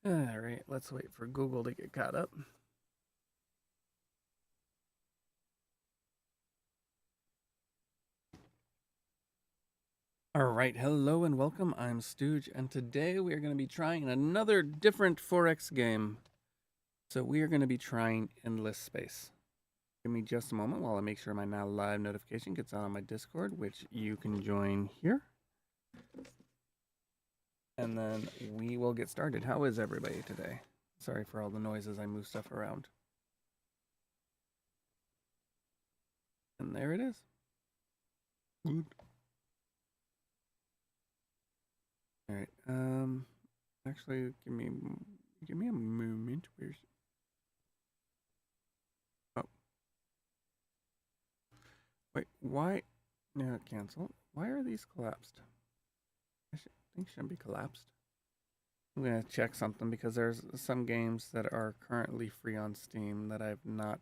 All right, let's wait for Google to get caught up. All right, hello and welcome. I'm Stooge, and today we are going to be trying another different 4X game. So we are going to be trying Endless Space. Give me just a moment while I make sure my now live notification gets out on my Discord, which you can join here. And then we will get started. How is everybody today? Sorry for all the noises, I move stuff around. And there it is. Good. All right. Actually, give me a moment. Where's oh wait? Why? No, cancel. Why are these collapsed? Things shouldn't be collapsed. I'm gonna check something because there's some games that are currently free on Steam that I've not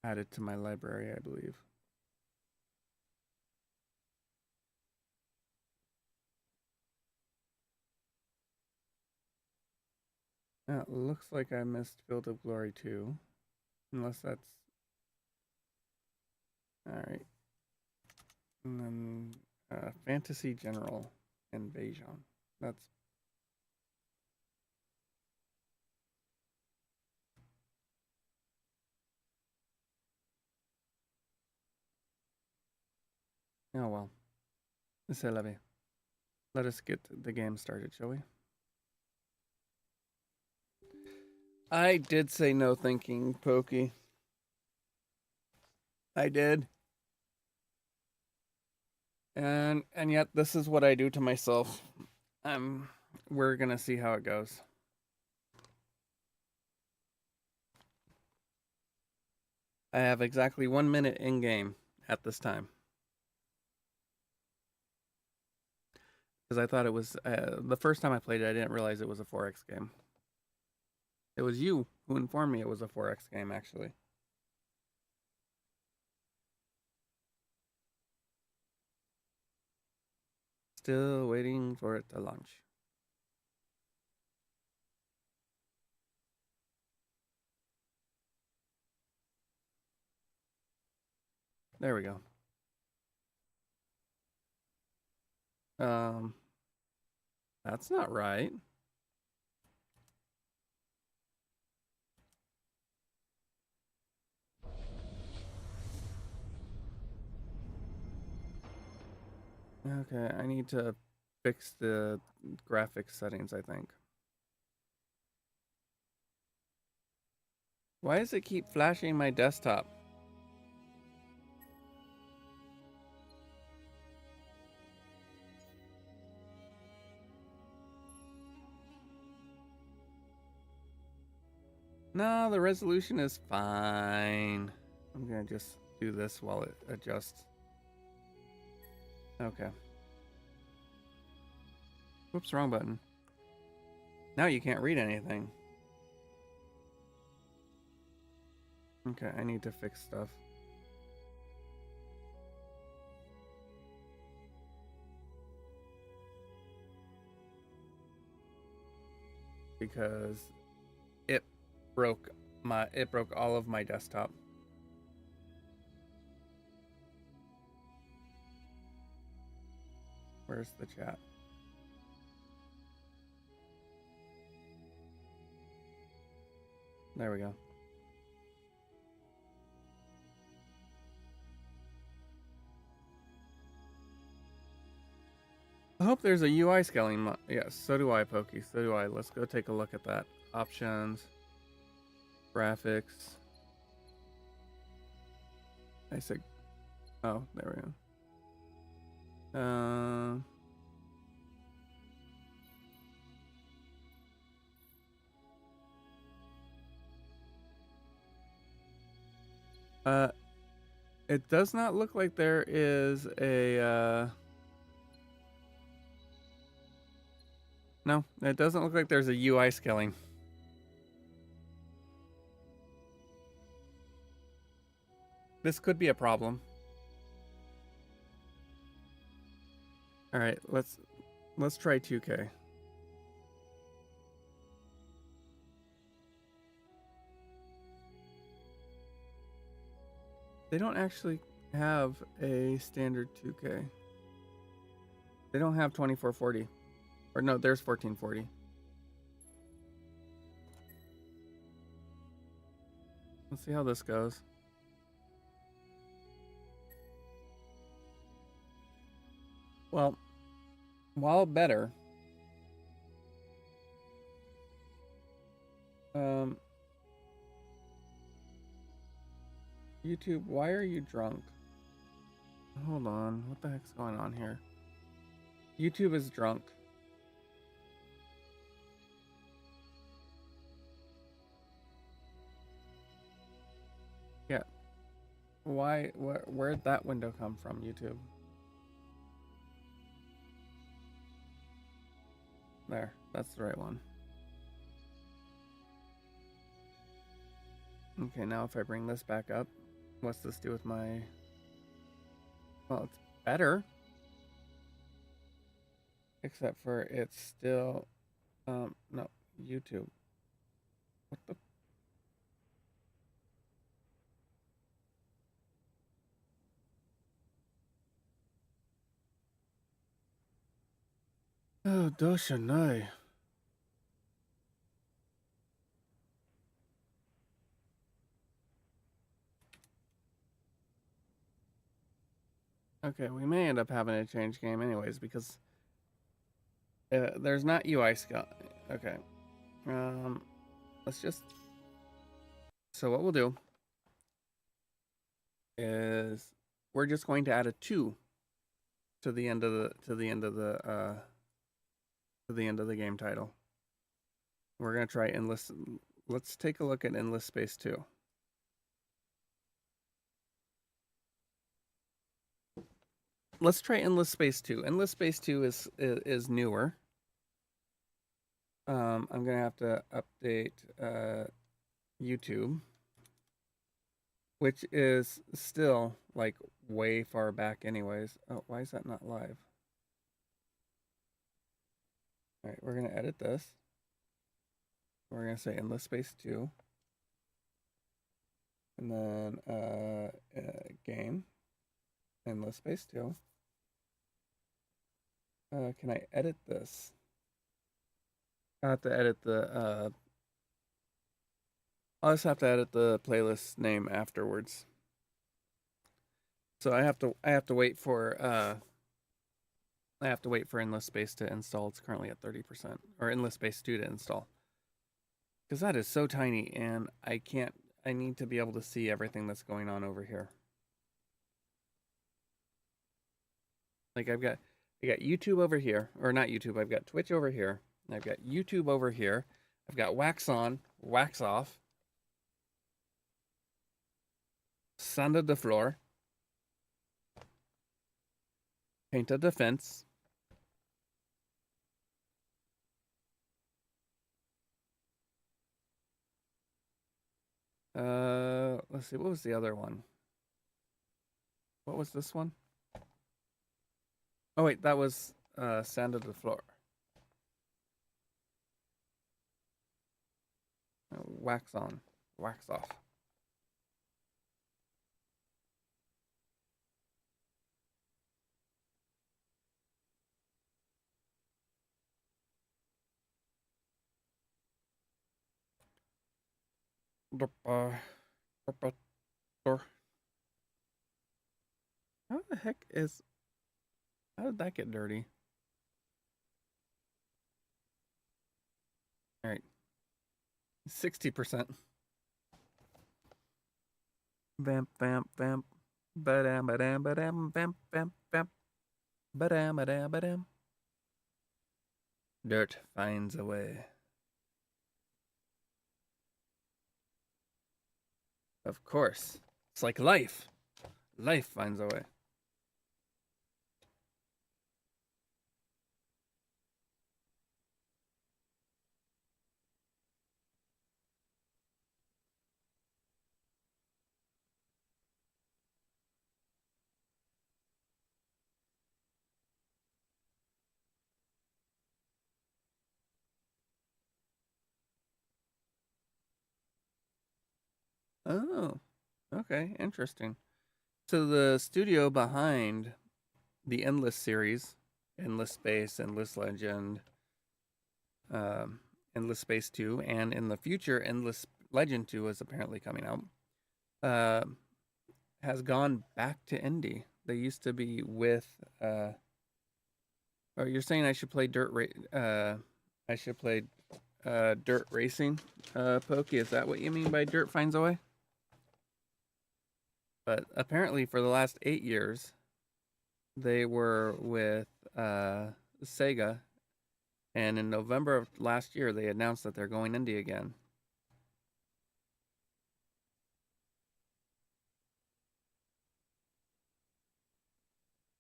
added to my library, I believe. Now, it looks like I missed Field of Glory 2. Unless that's... Alright. And then Fantasy General Invasion. That's... Oh well. C'est la vie. Let us get the game started, shall we? I did say no thinking, Pokey. I did. And yet this is what I do to myself. We're gonna see how it goes. I have exactly 1 minute in game at this time. Because I thought it was the first time I played it, I didn't realize it was a 4X game. It was you who informed me it was a 4X game, actually. Still waiting for it to launch. There we go. That's not right. Okay, I need to fix the graphics settings, I think. Why does it keep flashing my desktop? No, the resolution is fine. I'm gonna just do this while it adjusts. Okay. Whoops, wrong button. Now you can't read anything. Okay, I need to fix stuff. Because it broke all of my desktop. Where's the chat? There we go. I hope there's a UI scaling. Yes, so do I, Pokey. So do I. Let's go take a look at that. Options, graphics. I said, oh, there we go. It does not look like there is a, no, it doesn't look like there's a UI scaling. This could be a problem. All right, let's try 2K. They don't actually have a standard 2K. They don't have 2440. Or no, there's 1440. Let's see how this goes. Well, while better, YouTube, why are you drunk? Hold on, what the heck's going on here? YouTube is drunk. Yeah. Why? Where'd that window come from, YouTube? There, that's the right one. Okay, now if I bring this back up, what's this do with my... Well, it's better. Except for it's still... no, YouTube. What the... Oh, Dosha, no. Okay, we may end up having to change game anyways because there's not UI skill. Okay, let's just. So what we'll do is we're just going to add a 2 to the end of the game title. We're gonna try endless. Let's take a look at Endless Space 2. Let's try Endless Space 2. Endless Space 2 is newer. I'm gonna have to update YouTube, which is still like way far back anyways. Oh, why is that not live? All right, we're gonna edit this. We're gonna say Endless Space 2. And then game. Endless Space 2. Can I edit this? I have to edit the I'll just have to edit the playlist name afterwards. So I have to wait for Endless Space to install. It's currently at 30%, or Endless Space 2 to install. Because that is so tiny, and I need to be able to see everything that's going on over here. Like I got YouTube over here, or not YouTube, I've got Twitch over here, I've got YouTube over here, I've got wax on, wax off, sanded the floor, painted the fence, let's see, what was the other one? What was this one? Oh wait, that was sanded the floor. Wax on, wax off. How the heck is... How did that get dirty? All right. 60%. Vamp, vamp, vamp. Ba-dam, ba-dam, ba-dam, vamp, vamp, vamp. Ba-dam, ba-dam, ba-dam. Dirt finds a way. Of course. It's like life. Life finds a way. Oh, okay, interesting. So the studio behind the Endless series, Endless Space, Endless Legend, um, Endless Space 2, and in the future, Endless Legend 2 is apparently coming out, uh, has gone back to indie. They used to be with. Oh, you're saying I should play I should play dirt racing, Pokey. Is that what you mean by dirt finds a way? But apparently, for the last 8 years, they were with Sega, and in November of last year, they announced that they're going indie again.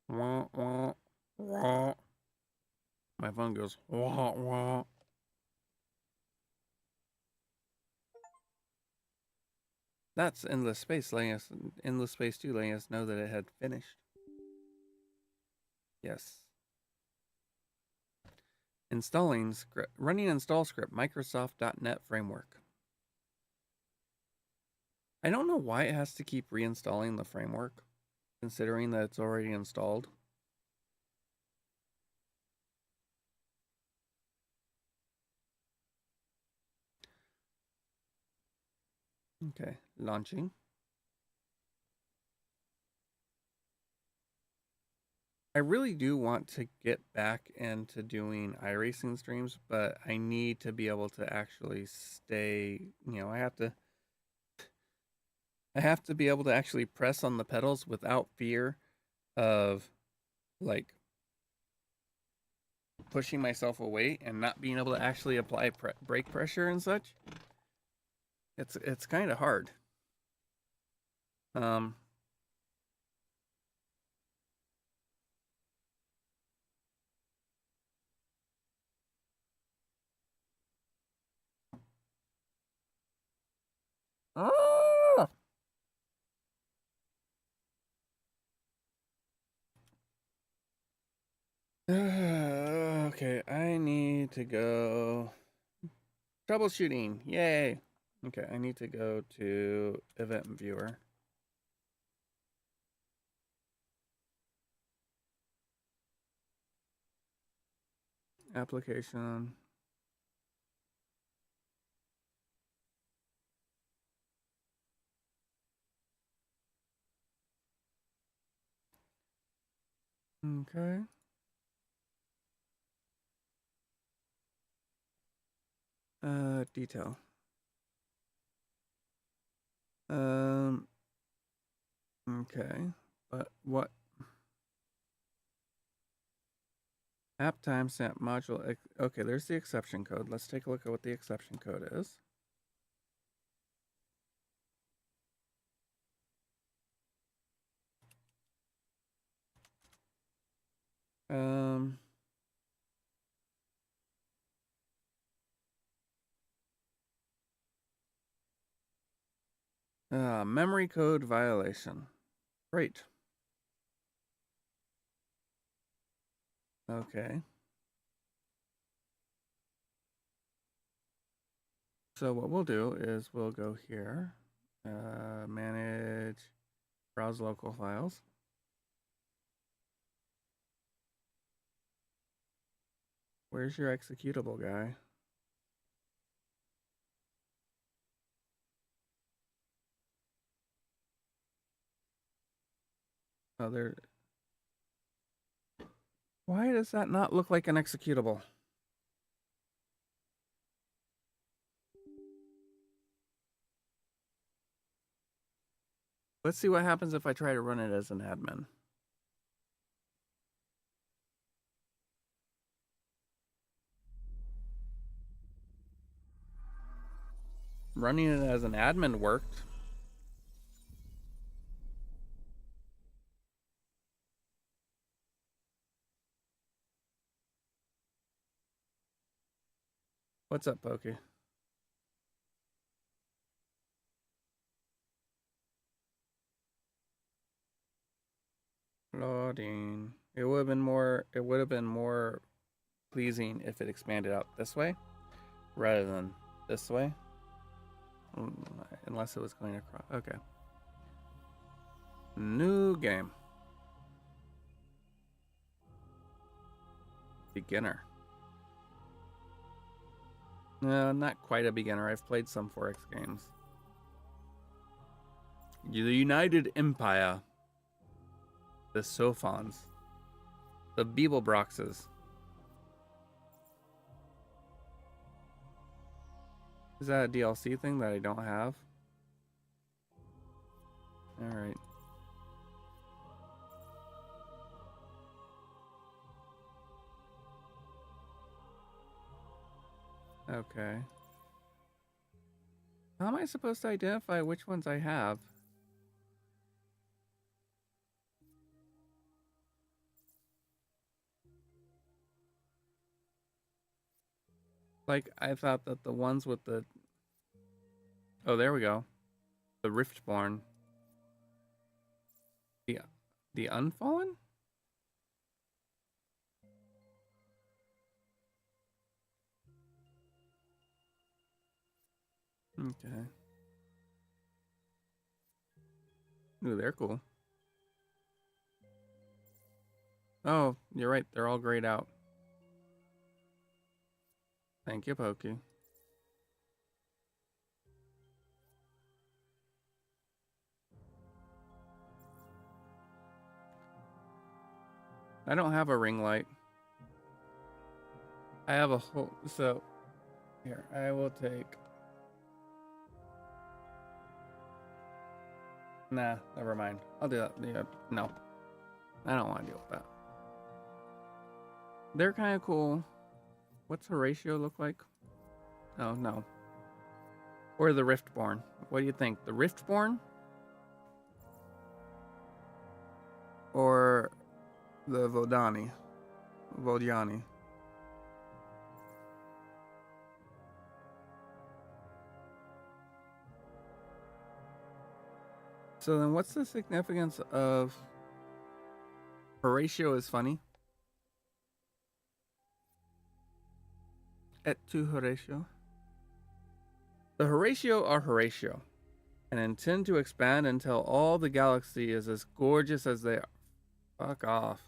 Wah, wah, wah. My phone goes wah wah. That's Endless Space letting us Endless Space 2 letting us know that it had finished. Yes. Installing script running install script Microsoft.NET framework. I don't know why it has to keep reinstalling the framework, considering that it's already installed. Okay, launching. I really do want to get back into doing iRacing streams, but I need to be able to actually stay, I have to be able to actually press on the pedals without fear of like pushing myself away and not being able to actually apply brake pressure and such. It's kind of hard. Um oh! Okay, I need to go troubleshooting. Yay. Okay, I need to go to event viewer. Application. Okay. Detail. Um, okay. But what app timestamp module? Okay, there's the exception code. Let's take a look at what the exception code is. Um, memory code violation. Great. Okay. So what we'll do is we'll go here, manage, browse local files. Where's your executable guy? Oh, there. Why does that not look like an executable? Let's see what happens if I try to run it as an admin. Running it as an admin worked. What's up, Pokey? Loading. It would have been more pleasing if it expanded out this way rather than this way. Unless it was going across. Okay. New game. Beginner. No, not quite a beginner. I've played some 4X games. The United Empire. The Sophons. The Beeblebroxes. Is that a DLC thing that I don't have? Alright. Okay. How am I supposed to identify which ones I have? Like, I thought that the ones with the... Oh, there we go. The Riftborn. The Unfallen? Okay. Ooh, they're cool. Oh, you're right. They're all grayed out. Thank you, Pokey. I don't have a ring light. I have a whole... So, here, I will take... Nah, never mind. I'll do that. Yeah, no. I don't want to deal with that. They're kind of cool. What's Horatio look like? Oh, no. Or the Riftborn. What do you think? The Riftborn? Or the Vodani? Vodiani? So then what's the significance of Horatio is funny? Et tu Horatio? The Horatio are Horatio and intend to expand until all the galaxy is as gorgeous as they are. Fuck off.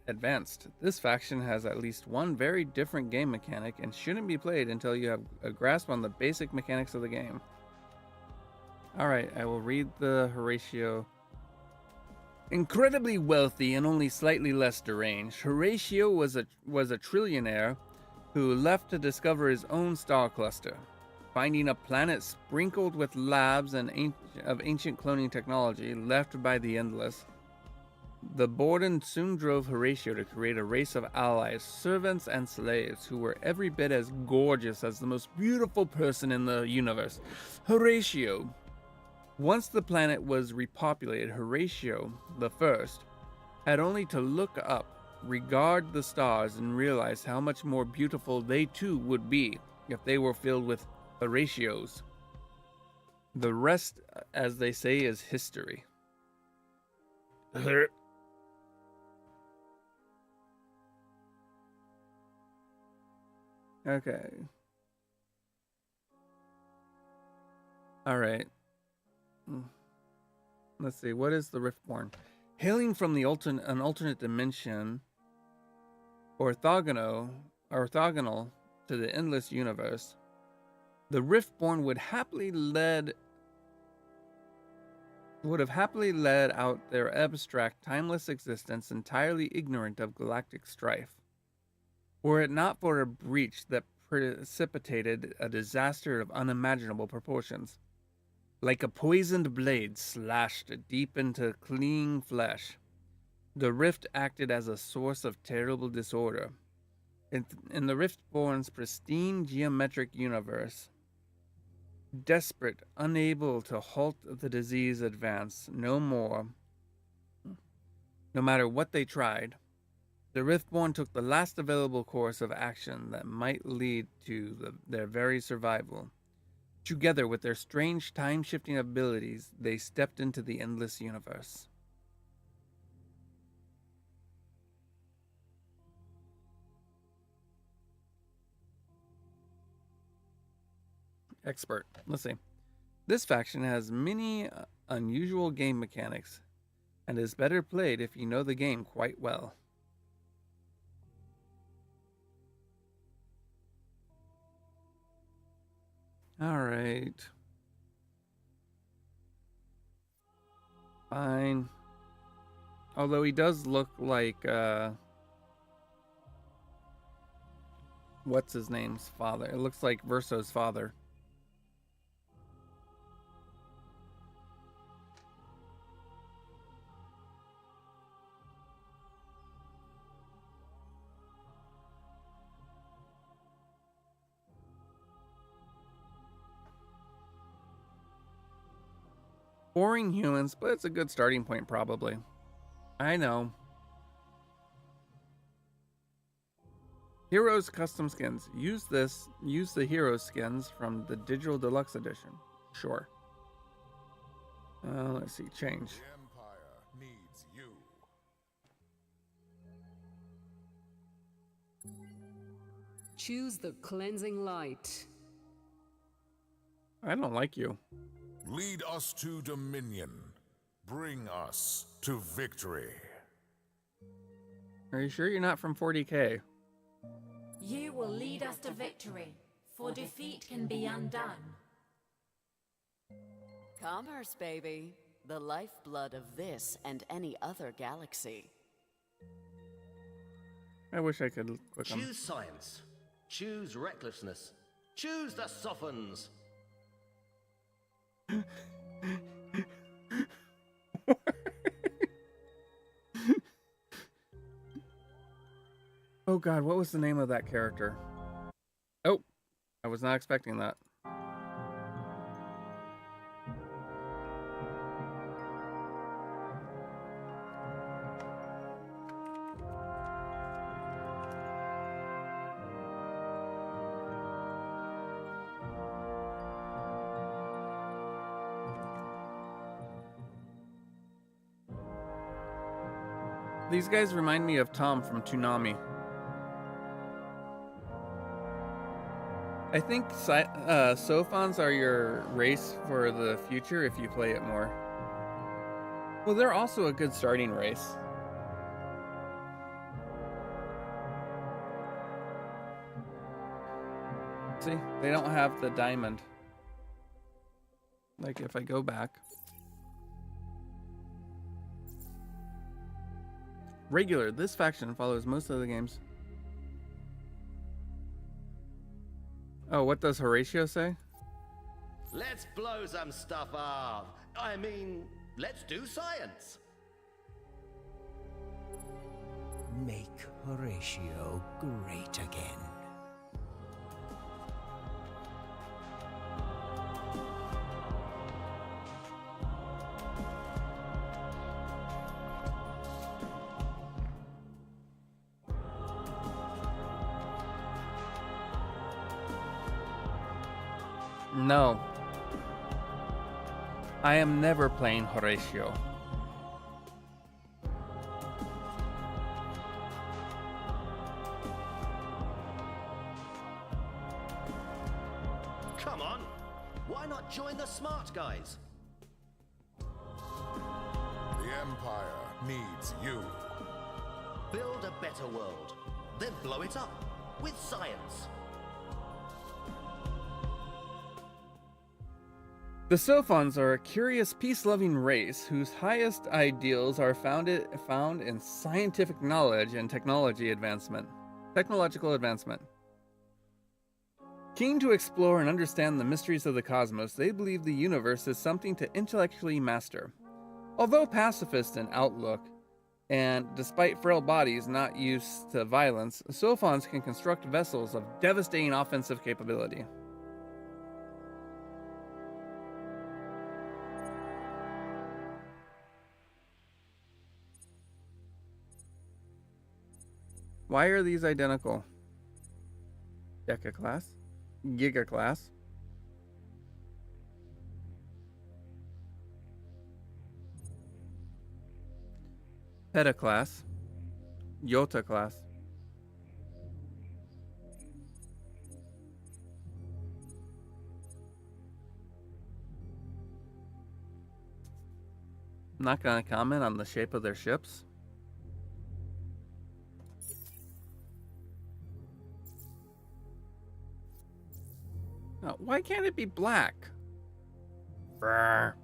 Advanced. This faction has at least one very different game mechanic and shouldn't be played until you have a grasp on the basic mechanics of the game. Alright, I will read the Horatio. Incredibly wealthy and only slightly less deranged, Horatio was a trillionaire who left to discover his own star cluster. Finding a planet sprinkled with labs and of ancient cloning technology left by the Endless, the Borden soon drove Horatio to create a race of allies, servants, and slaves who were every bit as gorgeous as the most beautiful person in the universe. Horatio. Once the planet was repopulated, Horatio, the first, had only to look up, regard the stars, and realize how much more beautiful they too would be if they were filled with Horatios. The rest, as they say, is history. Okay. Alright. Let's see, what is the Riftborn? Hailing from the an alternate dimension, orthogonal to the endless universe, the Riftborn would have happily led out their abstract, timeless existence entirely ignorant of galactic strife. Were it not for a breach that precipitated a disaster of unimaginable proportions. Like a poisoned blade slashed deep into clinging flesh, the rift acted as a source of terrible disorder. In the Riftborn's pristine geometric universe, desperate, unable to halt the disease advance no matter what they tried, the Riftborn took the last available course of action that might lead to their very survival. Together with their strange time-shifting abilities, they stepped into the endless universe. Expert. Let's see. This faction has many unusual game mechanics and is better played if you know the game quite well. All right. Fine. Although he does look like, what's his name's father? It looks like Verso's father. Boring humans, but it's a good starting point, probably. I know. Heroes custom skins. Use the hero skins from the Digital Deluxe Edition. Sure. Let's see, change. The Empire needs you. Choose the cleansing light. I don't like you. Lead us to dominion. Bring us to victory. Are you sure you're not from 40K? You will lead us to victory, for defeat can be undone. Commerce, baby. The lifeblood of this and any other galaxy. I wish I could click on. Choose science. Choose recklessness. Choose the softens. Oh god, what was the name of that character? Oh, I was not expecting that. These guys remind me of Tom from Toonami. I think Sophons are your race for the future if you play it more. Well, they're also a good starting race. See, they don't have the diamond. Like if I go back. Regular, this faction follows most of the games. Oh, what does Horatio say? Let's blow some stuff up. I mean, let's do science. Make Horatio great again. No. I am never playing Horatio. Come on. Why not join the smart guys? The Empire needs you. Build a better world. Then blow it up. With science. The Sophons are a curious, peace-loving race whose highest ideals are found in scientific knowledge and technological advancement. Keen to explore and understand the mysteries of the cosmos, they believe the universe is something to intellectually master. Although pacifist in outlook, and despite frail bodies not used to violence, Sophons can construct vessels of devastating offensive capability. Why are these identical? Deca class? Giga class? Peta class? Yota class? I'm not going to comment on the shape of their ships. Oh, why can't it be black? Brr.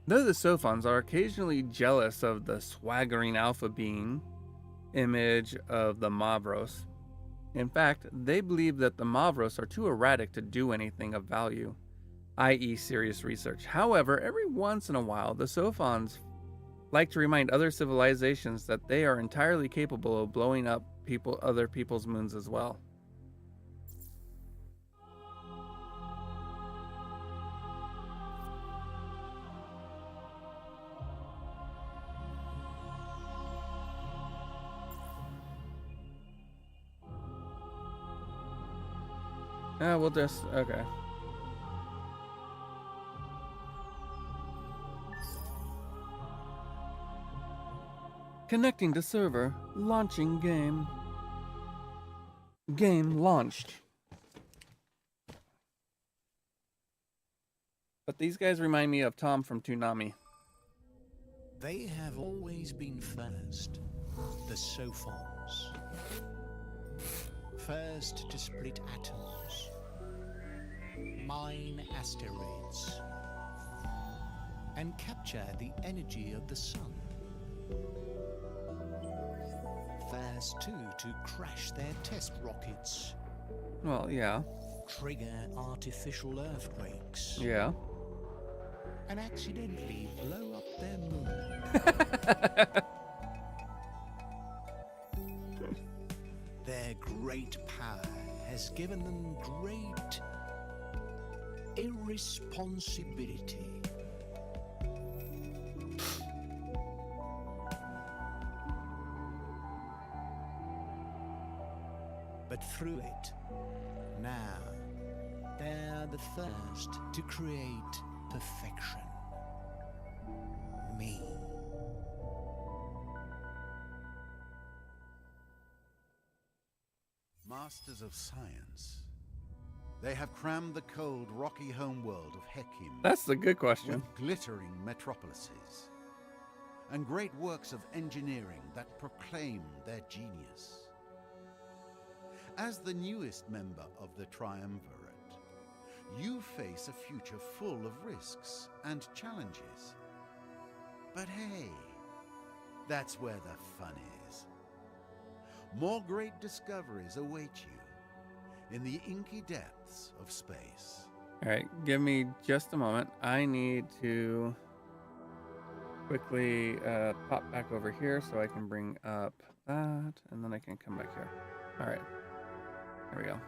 Though the Sophons are occasionally jealous of the swaggering alpha being image of the Mavros, in fact, they believe that the Mavros are too erratic to do anything of value, i.e. serious research. However, every once in a while, the Sophons like to remind other civilizations that they are entirely capable of blowing up other people's moons as well. We'll just, okay. Connecting to server, launching game. Game launched. But these guys remind me of Tom from Toonami. They have always been first, the Sophons. First to split atoms, mine asteroids, and capture the energy of the sun. First, too, to crash their test rockets. Well, yeah. Trigger artificial earthquakes. Yeah. And accidentally blow up their moon. Their great power has given them great irresponsibility. But through it, now, they're the first to create perfection. Me. Masters of science. They have crammed the cold, rocky homeworld of Hekim That's a good question. with glittering metropolises and great works of engineering that proclaim their genius. As the newest member of the Triumvirate, you face a future full of risks and challenges. But hey, that's where the fun is. More great discoveries await you in the inky depths of space. All right, give me just a moment. I need to quickly pop back over here so I can bring up that, and then I can come back here. All right, there we go.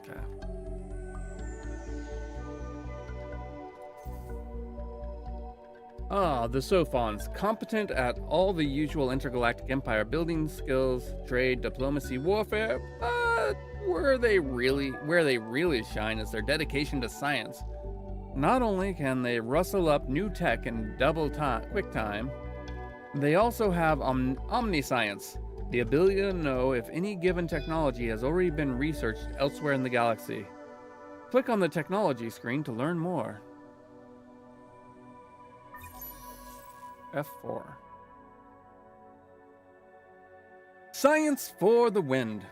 Okay. Ah, the Sophons, competent at all the usual intergalactic empire building skills, trade, diplomacy, warfare, but where they really shine is their dedication to science. Not only can they rustle up new tech in quick time, they also have omniscience, the ability to know if any given technology has already been researched elsewhere in the galaxy. Click on the technology screen to learn more. F4. Science for the wind.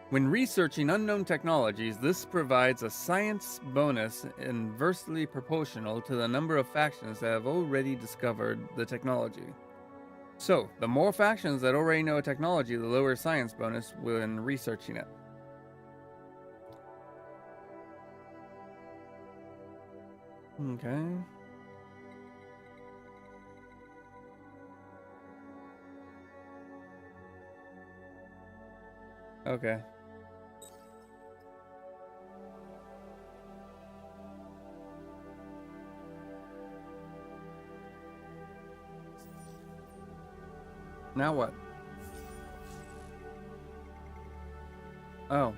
When researching unknown technologies, this provides a science bonus inversely proportional to the number of factions that have already discovered the technology. So, the more factions that already know a technology, the lower science bonus when researching it. Okay. Okay. Now what? Oh.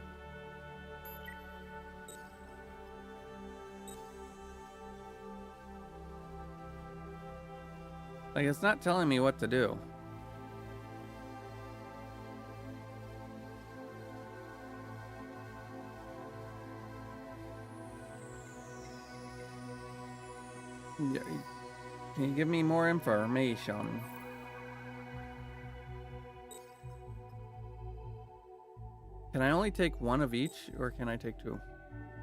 Like, it's not telling me what to do. Yeah, can you give me more information? Can I only take one of each, or can I take two?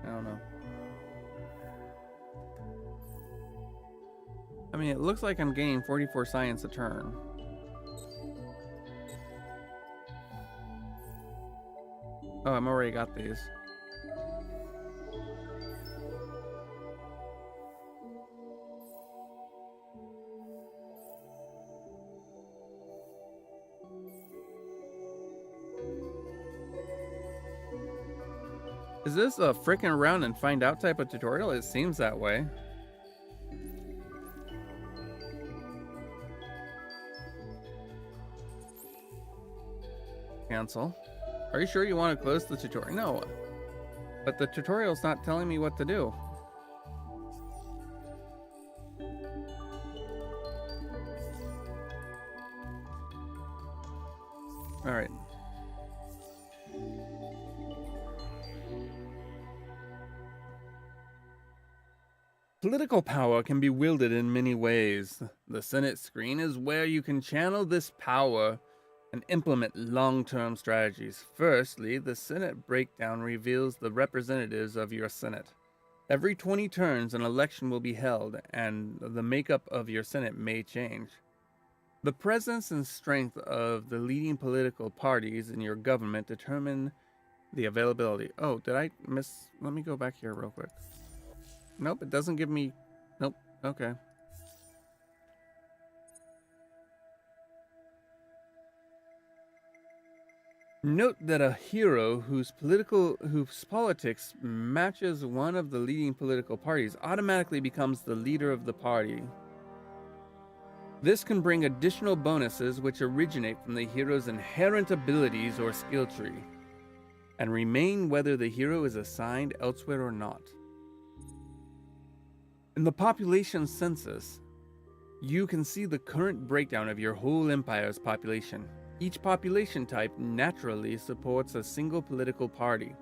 I don't know. I mean, it looks like I'm gaining 44 science a turn. Oh, I'm already got these. Is this a frickin' around and find out type of tutorial? It seems that way. Cancel. Are you sure you want to close the tutorial? No. But the tutorial's not telling me what to do. Alright. Political power can be wielded in many ways. The Senate screen is where you can channel this power and implement long-term strategies. Firstly, the Senate breakdown reveals the representatives of your Senate. Every 20 turns, an election will be held, and the makeup of your Senate may change. The presence and strength of the leading political parties in your government determine the availability. Oh, did I miss? Let me go back here real quick. Nope, it doesn't give me... Nope, okay. Note that a hero whose politics matches one of the leading political parties automatically becomes the leader of the party. This can bring additional bonuses which originate from the hero's inherent abilities or skill tree, and remain whether the hero is assigned elsewhere or not. In the population census, you can see the current breakdown of your whole empire's population. Each population type naturally supports a single political party.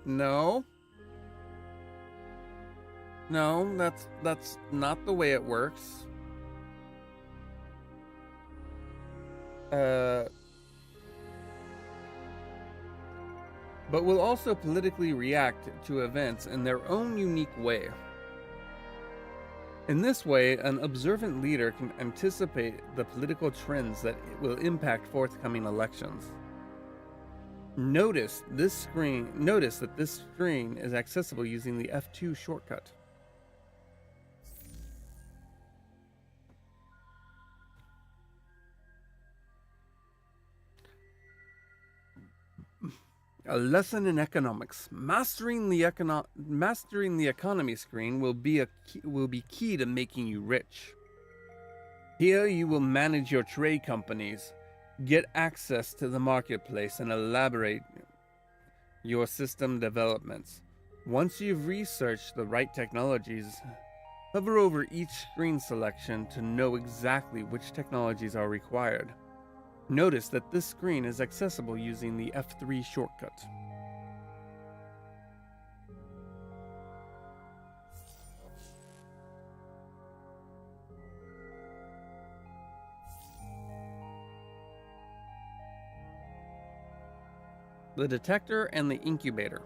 No. No, that's not the way it works. But will also politically react to events in their own unique way. In this way, an observant leader can anticipate the political trends that will impact forthcoming elections. Notice that this screen is accessible using the F2 shortcut. A lesson in economics. Mastering the economy screen will be key to making you rich. Here you will manage your trade companies, get access to the marketplace, and elaborate your system developments. Once you've researched the right technologies, hover over each screen selection to know exactly which technologies are required. Notice that this screen is accessible using the F3 shortcut. The detector and the incubator.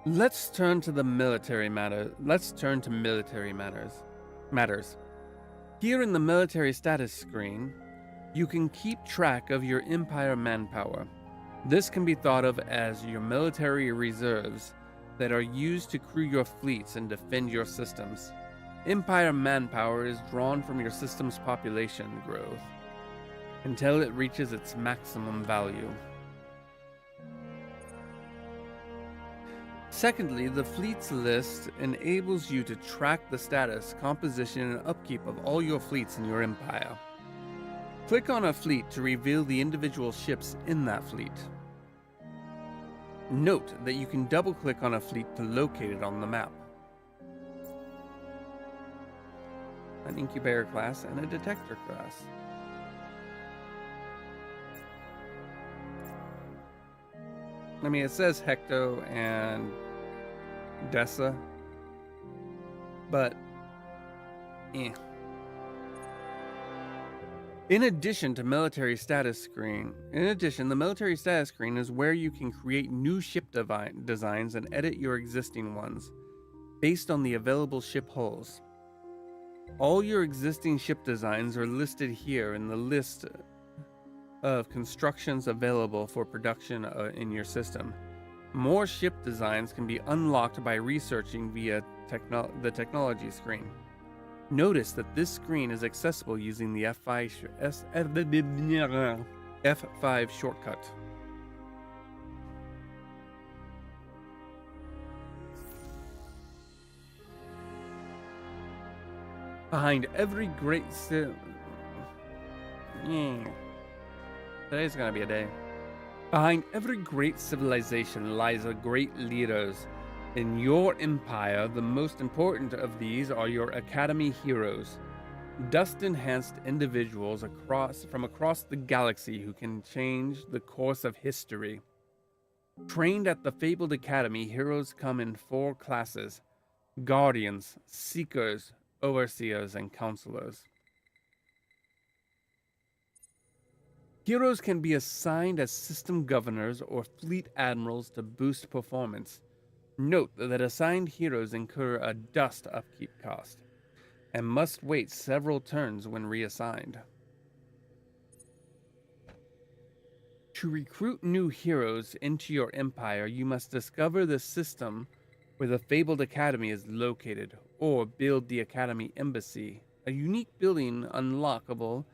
Let's turn to military matters. Here in the military status screen, you can keep track of your Empire manpower. This can be thought of as your military reserves that are used to crew your fleets and defend your systems. Empire manpower is drawn from your system's population growth. until it reaches its maximum value. Secondly, the fleets list enables you to track the status, composition, and upkeep of all your fleets in your empire. Click on a fleet to reveal the individual ships in that fleet. Note that you can double-click on a fleet to locate it on the map. An incubator class and a detector class. I mean, it says Hecto and Dessa, but eh. In addition, the military status screen is where you can create new ship designs and edit your existing ones based on the available ship hulls. All your existing ship designs are listed here in the list of constructions available for production in your system. More ship designs can be unlocked by researching via the technology screen. Notice that this screen is accessible using the F5 shortcut. Behind every great Today's gonna be a day. Behind every great civilization lies a great leaders. In your empire, the most important of these are your Academy heroes, dust-enhanced individuals from across the galaxy who can change the course of history. Trained at the Fabled Academy, heroes come in 4 classes: Guardians, Seekers, Overseers, and Counselors. Heroes can be assigned as system governors or fleet admirals to boost performance. Note that assigned heroes incur a dust upkeep cost and must wait several turns when reassigned. To recruit new heroes into your empire, you must discover the system where the Fabled Academy is located, or build the Academy Embassy, a unique building unlockable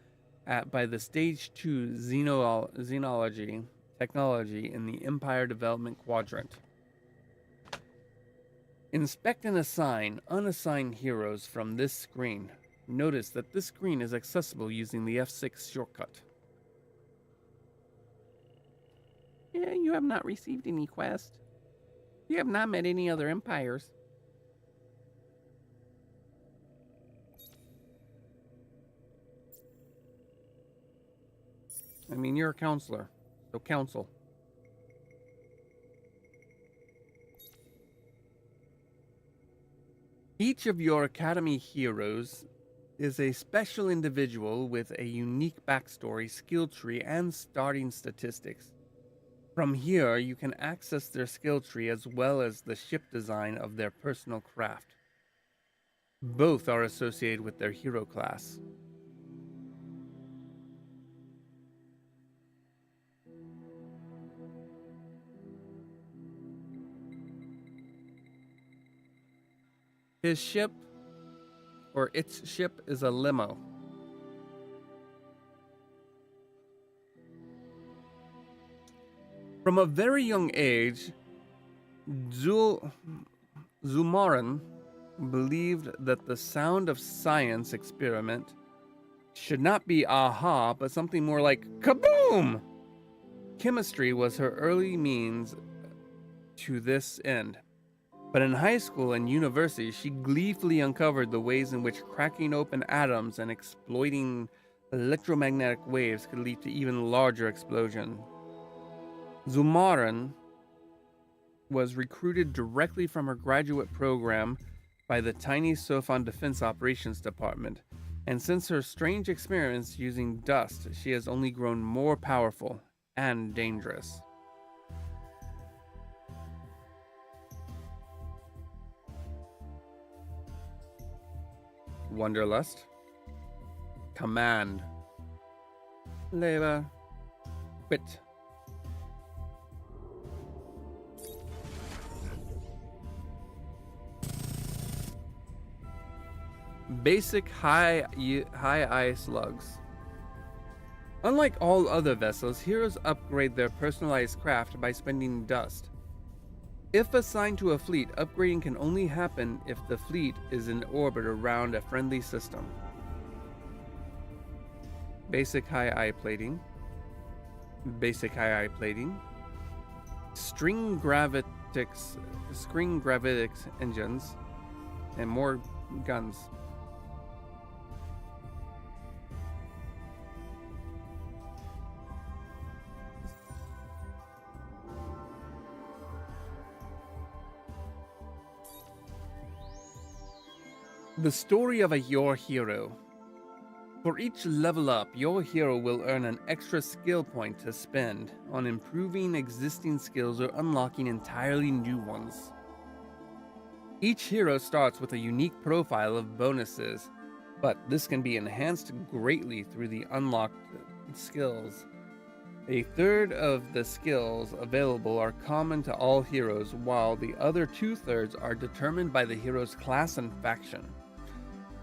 by the Stage 2 Xenology technology in the Empire Development Quadrant. Inspect and assign unassigned heroes from this screen. Notice that this screen is accessible using the F6 shortcut. Yeah, you have not received any quest. You have not met any other empires. I mean, you're a counselor, so counsel. Each of your Academy heroes is a special individual with a unique backstory, skill tree, and starting statistics. From here, you can access their skill tree as well as the ship design of their personal craft. Both are associated with their hero class. His ship, or its ship, is a limo. From a very young age, Zumaran believed that the sound of science experiment should not be aha, but something more like kaboom! Chemistry was her early means to this end. But in high school and university, she gleefully uncovered the ways in which cracking open atoms and exploiting electromagnetic waves could lead to even larger explosions. Zumaran was recruited directly from her graduate program by the tiny Sofan Defense Operations Department, and since her strange experience using dust, she has only grown more powerful and dangerous. Wanderlust. Command. Labor. Quit. Basic high eye slugs. Unlike all other vessels, heroes upgrade their personalized craft by spending dust. If assigned to a fleet, upgrading can only happen if the fleet is in orbit around a friendly system. Basic high eye plating. Basic high eye plating. String gravitics engines. And more guns. The story of your hero. For each level up, your hero will earn an extra skill point to spend on improving existing skills or unlocking entirely new ones. Each hero starts with a unique profile of bonuses, but this can be enhanced greatly through the unlocked skills. A third of the skills available are common to all heroes, while the other 2/3 are determined by the hero's class and faction.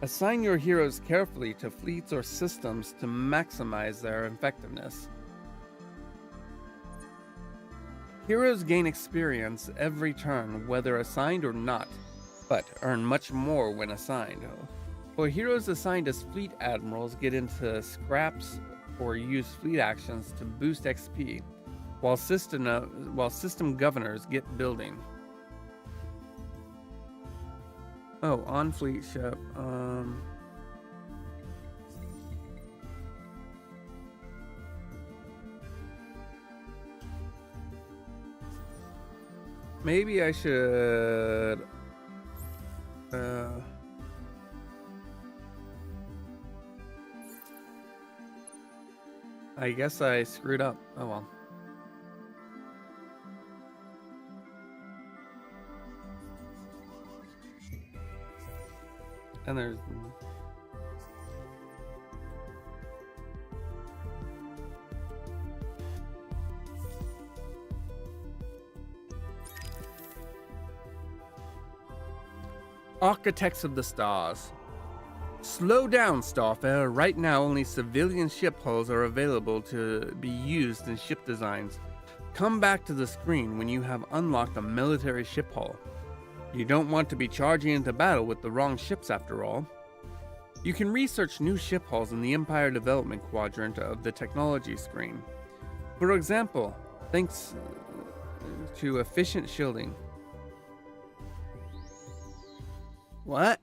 Assign your heroes carefully to fleets or systems to maximize their effectiveness. Heroes gain experience every turn, whether assigned or not, but earn much more when assigned. For heroes assigned as fleet admirals, get into scraps or use fleet actions to boost XP, while system governors get building. Oh, on fleet ship. Maybe I should. I guess I screwed up. Oh well. And there's Architects of the Stars. Slow down, Starfarer. Right now, only civilian ship hulls are available to be used in ship designs. Come back to the screen when you have unlocked a military ship hull. You don't want to be charging into battle with the wrong ships after all. You can research new ship hulls in the Empire Development quadrant of the technology screen. For example, thanks to efficient shielding. What?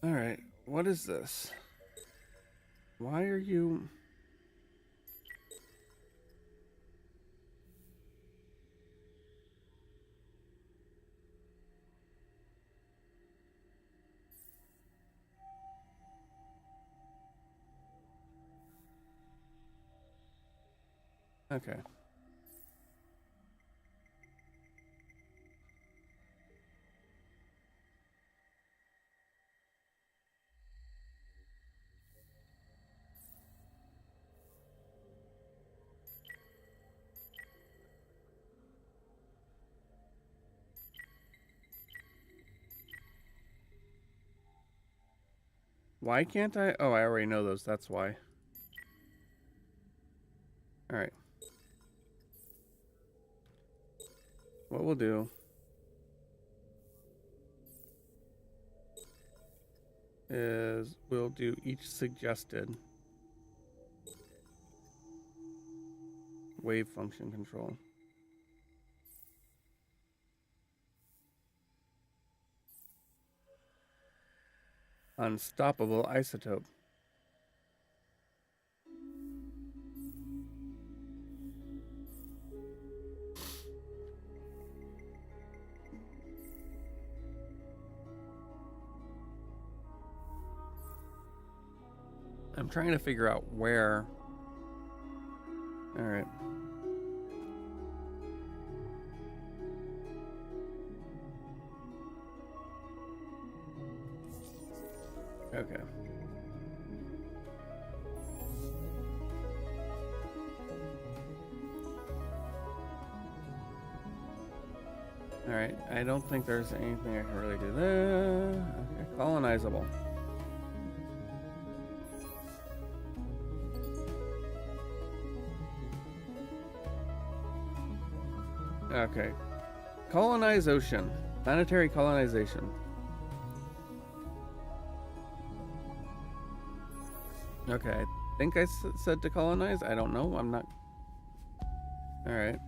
Alright, what is this? Why are you... Okay. Why can't I? Oh, I already know those. That's why. Alright. What we'll do is we'll do each suggested wave function control. Unstoppable isotope. I'm trying to figure out where. All right. Okay. Alright, I don't think there's anything I can really do there. Okay, colonizable. Okay. Colonize ocean. Planetary colonization. Okay, I think I said to colonize. I don't know. I'm not. Alright.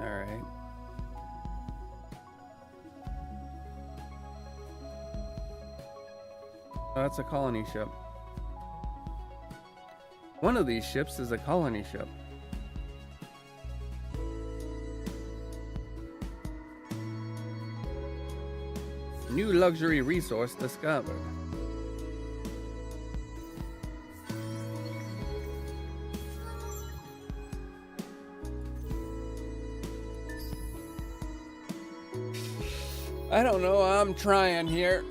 Alright. Oh, that's a colony ship. One of these ships is a colony ship. New luxury resource discovered. I don't know, I'm trying here.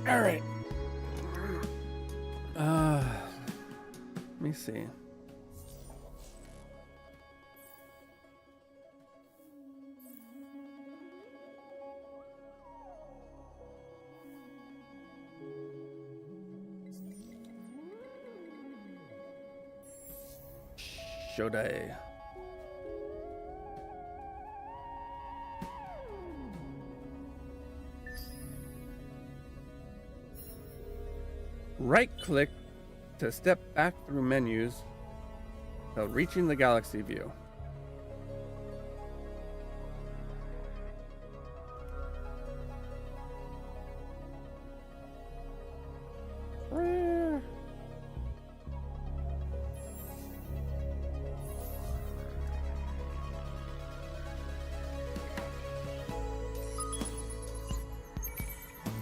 All right. Let me see. Shodai. Right-click to step back through menus until reaching the galaxy view.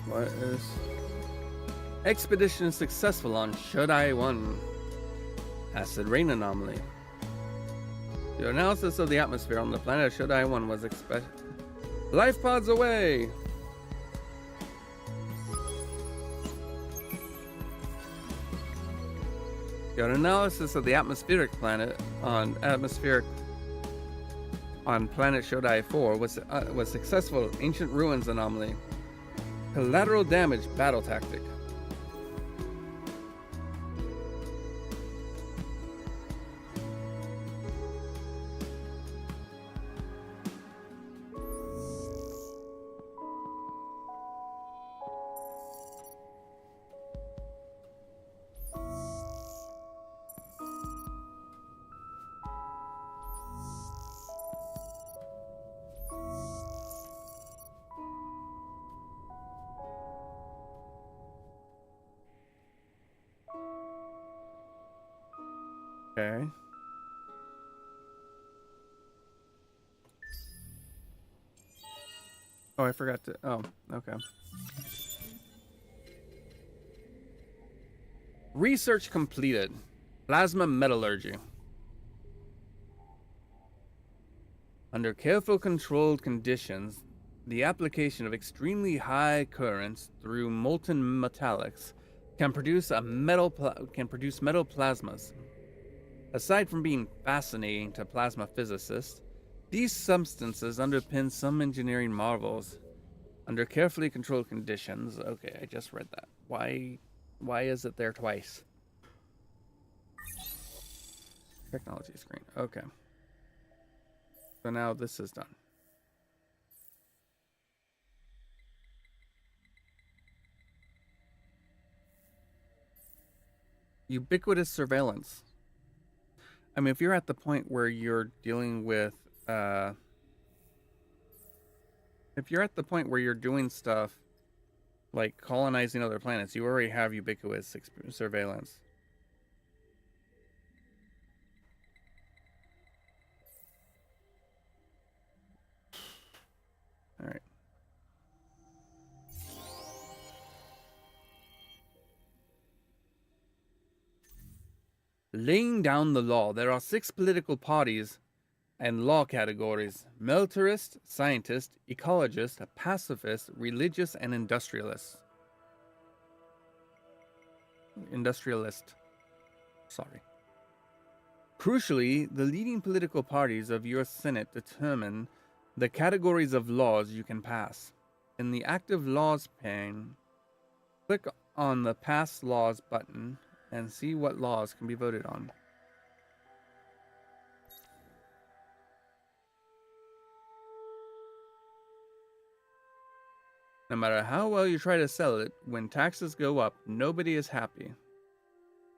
What is... Expedition successful on Shodai 1. Acid rain anomaly. The analysis of the atmosphere on the planet Shodai 1 was life pods away! The analysis of the atmospheric planet on planet Shodai 4 was successful. Ancient ruins anomaly. Collateral damage battle tactic. Okay. Oh, I forgot to... Oh, okay. Research completed. Plasma metallurgy. Under careful controlled conditions, the application of extremely high currents through molten metallics can produce metal plasmas. Aside from being fascinating to plasma physicists, these substances underpin some engineering marvels. Under carefully controlled conditions... Okay, I just read that. Why is it there twice? Technology screen. Okay. So now this is done. Ubiquitous surveillance. I mean, if you're at the point where you're dealing with, if you're at the point where you're doing stuff like colonizing other planets, you already have ubiquitous surveillance. All right. Laying down the law. There are 6 political parties and law categories: militarist, scientist, ecologist, pacifist, religious, and industrialist. Sorry. Crucially, the leading political parties of your Senate determine the categories of laws you can pass. In the Active Laws pane, click on the Pass Laws button and see what laws can be voted on. No matter how well you try to sell it, when taxes go up, nobody is happy.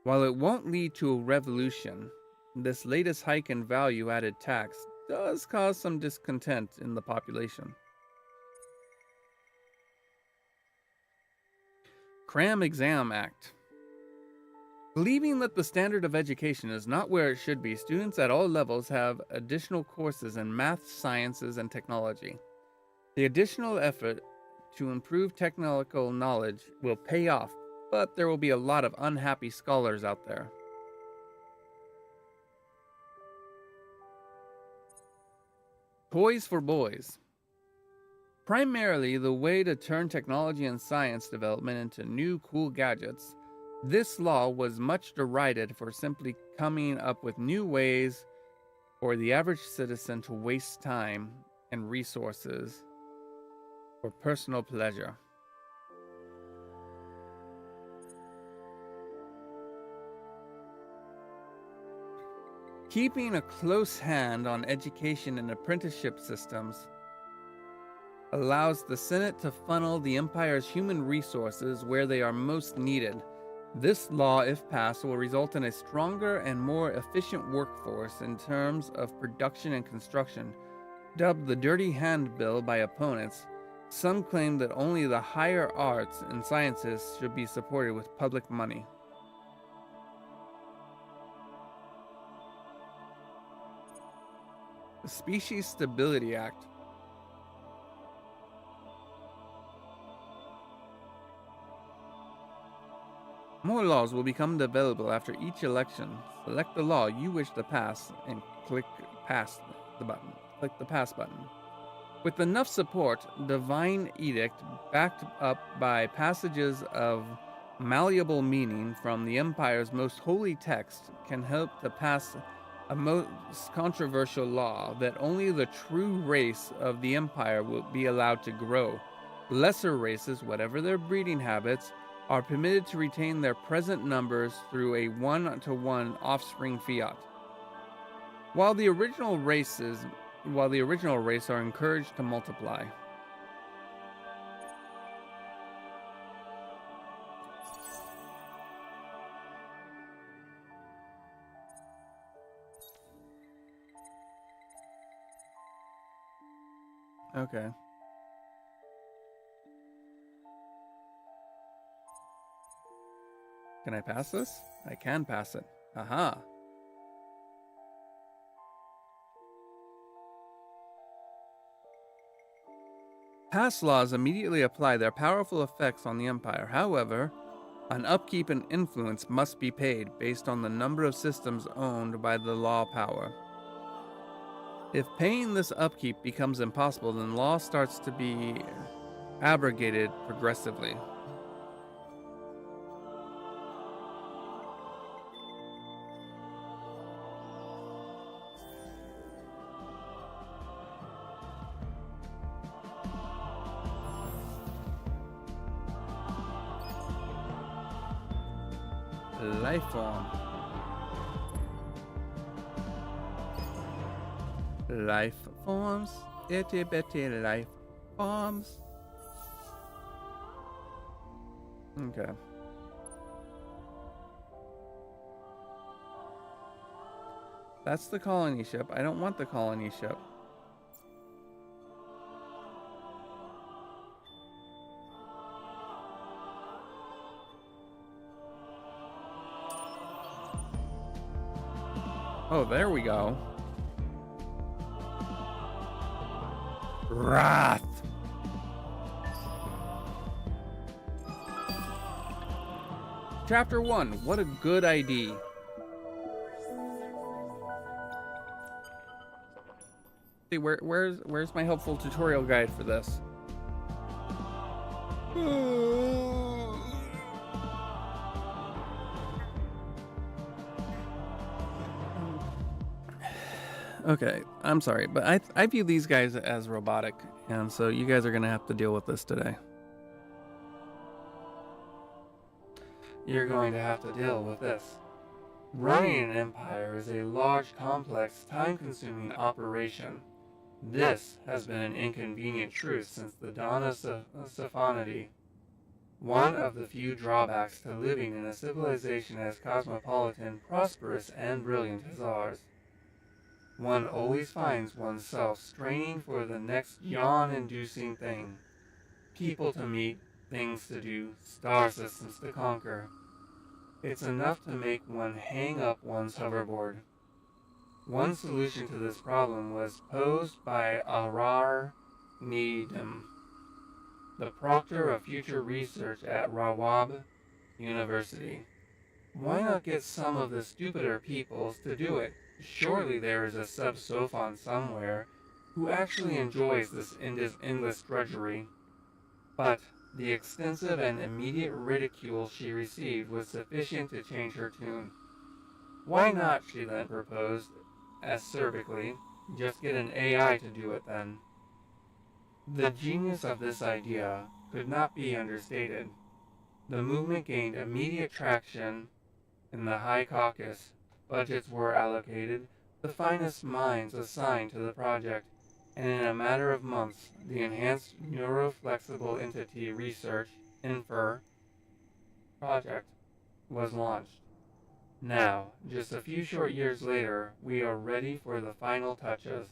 While it won't lead to a revolution, this latest hike in value-added tax does cause some discontent in the population. Cram Exam Act. Believing that the standard of education is not where it should be, students at all levels have additional courses in math, sciences, and technology. The additional effort to improve technical knowledge will pay off, but there will be a lot of unhappy scholars out there. Toys for Boys. Primarily the way to turn technology and science development into new cool gadgets, this law was much derided for simply coming up with new ways for the average citizen to waste time and resources for personal pleasure. Keeping a close hand on education and apprenticeship systems allows the Senate to funnel the Empire's human resources where they are most needed. This law, if passed, will result in a stronger and more efficient workforce in terms of production and construction. Dubbed the Dirty Hand Bill by opponents, some claim that only the higher arts and sciences should be supported with public money. The Species Stability Act. More laws will become available after each election. Select the law you wish to pass and click Pass the button. Click the Pass button. With enough support, Divine Edict, backed up by passages of malleable meaning from the Empire's most holy text, can help to pass a most controversial law that only the true race of the Empire will be allowed to grow. Lesser races, whatever their breeding habits, are permitted to retain their present numbers through a 1-to-1 offspring fiat. While the original race are encouraged to multiply. Okay. Can I pass this? I can pass it. Aha. Past laws immediately apply their powerful effects on the Empire. However, an upkeep and influence must be paid based on the number of systems owned by the law power. If paying this upkeep becomes impossible, then law starts to be abrogated progressively. Life form. Life forms. Itty bitty life forms. Okay. That's the colony ship. I don't want the colony ship. Oh, there we go. Wrath. Chapter 1. What a good ID. See, where's my helpful tutorial guide for this? Okay, I'm sorry, but I view these guys as robotic, and so you guys are gonna have to deal with this today. You're going to have to deal with this. Running an empire is a large, complex, time-consuming operation. This has been an inconvenient truth since the dawn of Sophanity. One of the few drawbacks to living in a civilization as cosmopolitan, prosperous, and brilliant as ours. One always finds oneself straining for the next yawn-inducing thing. People to meet, things to do, star systems to conquer. It's enough to make one hang up one's hoverboard. One solution to this problem was posed by Arar Needham, the proctor of future research at Rawab University. Why not get some of the stupider peoples to do it? Surely there is a sub-Sophon somewhere who actually enjoys this endless drudgery. But the extensive and immediate ridicule she received was sufficient to change her tune. Why not, she then proposed, acerically, just get an AI to do it then? The genius of this idea could not be understated. The movement gained immediate traction in the High Caucasus. Budgets were allocated, the finest minds assigned to the project, and in a matter of months, the Enhanced Neuroflexible Entity Research (INFER) project was launched. Now, just a few short years later, we are ready for the final touches.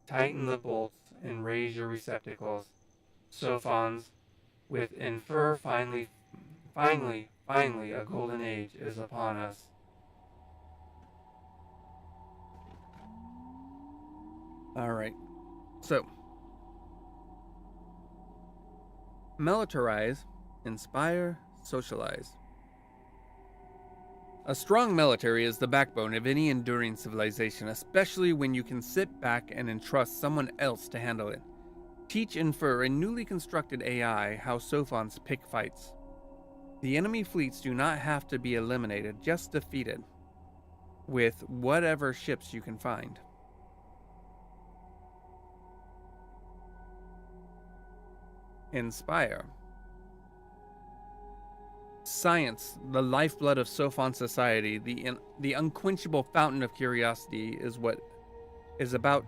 Tighten the bolts and raise your receptacles. Sophons, with INFER finally, a golden age is upon us. Alright, so militarize, inspire, socialize. A strong military is the backbone of any enduring civilization, especially when you can sit back and entrust someone else to handle it. Teach INFER, a newly constructed AI, how Sophons pick fights. The enemy fleets do not have to be eliminated, just defeated, with whatever ships you can find. Inspire. Science, the lifeblood of Sophon society, the unquenchable fountain of curiosity, is what is about.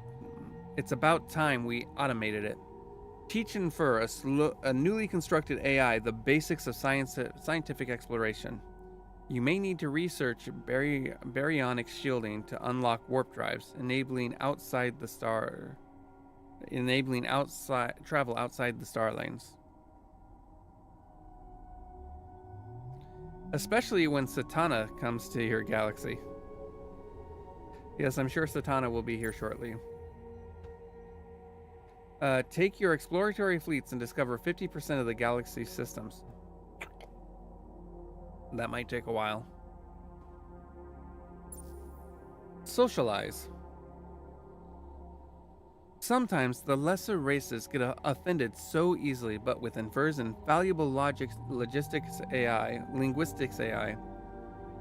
It's about time we automated it. Teach INFER, a newly constructed AI, the basics of scientific exploration. You may need to research baryonic shielding to unlock warp drives, enabling travel outside the star lanes. Especially when Satana comes to your galaxy. Yes, I'm sure Satana will be here shortly. Take your exploratory fleets and discover 50% of the galaxy's systems. That might take a while. Socialize. Sometimes the lesser races get offended so easily, but with INFER's infallible linguistics AI,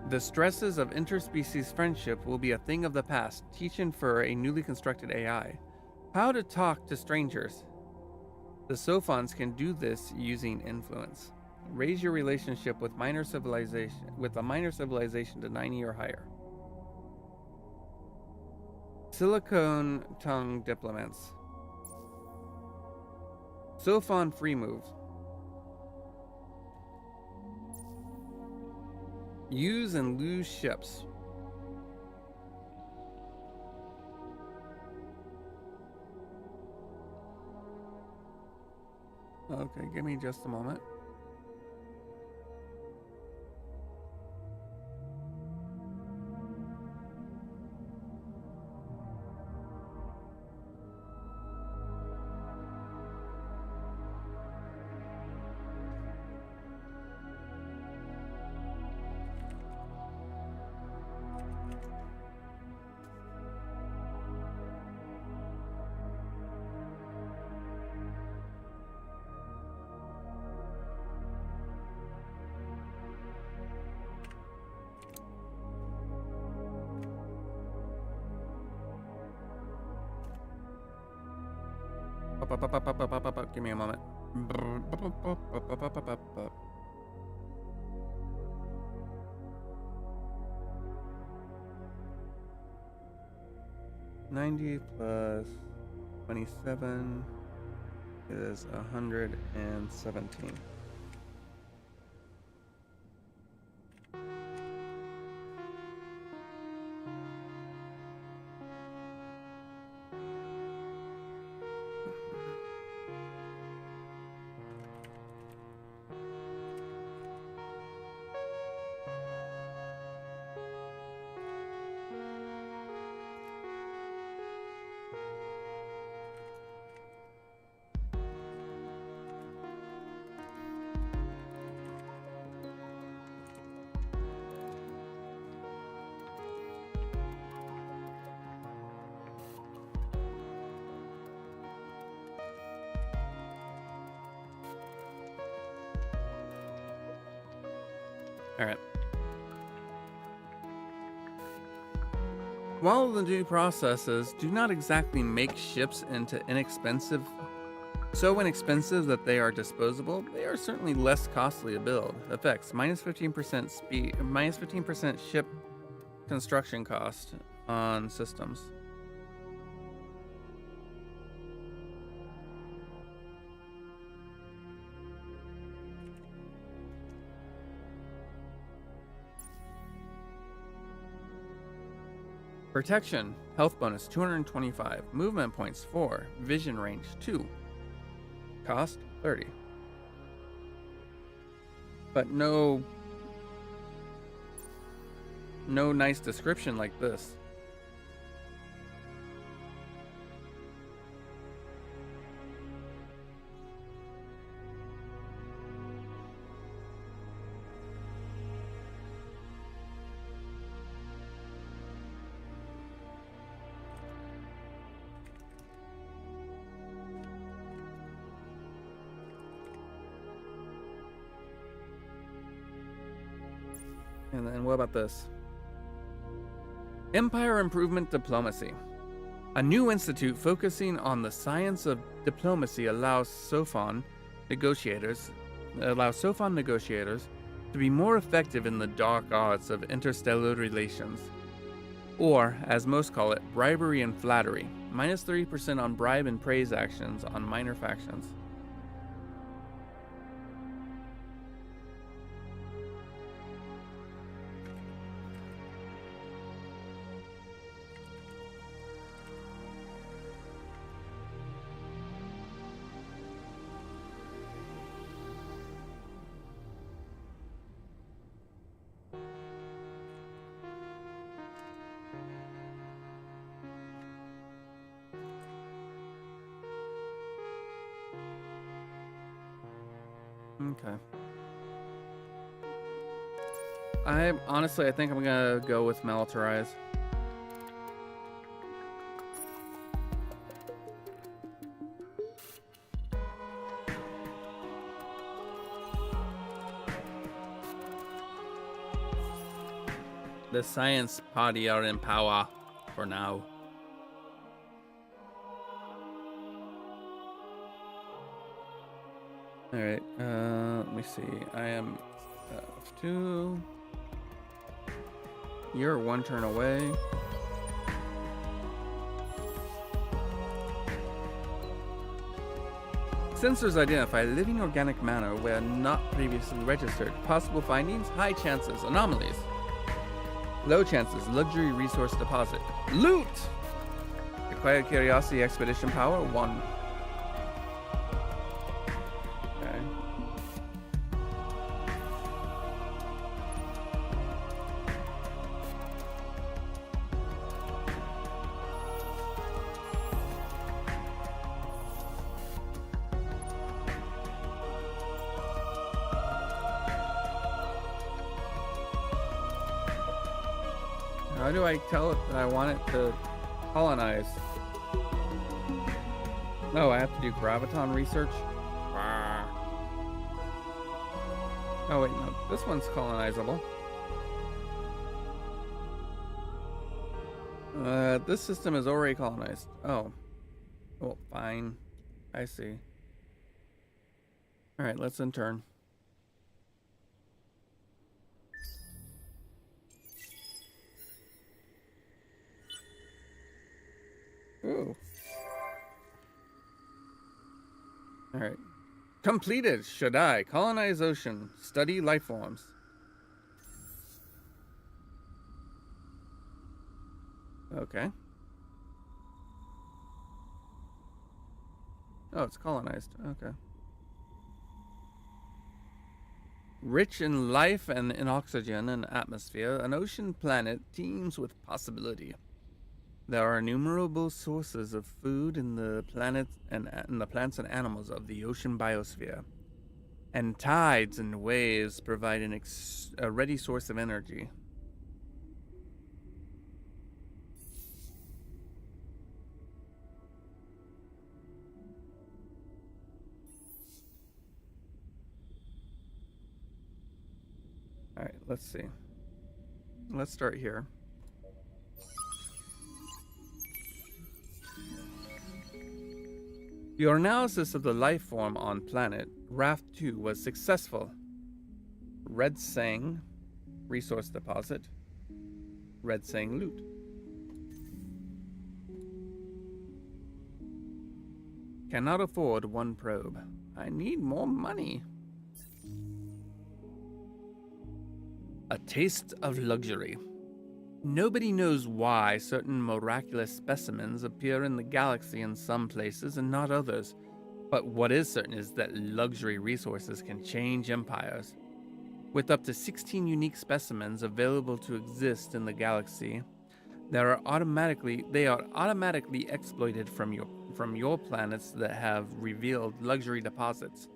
the stresses of interspecies friendship will be a thing of the past. Teach INFER, a newly constructed AI, how to talk to strangers. The Sophons can do this using influence. Raise your relationship with a minor civilization to 90 or higher. Silicone tongue diplomats. Sophon free move. Use and lose ships. Okay, give me just a moment. Give me a moment. 90 plus 27 is 117. All right. While the new processes do not exactly make ships into so inexpensive that they are disposable, they are certainly less costly to build. Effects: minus 15% speed, minus 15% ship construction cost on systems. Protection, health bonus 225, movement points 4, vision range 2, cost 30. But no nice description like this. And then what about this? Empire Improvement Diplomacy. A new institute focusing on the science of diplomacy allows Sophon negotiators to be more effective in the dark arts of interstellar relations. Or, as most call it, bribery and flattery. Minus 30% on bribe and praise actions on minor factions. Okay. I think I'm gonna go with Militarize. The science party are in power for now. All right, let me see. I am F2. You're one turn away. Sensors identify living organic matter where not previously registered. Possible findings: high chances, anomalies. Low chances, luxury resource deposit. Loot! Required curiosity expedition power 1. How do I tell it that I want it to colonize? No, I have to do graviton research. Oh wait, no, this one's colonizable. This system is already colonized. Oh, well, fine. I see. All right, let's intern. Ooh. All right. Completed. Shaddai. Colonize ocean. Study life forms. Okay. Oh, it's colonized. Okay. Rich in life and in oxygen and atmosphere, an ocean planet teems with possibility. There are innumerable sources of food in the planet and in the plants and animals of the ocean biosphere, and tides and waves provide a ready source of energy. All right, let's see. Let's start here. Your analysis of the life form on planet Raft 2 was successful. Red Sang resource deposit. Red Sang loot. Cannot afford one probe. I need more money. A taste of luxury. Nobody knows why certain miraculous specimens appear in the galaxy in some places and not others, but what is certain is that luxury resources can change empires. With up to 16 unique specimens available to exist in the galaxy, they are automatically exploited from your planets that have revealed luxury deposits.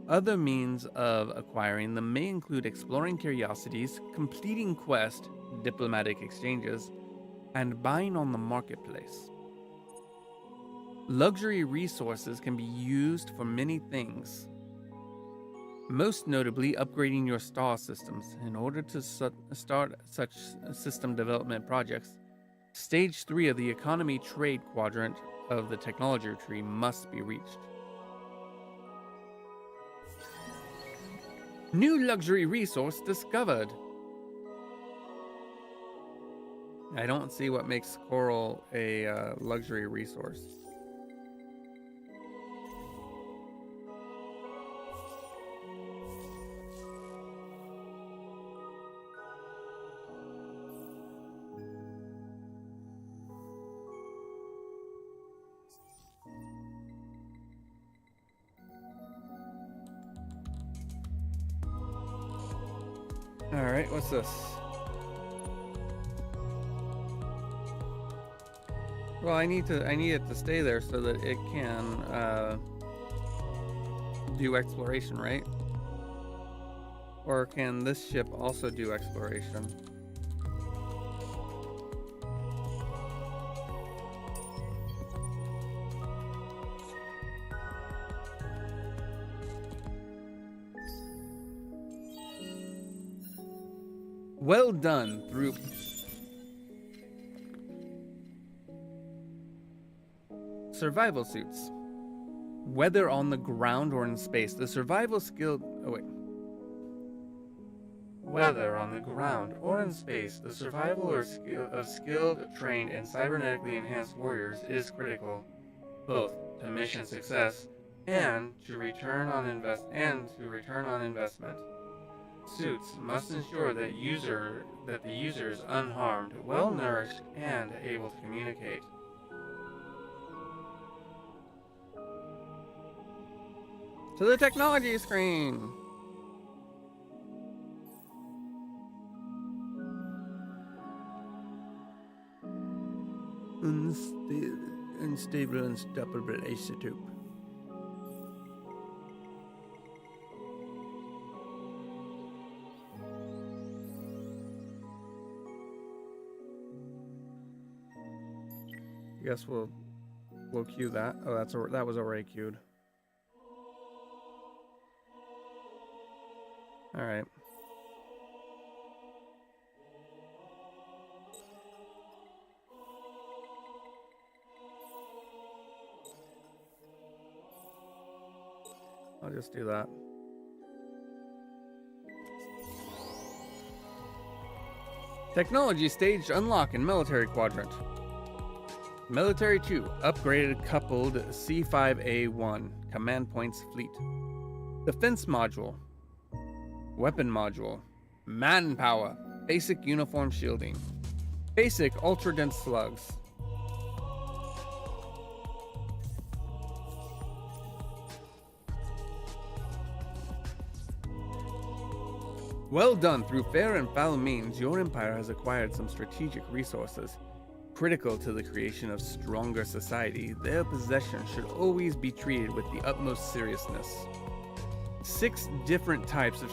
Other means of acquiring them may include exploring curiosities, completing quests, diplomatic exchanges, and buying on the marketplace. Luxury resources can be used for many things, most notably upgrading your star systems. In order to start such system development projects, Stage 3 of the Economy Trade Quadrant of the Technology Tree must be reached. New luxury resource discovered. I don't see what makes coral a luxury resource. All right, what's this? Well, I need it to stay there so that it can do exploration, right? Or can this ship also do exploration? Well done, Throop. Survival suits. Whether on the ground or in space, the survival skill... Oh, wait. Whether on the ground or in space, the survival of skilled, trained, and cybernetically enhanced warriors is critical, both to mission success and to return on investment. Suits must ensure that the user is unharmed, well-nourished, and able to communicate. To the technology screen! Unstable, unstoppable isotope. I guess we'll queue that. Oh, that was already queued. All right. I'll just do that. Technology stage unlock in military quadrant. Military 2, upgraded coupled C5A1, command points fleet. Defense module. Weapon module. Manpower, basic uniform shielding. Basic ultra dense slugs. Well done. Through fair and foul means, your empire has acquired some strategic resources. Critical to the creation of stronger society, their possession should always be treated with the utmost seriousness. 6 different types of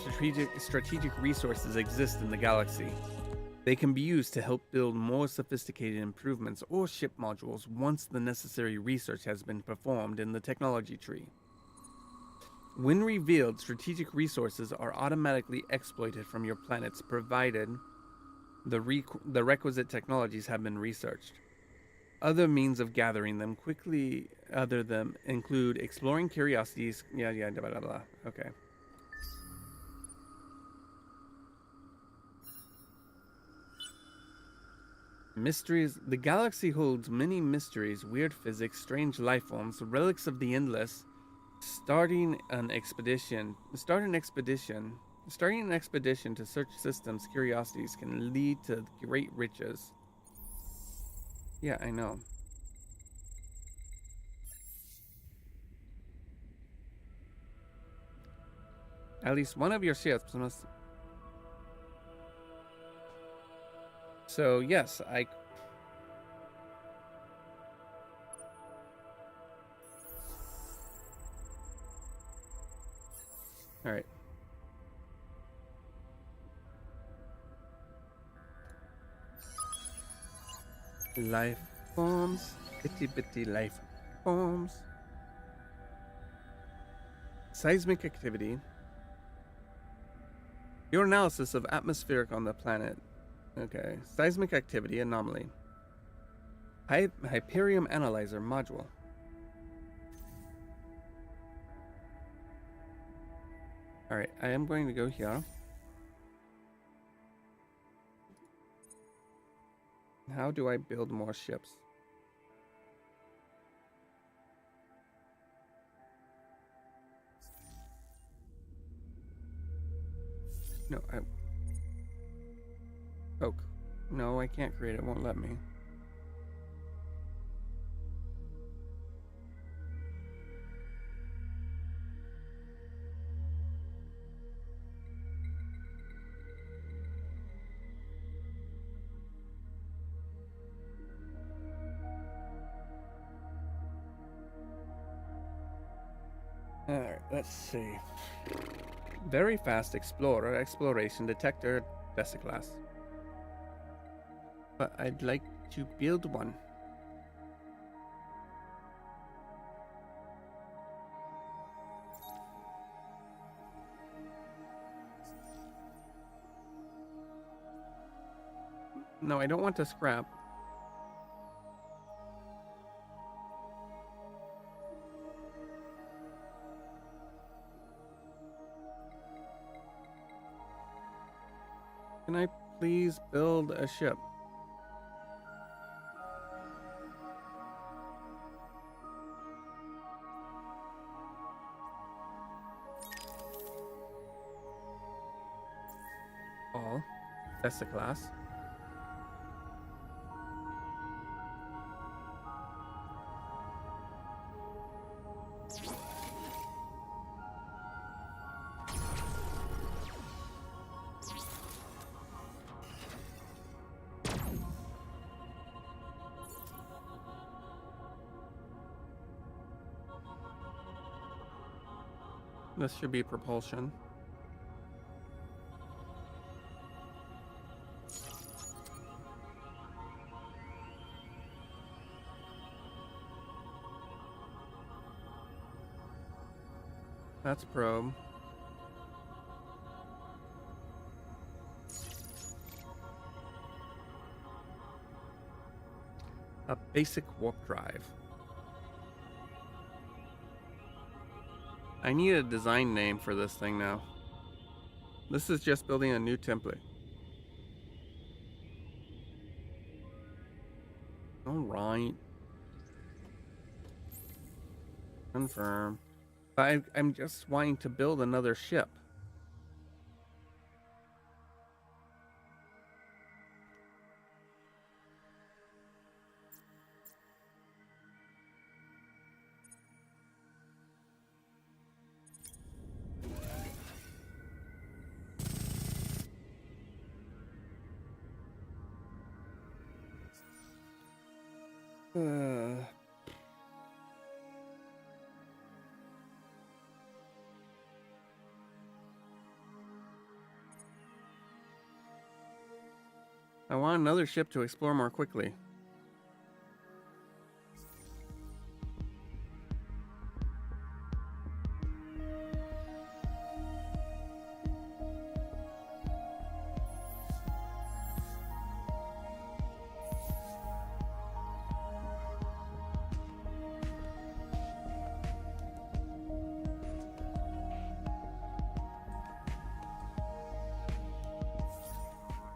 strategic resources exist in the galaxy. They can be used to help build more sophisticated improvements or ship modules once the necessary research has been performed in the technology tree. When revealed, strategic resources are automatically exploited from your planets provided the requisite technologies have been researched. Other means of gathering them quickly include exploring curiosities. Blah, blah, blah. Okay. Mysteries. The galaxy holds many mysteries, weird physics, strange life forms, relics of the endless. Starting an expedition to search systems curiosities can lead to great riches. Yeah, I know. At least one of your ships must... So, yes, Alright. Life forms. Itty bitty life forms. Seismic activity. Your analysis of atmospheric on the planet. Okay. Seismic activity anomaly. Hyperium analyzer module. Alright, I am going to go here. How do I build more ships? No, Oak. No, I can't create it. It won't let me. Alright, let's see. Very fast explorer, exploration detector, Deciclass. But I'd like to build one. No, I don't want to scrap. Can I please build a ship? All. Deciclass. This should be propulsion. That's probe. A basic warp drive. I need a design name for this thing now. This is just building a new template. Alright. Confirm. I'm just wanting to build another ship. I want another ship to explore more quickly.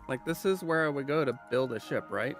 Like, this is where I would go to build a ship, right?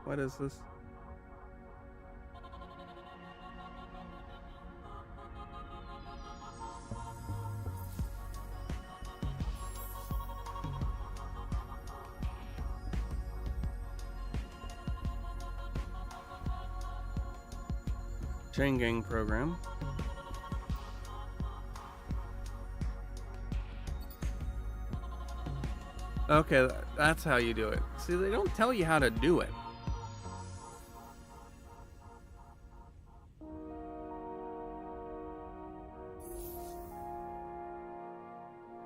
What is this? Chain gang program. Okay, that's how you do it. See, they don't tell you how to do it.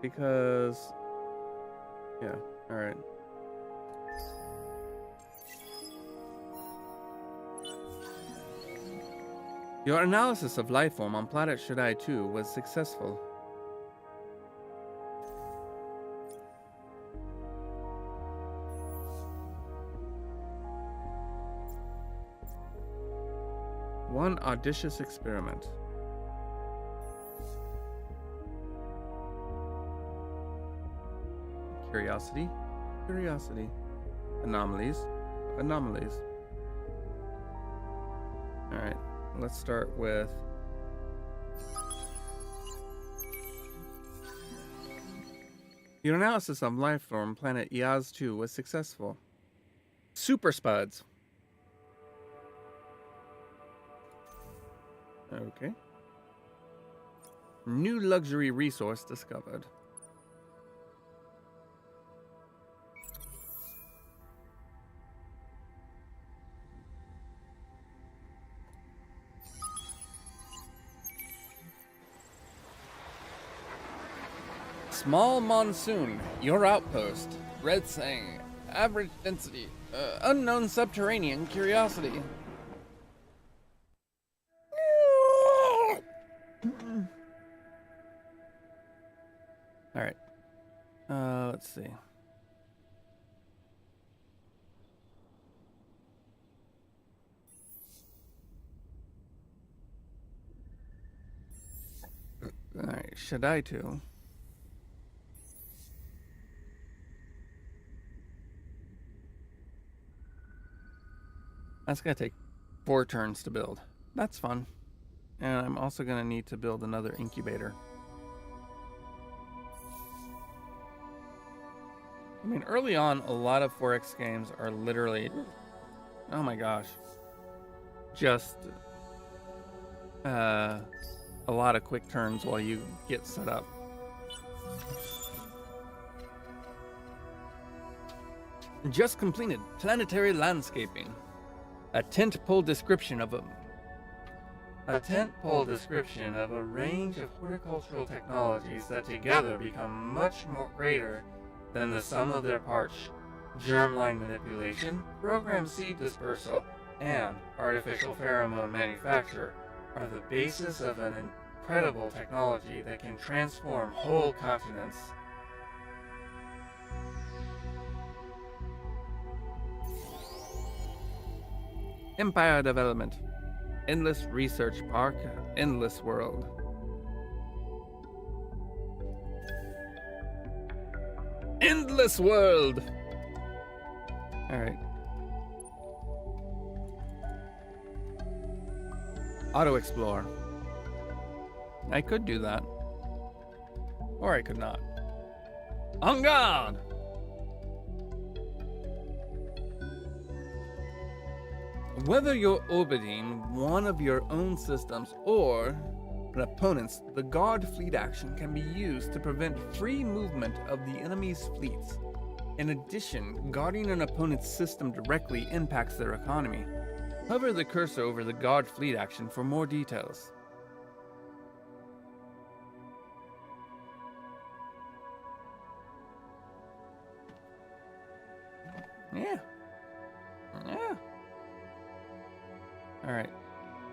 Because, yeah, all right. Your analysis of life form on planet Shaddai 2 was successful. One audacious experiment. Curiosity, curiosity. Anomalies, anomalies. Alright, let's start with... Your analysis of life form planet Iaz 2 was successful. Super Spuds. Okay. New luxury resource discovered. Small Monsoon, your outpost. Red Sang, average density. Unknown subterranean curiosity. Alright. Let's see. Alright, Shaddai 2. That's gonna take 4 turns to build. That's fun. And I'm also gonna need to build another incubator. I mean, early on, a lot of 4X games are literally, oh my gosh, just a lot of quick turns while you get set up. Just completed planetary landscaping. A tentpole description of a range of horticultural technologies that together become much more greater than the sum of their parts. Germline manipulation, program seed dispersal, and artificial pheromone manufacture are the basis of an incredible technology that can transform whole continents. Empire development. Endless research park. Endless world. Endless world! Alright. Auto explore. I could do that. Or I could not. On guard! Whether you're orbiting one of your own systems or an opponent's, the guard fleet action can be used to prevent free movement of the enemy's fleets. In addition, guarding an opponent's system directly impacts their economy. Hover the cursor over the guard fleet action for more details. Yeah. Yeah. Alright.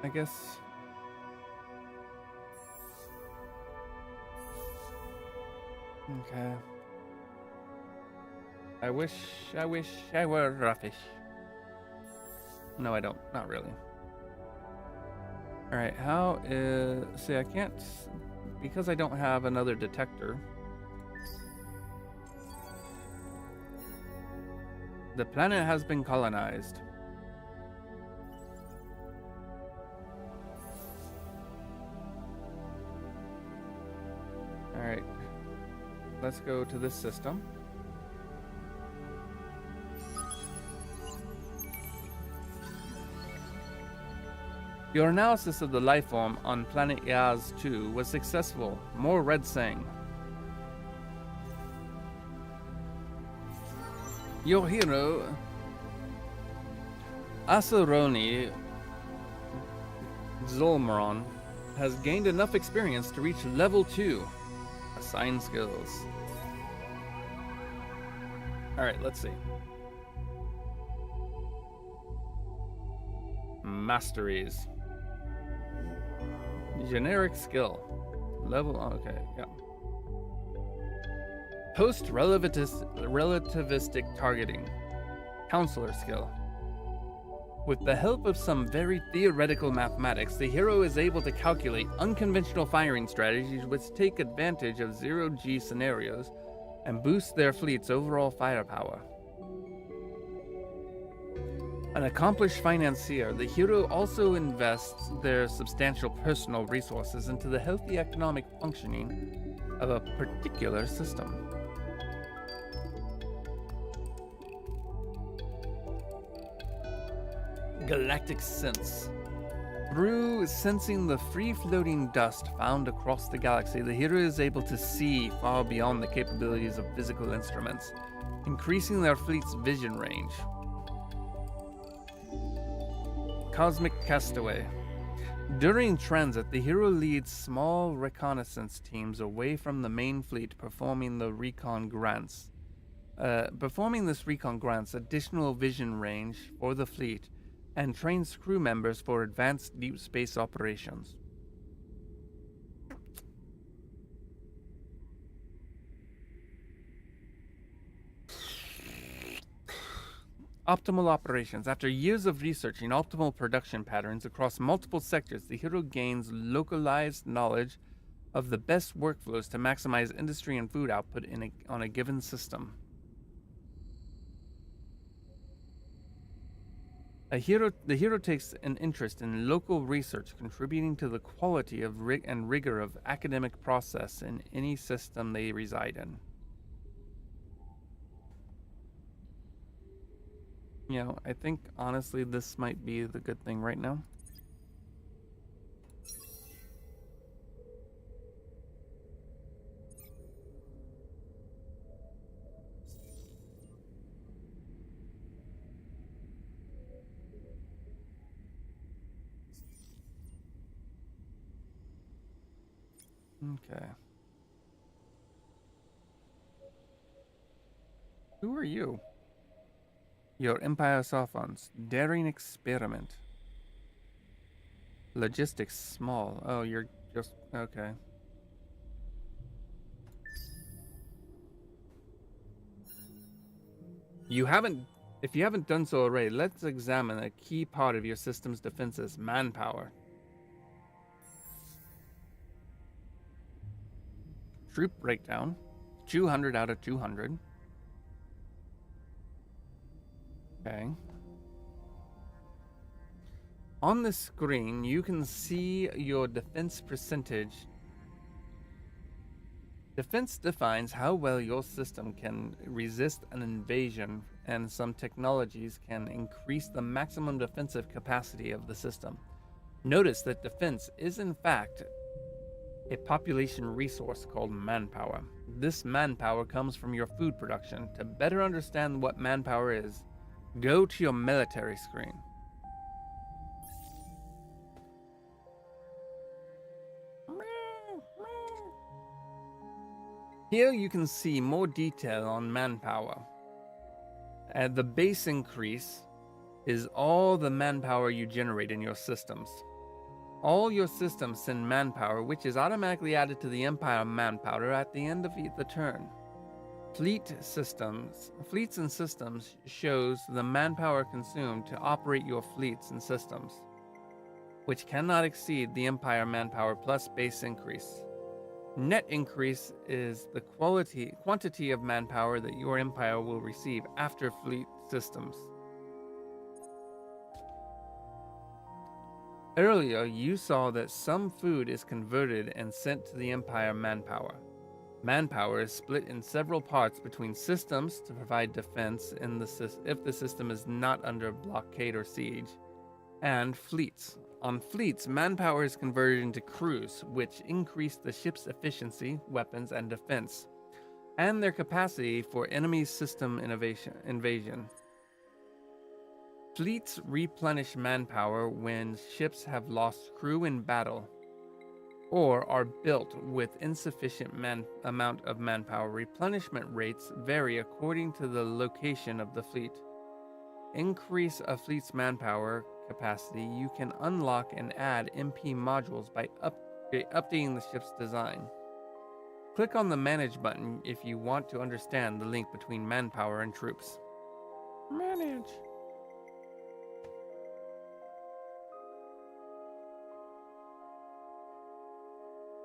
I guess... Okay. I wish I were Ruffish. No, I don't. Not really. Alright, how is... See, I can't... Because I don't have another detector. The planet has been colonized. Alright. Let's go to this system. Your analysis of the life form on planet Yaz 2 was successful. More Red Sang. Your hero, Asaroni Zolmaron, has gained enough experience to reach level 2. Assign skills. Alright, let's see. Masteries. Generic skill. Level, okay, yeah. Post-relativistic targeting. Counselor skill. With the help of some very theoretical mathematics, the hero is able to calculate unconventional firing strategies which take advantage of zero-G scenarios and boost their fleet's overall firepower. An accomplished financier, the hero also invests their substantial personal resources into the healthy economic functioning of a particular system. Galactic Sense. Through sensing the free-floating dust found across the galaxy, the hero is able to see far beyond the capabilities of physical instruments, increasing their fleet's vision range. Cosmic Castaway. During transit, the hero leads small reconnaissance teams away from the main fleet, performing this recon grants additional vision range for the fleet and trains crew members for advanced deep space operations. Optimal operations. After years of researching optimal production patterns across multiple sectors, the hero gains localized knowledge of the best workflows to maximize industry and food output on a given system. The hero takes an interest in local research, contributing to the quality of and rigor of academic process in any system they reside in. You know, I think honestly this might be the good thing right now. Okay. Who are you? Your Empire Sophons. Daring experiment. Logistics small. Oh, you're just... Okay. You haven't... If you haven't done so already, let's examine a key part of your system's defenses. Manpower. Troop breakdown. 200 out of 200. Okay. On the screen, you can see your defense percentage. Defense defines how well your system can resist an invasion, and some technologies can increase the maximum defensive capacity of the system. Notice that defense is in fact a population resource called manpower. This manpower comes from your food production. To better understand what manpower is, go to your military screen. Here you can see more detail on manpower. The base increase is all the manpower you generate in your systems. All your systems send manpower, which is automatically added to the Empire manpower at the end of the turn. Fleets and systems shows the manpower consumed to operate your fleets and systems, which cannot exceed the Empire manpower plus base increase. Net increase is the quantity of manpower that your Empire will receive after fleet systems. Earlier, you saw that some food is converted and sent to the Empire manpower. Manpower is split in several parts between systems to provide defense if the system is not under blockade or siege, and fleets. On fleets, manpower is converted into crews, which increase the ship's efficiency, weapons, and defense, and their capacity for enemy system invasion. Fleets replenish manpower when ships have lost crew in battle, or are built with insufficient amount of manpower. Replenishment rates vary according to the location of the fleet. Increase a fleet's manpower capacity. You can unlock and add MP modules by updating the ship's design. Click on the Manage button if you want to understand the link between manpower and troops. Manage.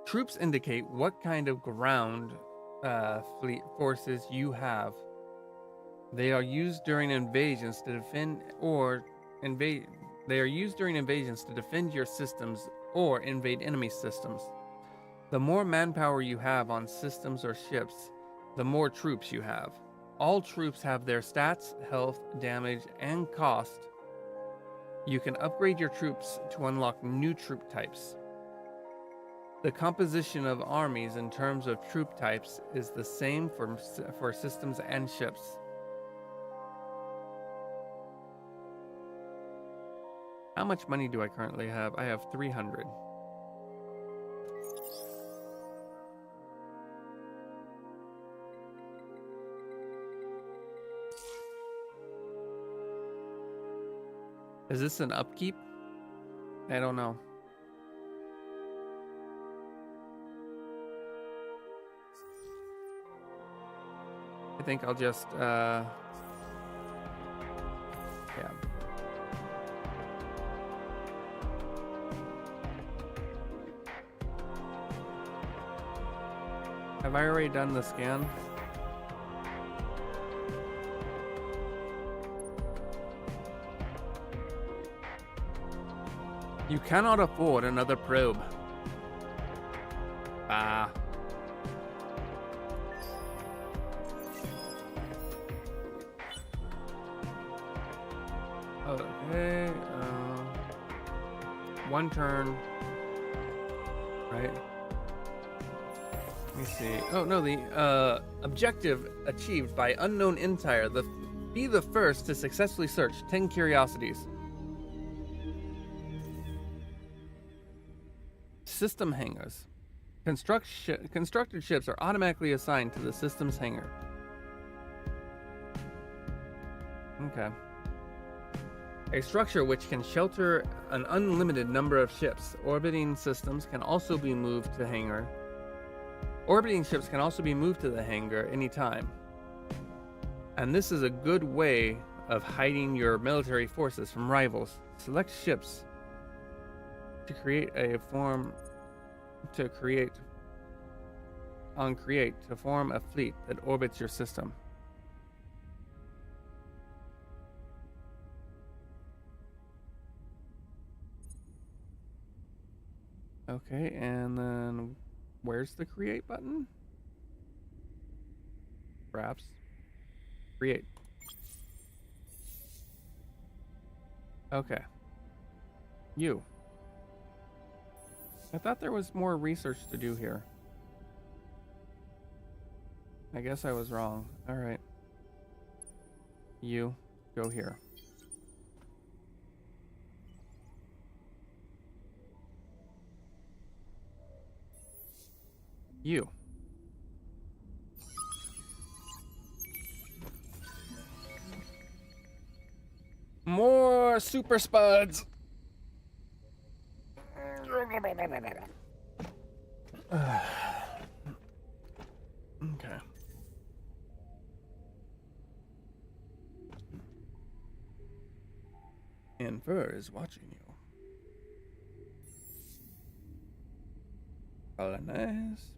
Troops indicate what kind of ground fleet forces you have. They are used during invasions to defend your systems or invade enemy systems. The more manpower you have on systems or ships, the more troops you have. All troops have their stats, health, damage, and cost. You can upgrade your troops to unlock new troop types. The composition of armies in terms of troop types is the same for systems and ships. How much money do I currently have? I have 300. Is this an upkeep? I don't know. I think I'll just, yeah. Have I already done the scan? You cannot afford another probe. Ah. Okay, one turn, right? Let me see. Oh no, the objective achieved by Unknown Empire. Be the first to successfully search 10 curiosities. System hangars. Constructed ships are automatically assigned to the system's hangar. Okay. A structure which can shelter an unlimited number of ships. Orbiting systems can also be moved to hangar. Orbiting ships can also be moved to the hangar anytime. And this is a good way of hiding your military forces from rivals. Select ships to create a form to form a fleet that orbits your system. Okay, and then where's the create button? Perhaps. Create. Okay. You. I thought there was more research to do here. I guess I was wrong. Alright. You. Go here. You. More super spuds. Okay. Infer is watching you. Colonize.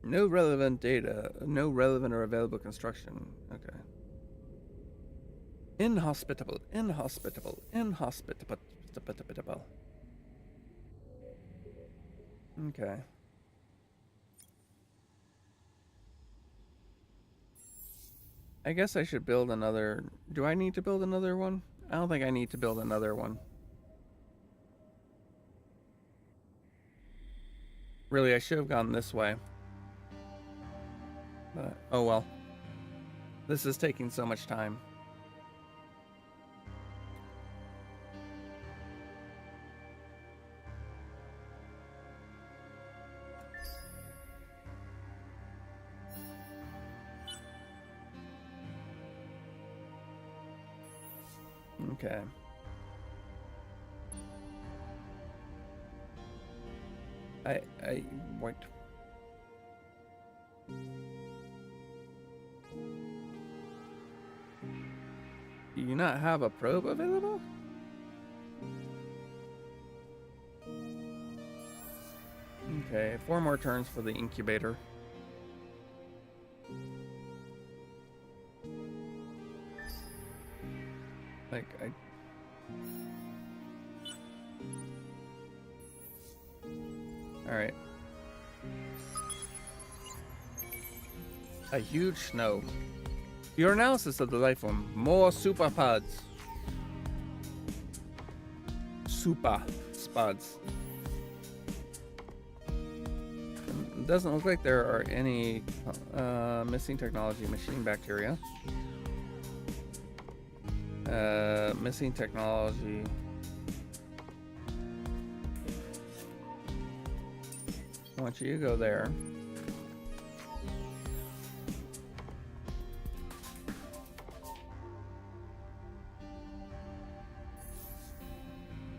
No relevant data. No relevant or available construction. Okay. Inhospitable. Inhospitable. Inhospitable. Okay. I guess I should build another. Do I need to build another one? I don't think I need to build another one. Really, I should have gone this way. But, oh well. This is taking so much time. Okay. What? Do you not have a probe available? Okay, 4 more turns for the incubator. Like, Alright. A huge snow. Your analysis of the life form. More super pods. Super spuds. It doesn't look like there are any missing technology. Machine bacteria. Missing technology. I want you to go there.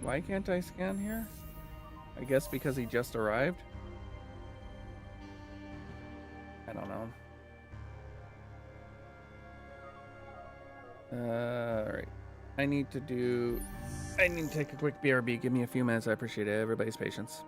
Why can't I scan here? I guess because he just arrived? I don't know. Alright. I need to take a quick BRB. Give me a few minutes. I appreciate everybody's patience.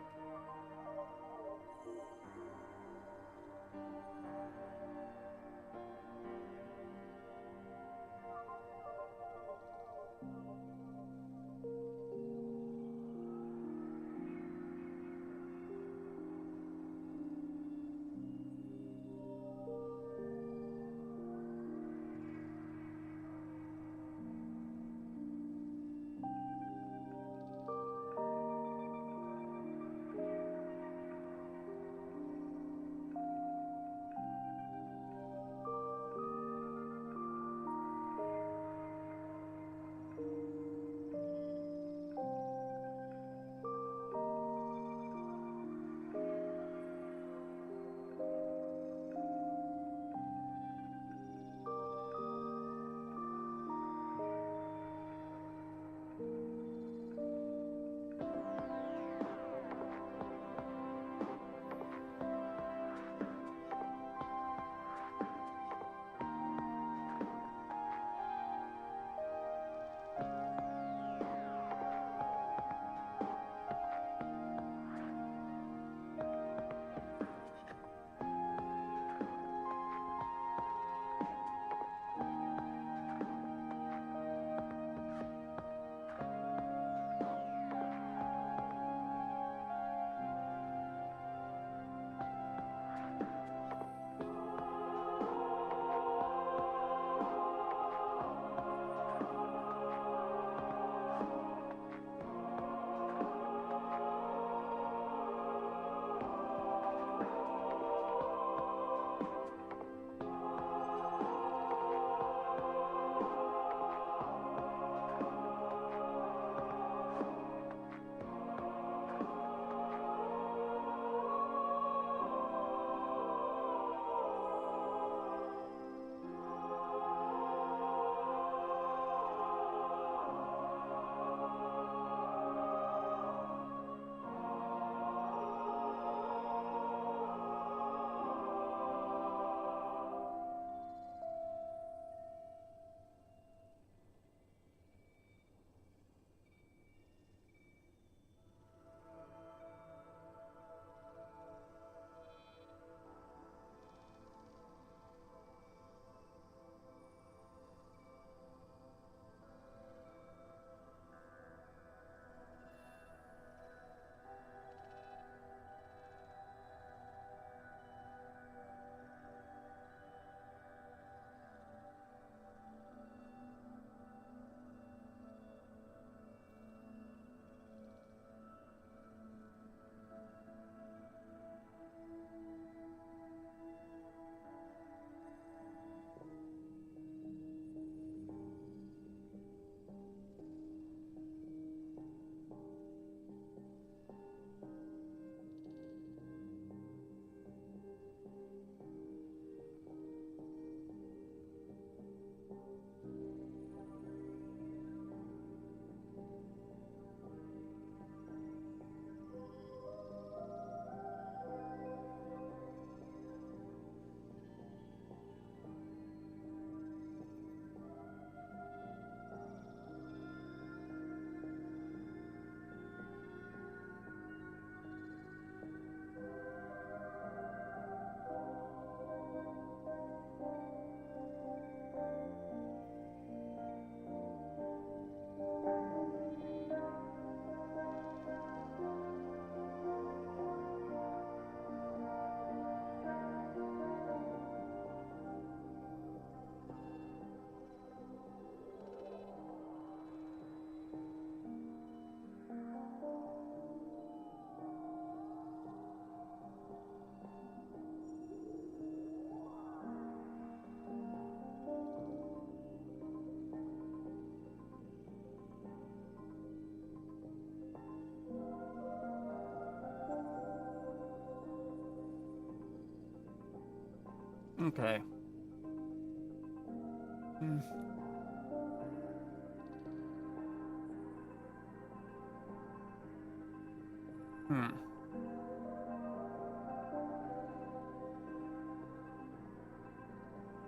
Okay.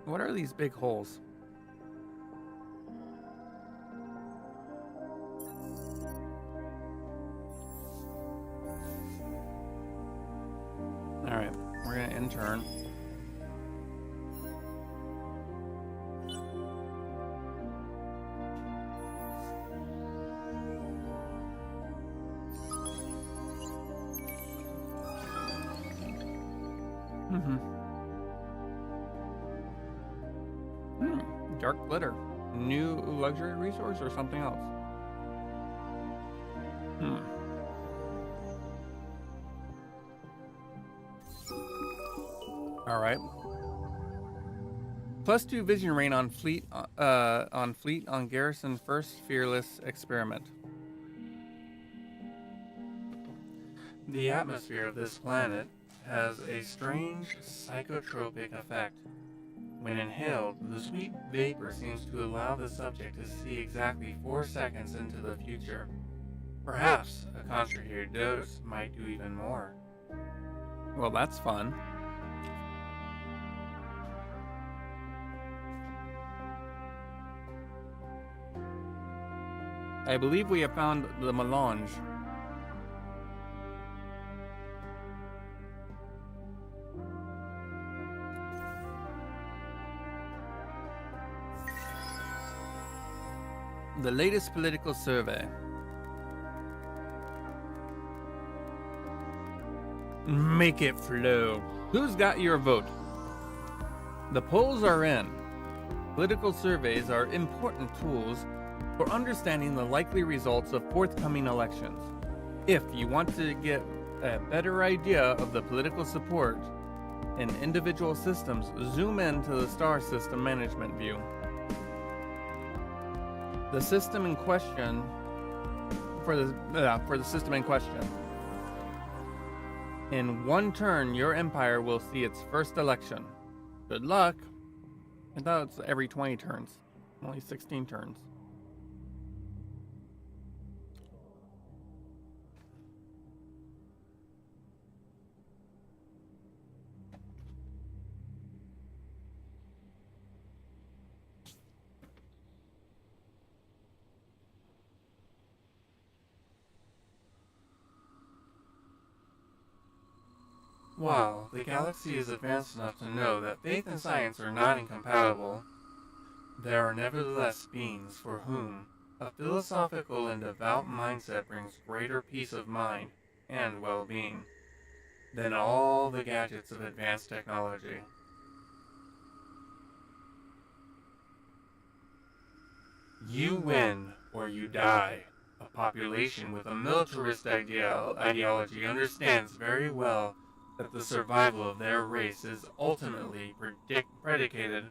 What are these big holes? Alright, we're gonna intern. Dark glitter. New luxury resource or something else? Alright. +2 vision rain on fleet on Garrison first fearless experiment. The atmosphere of this planet has a strange psychotropic effect. When inhaled, the sweet vapor seems to allow the subject to see exactly 4 seconds into the future. Perhaps a concentrated dose might do even more. Well, that's fun. I believe we have found the melange. The latest political survey. Make it flow. Who's got your vote? The polls are in. Political surveys are important tools for understanding the likely results of forthcoming elections. If you want to get a better idea of the political support in individual systems, zoom into the star system management view. The system in question for the system in question. In one turn, your empire will see its first election. Good luck. I thought it's every 20 turns. Only 16 turns. While the galaxy is advanced enough to know that faith and science are not incompatible, there are nevertheless beings for whom a philosophical and devout mindset brings greater peace of mind and well-being than all the gadgets of advanced technology. You win or you die. A population with a militarist ideology understands very well that the survival of their race is ultimately predicated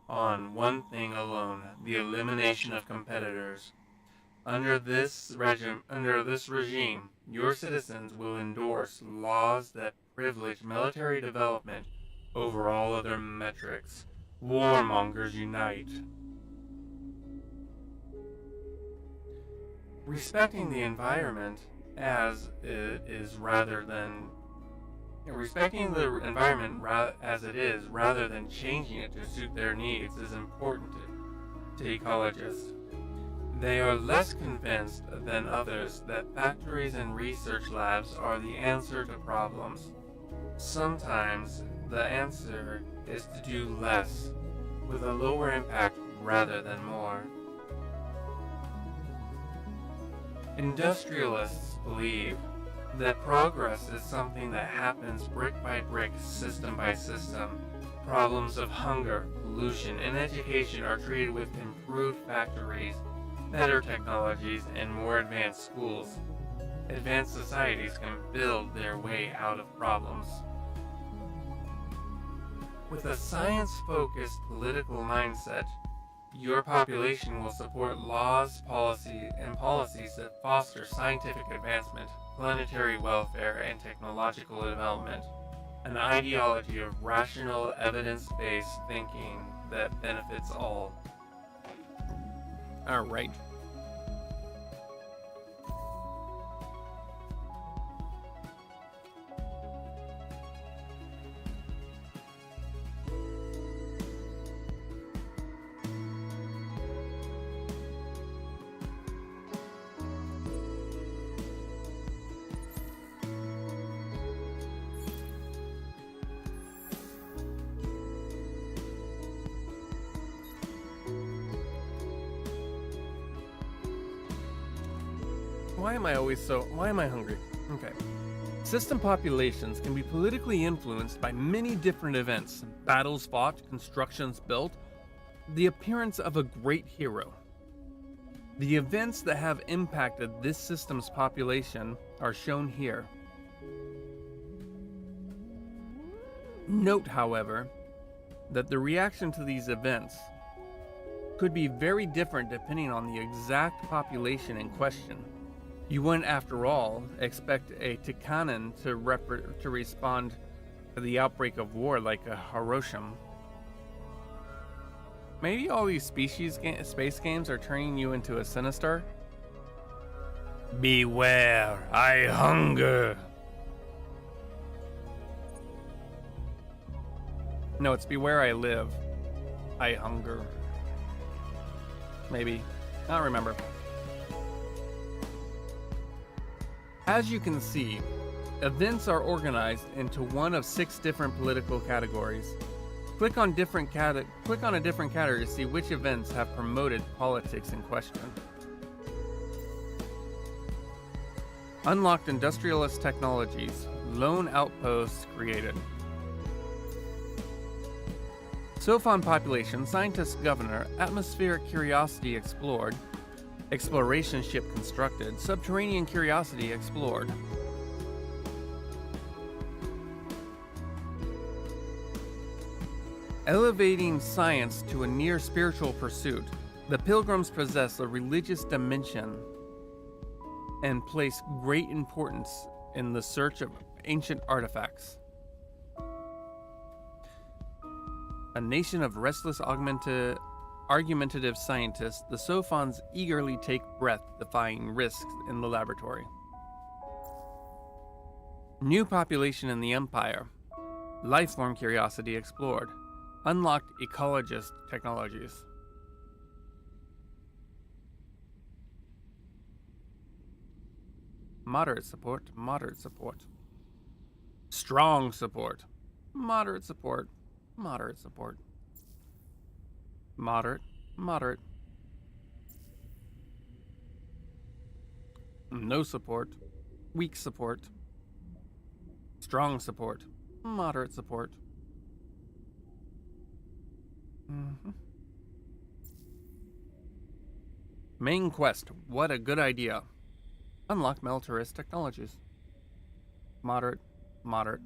on one thing alone: the elimination of competitors. Under this regime, your citizens will endorse laws that privilege military development over all other metrics. Warmongers unite. Respecting the environment as it is rather than changing it to suit their needs is important to ecologists. They are less convinced than others that factories and research labs are the answer to problems. Sometimes the answer is to do less, with a lower impact rather than more. Industrialists believe that progress is something that happens brick by brick, system by system. Problems of hunger, pollution, and education are treated with improved factories, better technologies, and more advanced schools. Advanced societies can build their way out of problems. With a science-focused political mindset, your population will support laws, policies that foster scientific advancement, planetary welfare, and technological development. an ideology of rational, evidence-based thinking that benefits all. All right. Why am I hungry? Okay. System populations can be politically influenced by many different events: battles fought, constructions built, the appearance of a great hero. The events that have impacted this system's population are shown here. Note, however, that the reaction to these events could be very different depending on the exact population in question. You wouldn't, after all, expect a Tikanen to respond to the outbreak of war like a Hiroshima. Maybe all these space games are turning you into a Sinister? Beware, I hunger! No, it's beware I live. I hunger. Maybe. I don't remember. As you can see, events are organized into one of 6 different political categories. Click on a different category to see which events have promoted politics in question. Unlocked industrialist technologies. Lone outposts created. Sophon population, scientist governor, atmospheric curiosity explored, exploration ship constructed, subterranean curiosity explored. Elevating science to a near spiritual pursuit, the pilgrims possess a religious dimension and place great importance in the search of ancient artifacts. A nation of restless argumentative scientists, the Sophons eagerly take breath, defying risks in the laboratory. New population in the Empire. Lifeform curiosity explored. Unlocked ecologist technologies. Moderate support, moderate support. Strong support. Moderate support, moderate support. Moderate, moderate. No support. Weak support. Strong support. Moderate support. Main quest. What a good idea. Unlock militarist technologies. Moderate, moderate.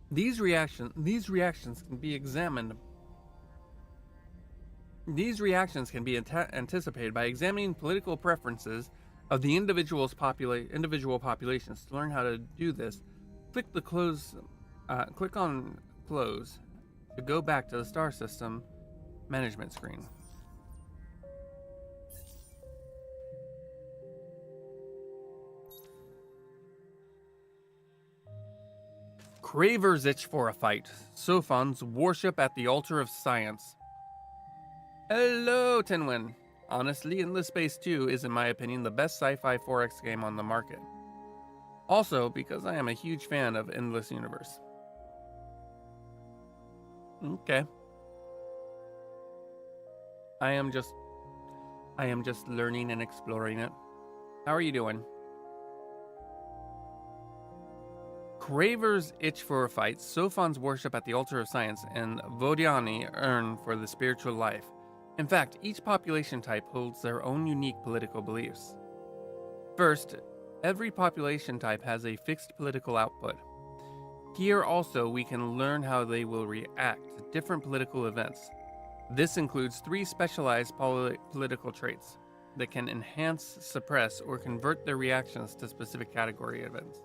These reactions can be examined. These reactions can be anticipated by examining political preferences of the individual populations. To learn how to do this, click on close to go back to the star system management screen. Cravers itch for a fight. Sophons worship at the altar of science. Hello, Tinwin. Honestly, Endless Space 2 is, in my opinion, the best sci-fi 4X game on the market. Also, because I am a huge fan of Endless Universe. Okay. I am just learning and exploring it. How are you doing? Cravers itch for a fight, Sophons worship at the altar of science, and Vodiani earn for the spiritual life. In fact, each population type holds their own unique political beliefs. First, every population type has a fixed political output. Here also we can learn how they will react to different political events. This includes 3 specialized political traits that can enhance, suppress, or convert their reactions to specific category events.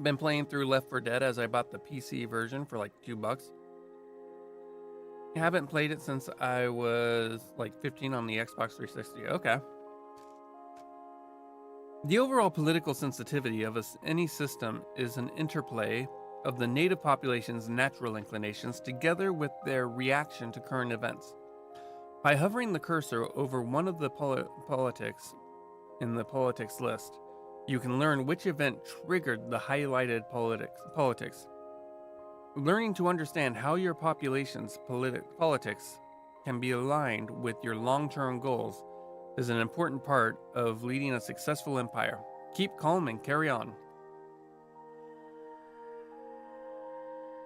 Been playing through Left 4 Dead as I bought the PC version for like $2. I haven't played it since I was like 15 on the Xbox 360. Okay. The overall political sensitivity of any system is an interplay of the native population's natural inclinations together with their reaction to current events. By hovering the cursor over one of the politics in the politics list, you can learn which event triggered the highlighted politics. Learning to understand how your population's politics can be aligned with your long-term goals is an important part of leading a successful empire. Keep calm and carry on.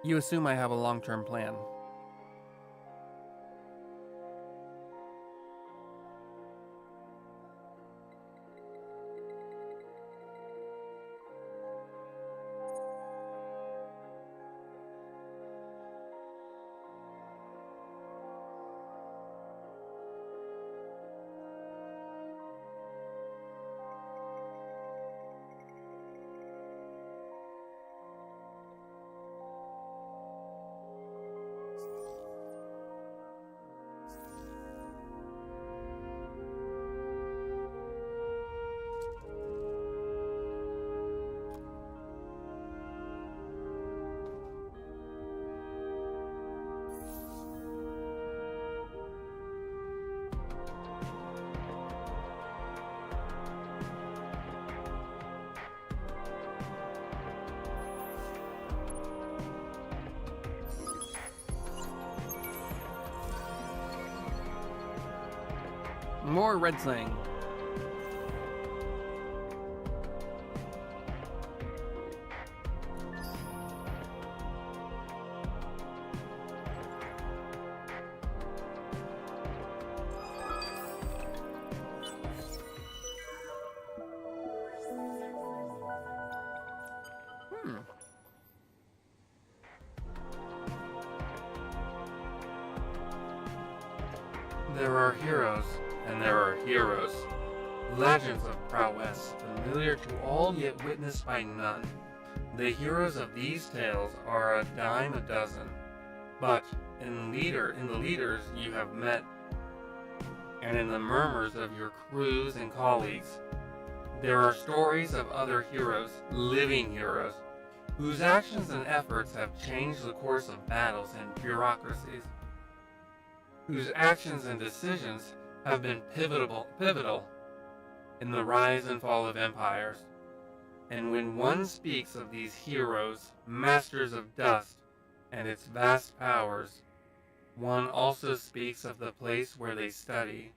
You assume I have a long-term plan. More Red Slang. There are heroes, and there are heroes. Legends of prowess, familiar to all yet witnessed by none. The heroes of these tales are a dime a dozen. But in the leaders you have met, and in the murmurs of your crews and colleagues, there are stories of other heroes, living heroes, whose actions and efforts have changed the course of battles and bureaucracies, whose actions and decisions have been pivotal in the rise and fall of empires. And when one speaks of these heroes, masters of dust, and its vast powers, one also speaks of the place where they study,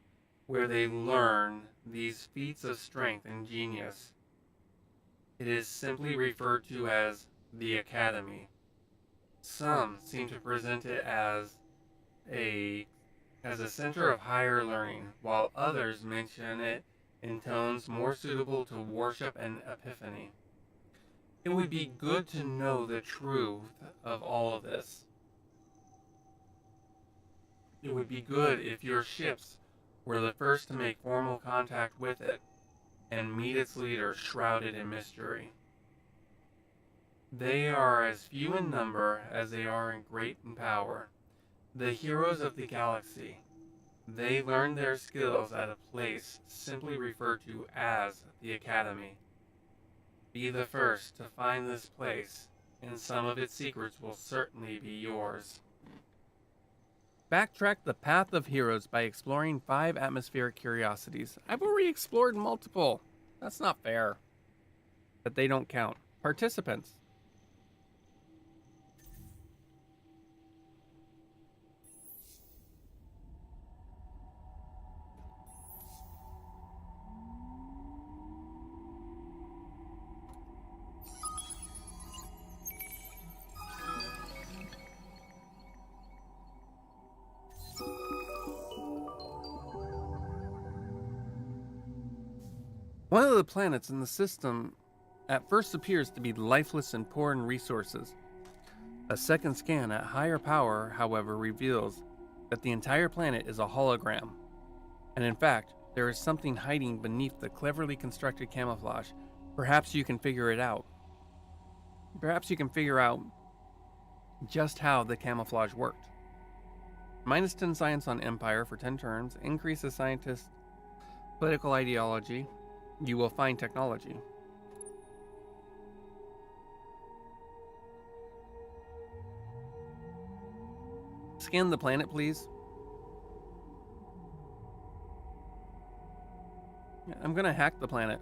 where they learn these feats of strength and genius. It is simply referred to as the Academy. Some seem to present it as a center of higher learning, while others mention it in tones more suitable to worship and epiphany. It would be good to know the truth of all of this. It would be good if your ships were the first to make formal contact with it and meet its leaders shrouded in mystery. They are as few in number as they are in great in power. The heroes of the galaxy. They learn their skills at a place simply referred to as the Academy. Be the first to find this place, and some of its secrets will certainly be yours. Backtrack the path of heroes by exploring 5 atmospheric curiosities. I've already explored multiple. That's not fair. But they don't count. Participants. One of the planets in the system at first appears to be lifeless and poor in resources. A second scan at higher power, however, reveals that the entire planet is a hologram. And in fact, there is something hiding beneath the cleverly constructed camouflage. Perhaps you can figure it out. Perhaps you can figure out just how the camouflage worked. Minus 10 science on Empire for 10 turns. Increase the scientist's political ideology. You will find technology. Scan the planet, please. I'm gonna hack the planet.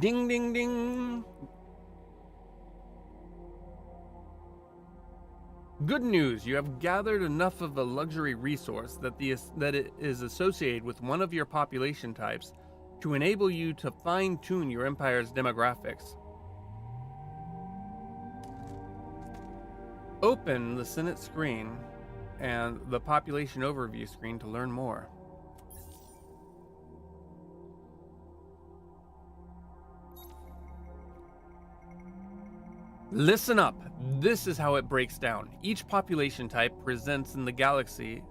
Ding, ding, ding. Good news, you have gathered enough of a luxury resource that it is associated with one of your population types to enable you to fine-tune your empire's demographics. Open the Senate screen and the population overview screen to learn more. Listen up. This is how it breaks down. Each population type present in the galaxy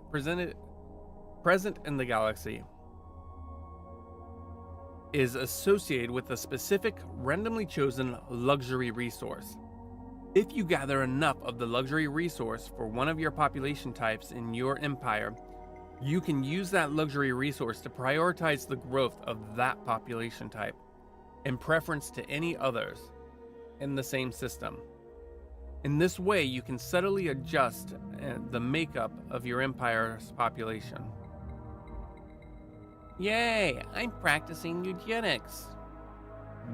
is associated with a specific randomly chosen luxury resource. If you gather enough of the luxury resource for one of your population types in your empire, you can use that luxury resource to prioritize the growth of that population type in preference to any others in the same system. In this way, you can subtly adjust the makeup of your empire's population. Yay! I'm practicing eugenics.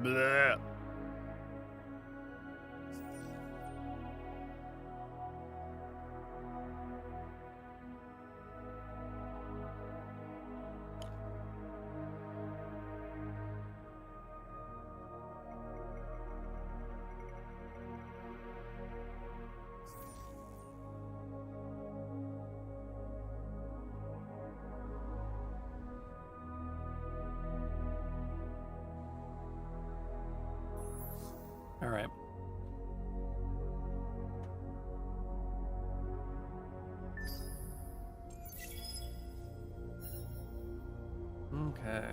Bleh. All right. Okay.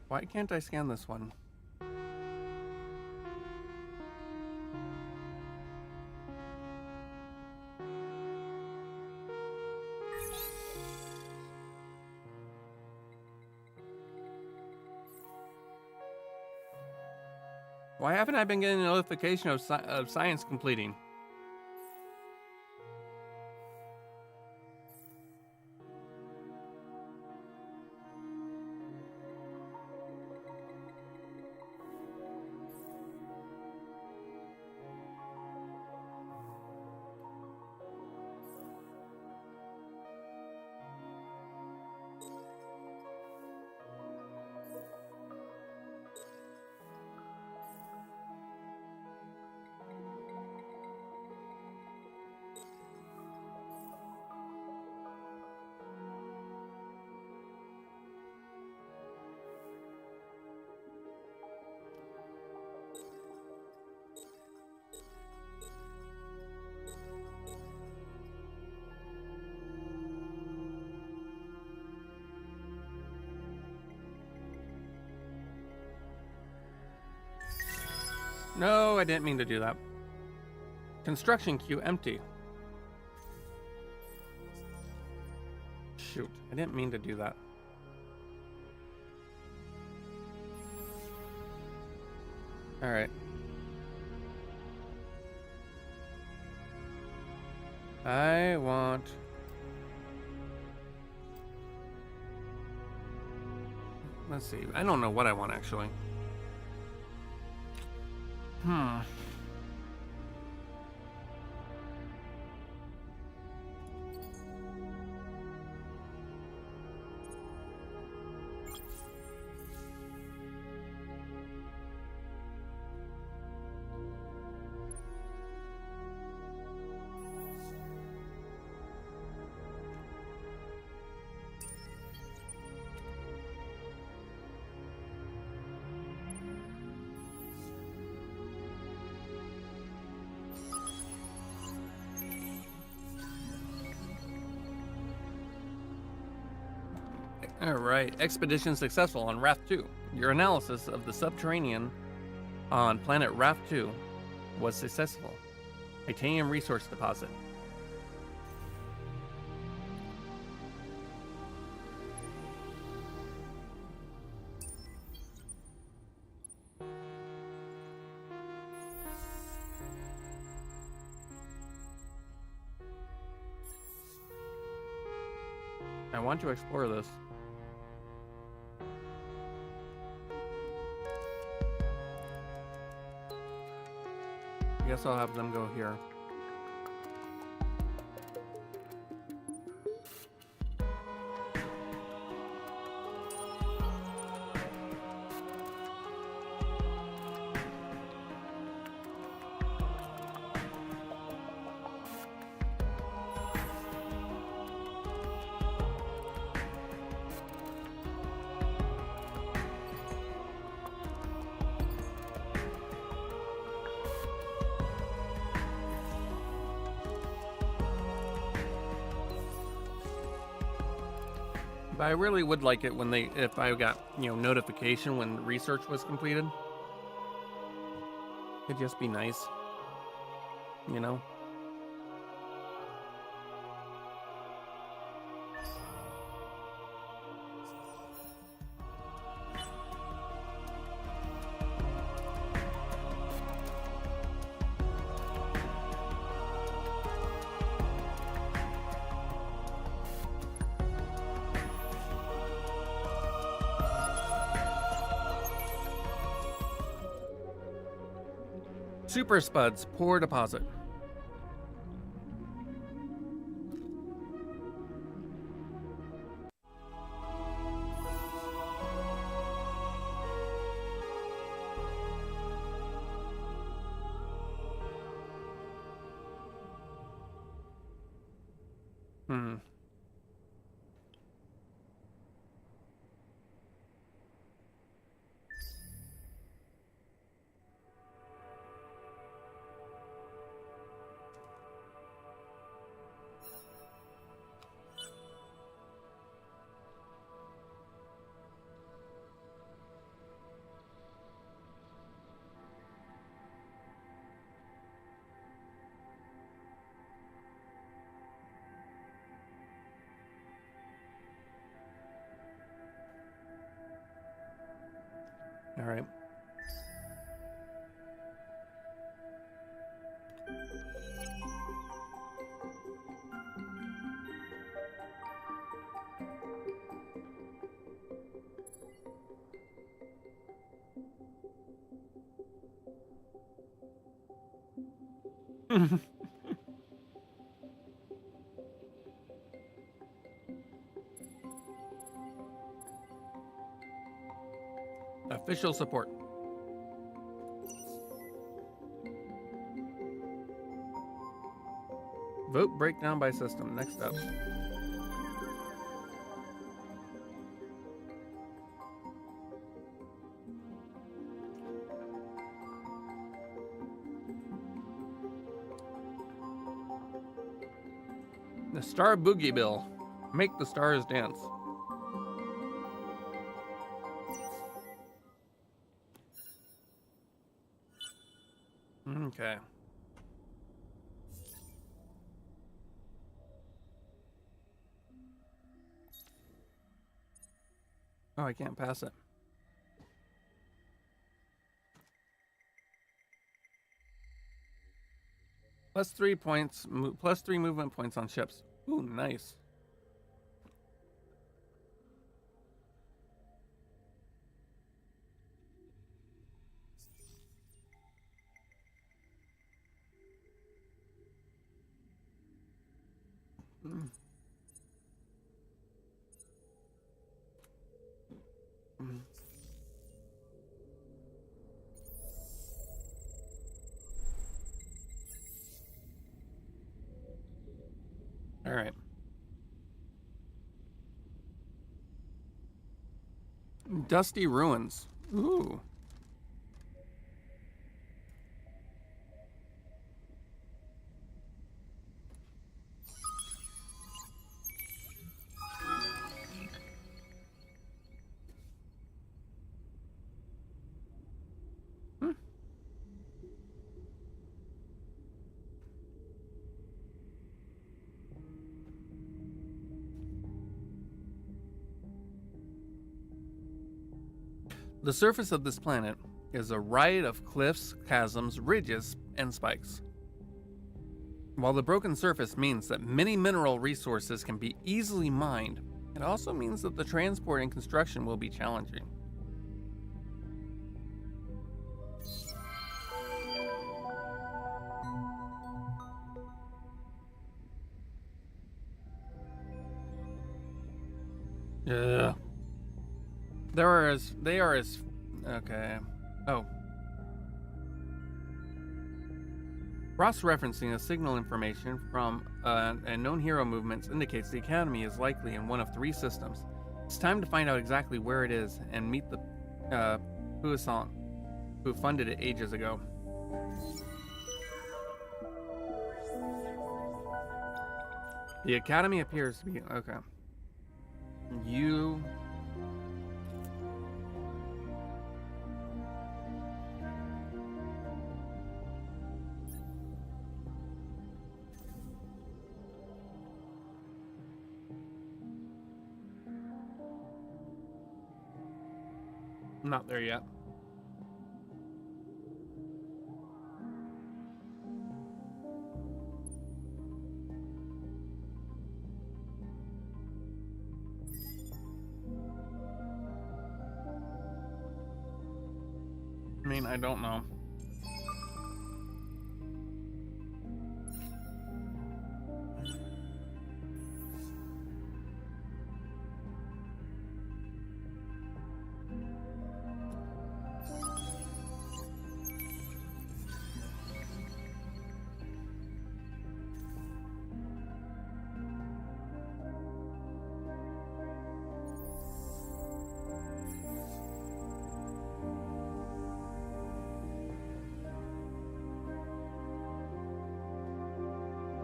Why can't I scan this one? Why haven't I been getting a notification of science completing? No, I didn't mean to do that. Construction queue empty. Shoot, I didn't mean to do that. All right. I want... Let's see. I don't know what I want, actually. Hmm. All right, expedition successful on Raft 2. Your analysis of the subterranean on planet Raft 2 was successful. Titanium resource deposit. I want to explore this. I guess I'll have them go here. But I really would like it when if I got, notification when the research was completed. It'd just be nice, you know? Super Spuds, poor deposit. Hmm. All right. Official support. Vote breakdown by system. Next up. The Star Boogie Bill. Make the stars dance. Okay. Oh, I can't pass it. Plus 3 points, plus 3 movement points on ships. Ooh, nice. All right. Dusty ruins. Ooh. The surface of this planet is a riot of cliffs, chasms, ridges, and spikes. While the broken surface means that many mineral resources can be easily mined, it also means that the transport and construction will be challenging. Yeah. They are as okay. Oh. Cross-referencing a signal information from a known hero movements indicates the Academy is likely in one of 3 systems. It's time to find out exactly where it is and meet the Puissant, who funded it ages ago. The Academy appears to be okay. You. I'm not there yet. I mean, I don't know.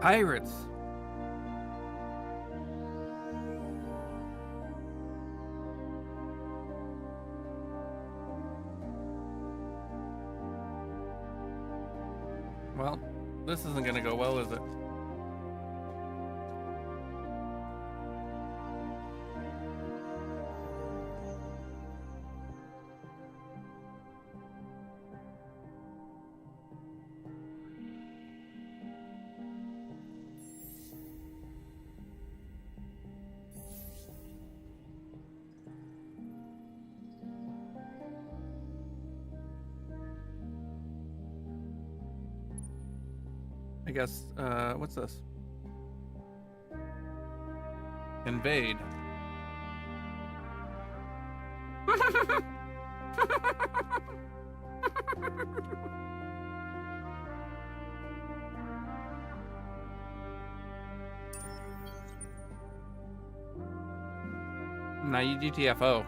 Pirates. Well, this isn't gonna go well, is it? I guess, what's this? Invade. Now you GTFO.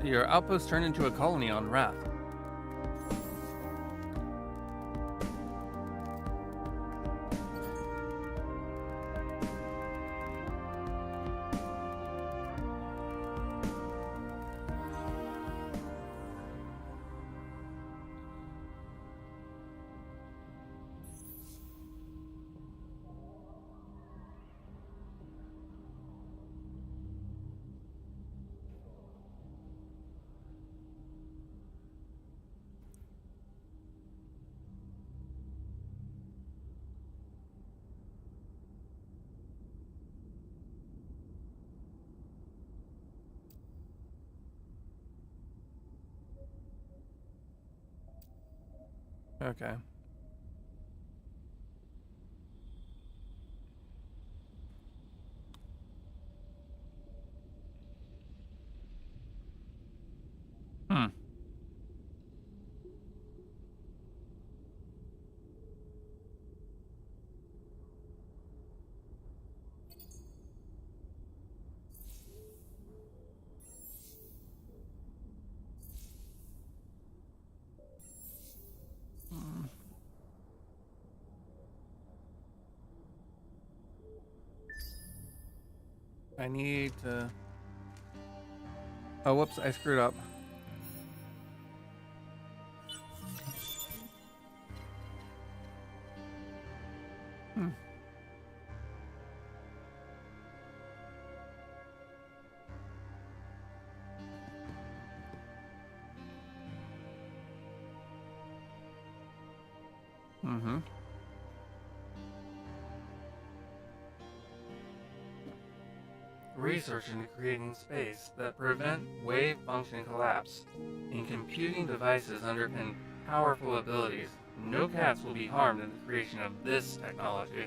Your outpost turned into a colony on Wrath. Okay. Hmm. I need to... Oh, whoops, I screwed up. Hmm. Mm-hmm. Research into creating space that prevent wave function collapse. In computing devices underpin powerful abilities. No cats will be harmed in the creation of this technology.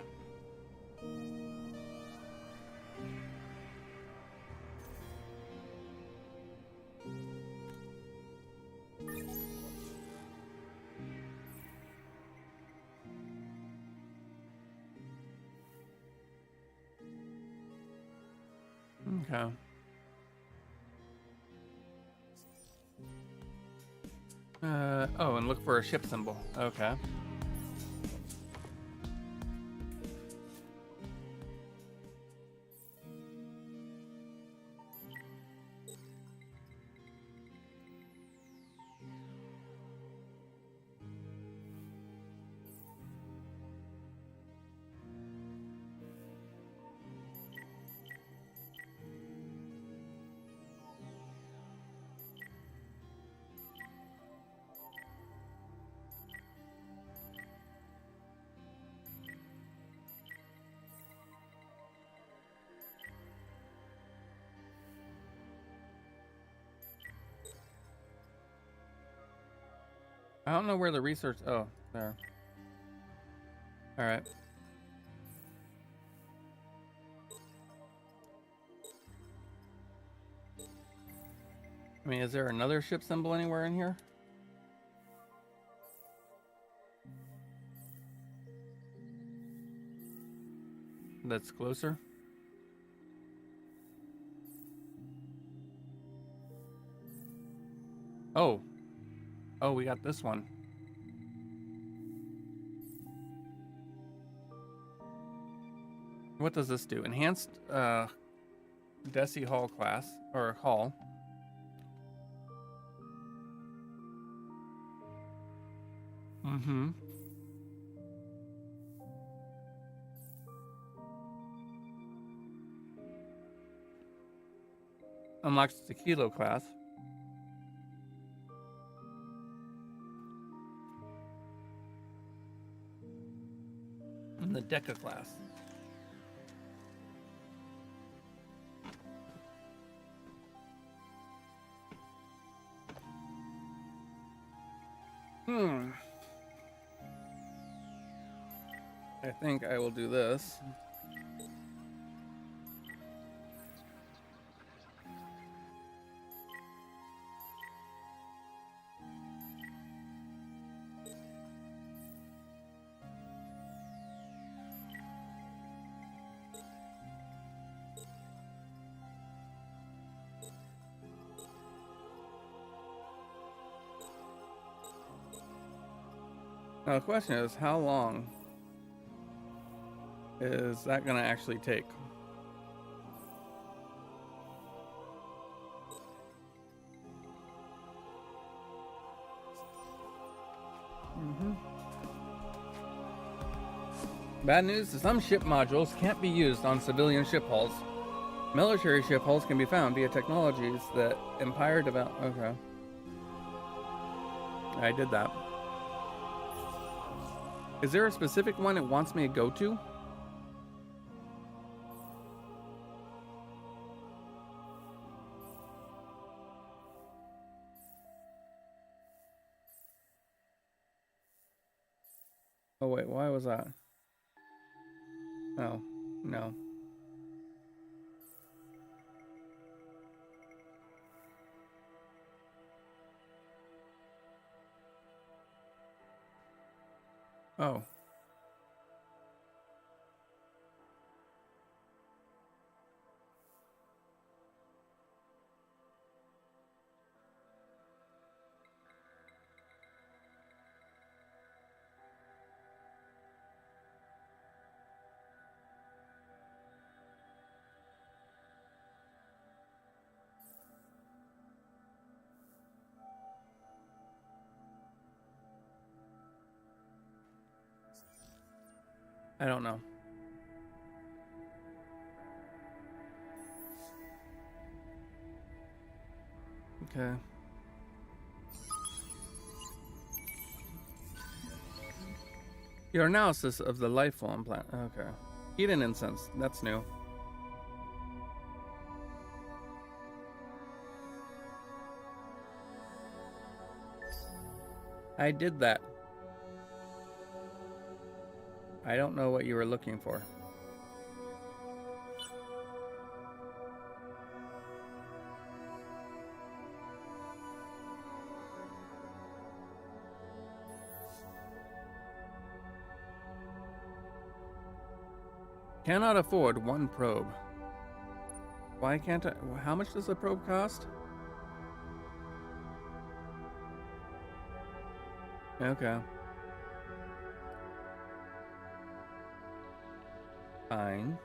Okay. Oh, and look for a ship symbol. Okay. I don't know where the research... Oh, there. Alright. I mean, is there another ship symbol anywhere in here? That's closer? Oh. Oh, we got this one. What does this do? Enhanced Desi Hall class, or Hall. Mm-hmm. Unlocks the Kilo class. And the Deca class. I think I will do this. Now the question is, how long is that going to actually take? Bad news, some ship modules can't be used on civilian ship hulls. Military ship hulls can be found via technologies that Empire developed. Okay. I did that. Is there a specific one it wants me to go to? Why was that? Oh, no. Oh. I don't know. Okay. Your analysis of the life form plant. Okay. Eden incense. That's new. I did that. I don't know what you were looking for. Cannot afford one probe. Why can't I? How much does a probe cost? Okay. Fine.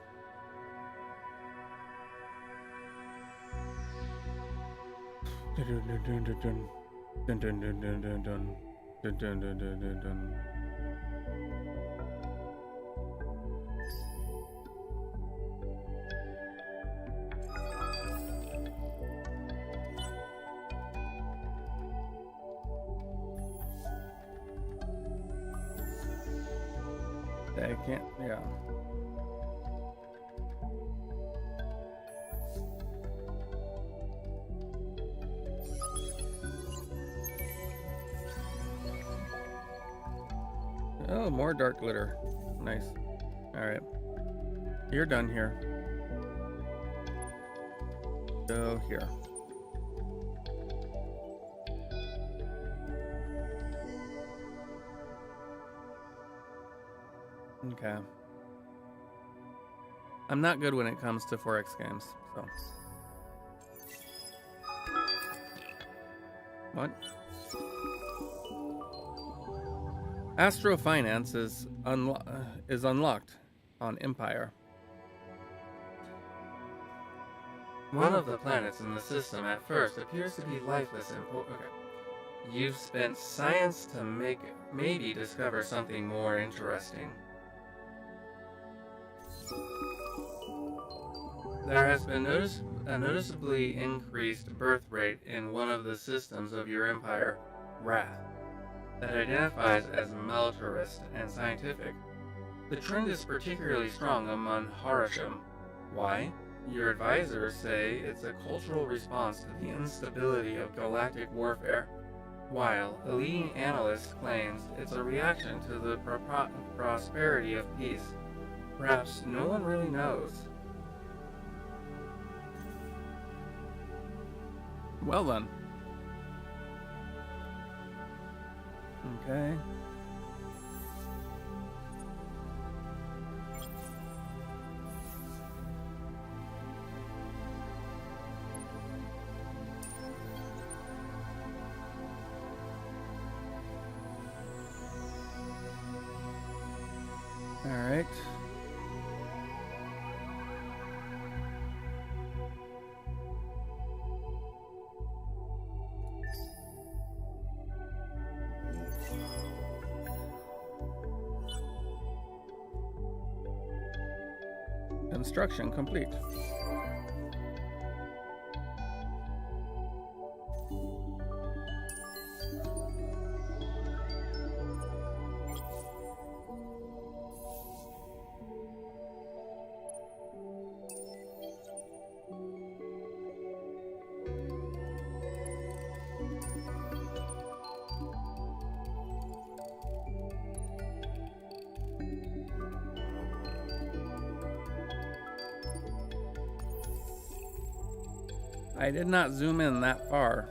I can't, yeah. Oh, more dark glitter. Nice. Alright. You're done here. Go here. Okay. I'm not good when it comes to 4X games, so. What? Astrofinance is unlocked on Empire. One of the planets in the system at first appears to be lifeless and okay. You've spent science to maybe discover something more interesting. There has been a noticeably increased birth rate in one of the systems of your empire, Wrath, that identifies as militarist and scientific. The trend is particularly strong among Harasham. Why? Your advisors say it's a cultural response to the instability of galactic warfare, while a leading analyst claims it's a reaction to the prosperity of peace. Perhaps no one really knows. Well then. Okay. All right. Construction complete. I did not zoom in that far.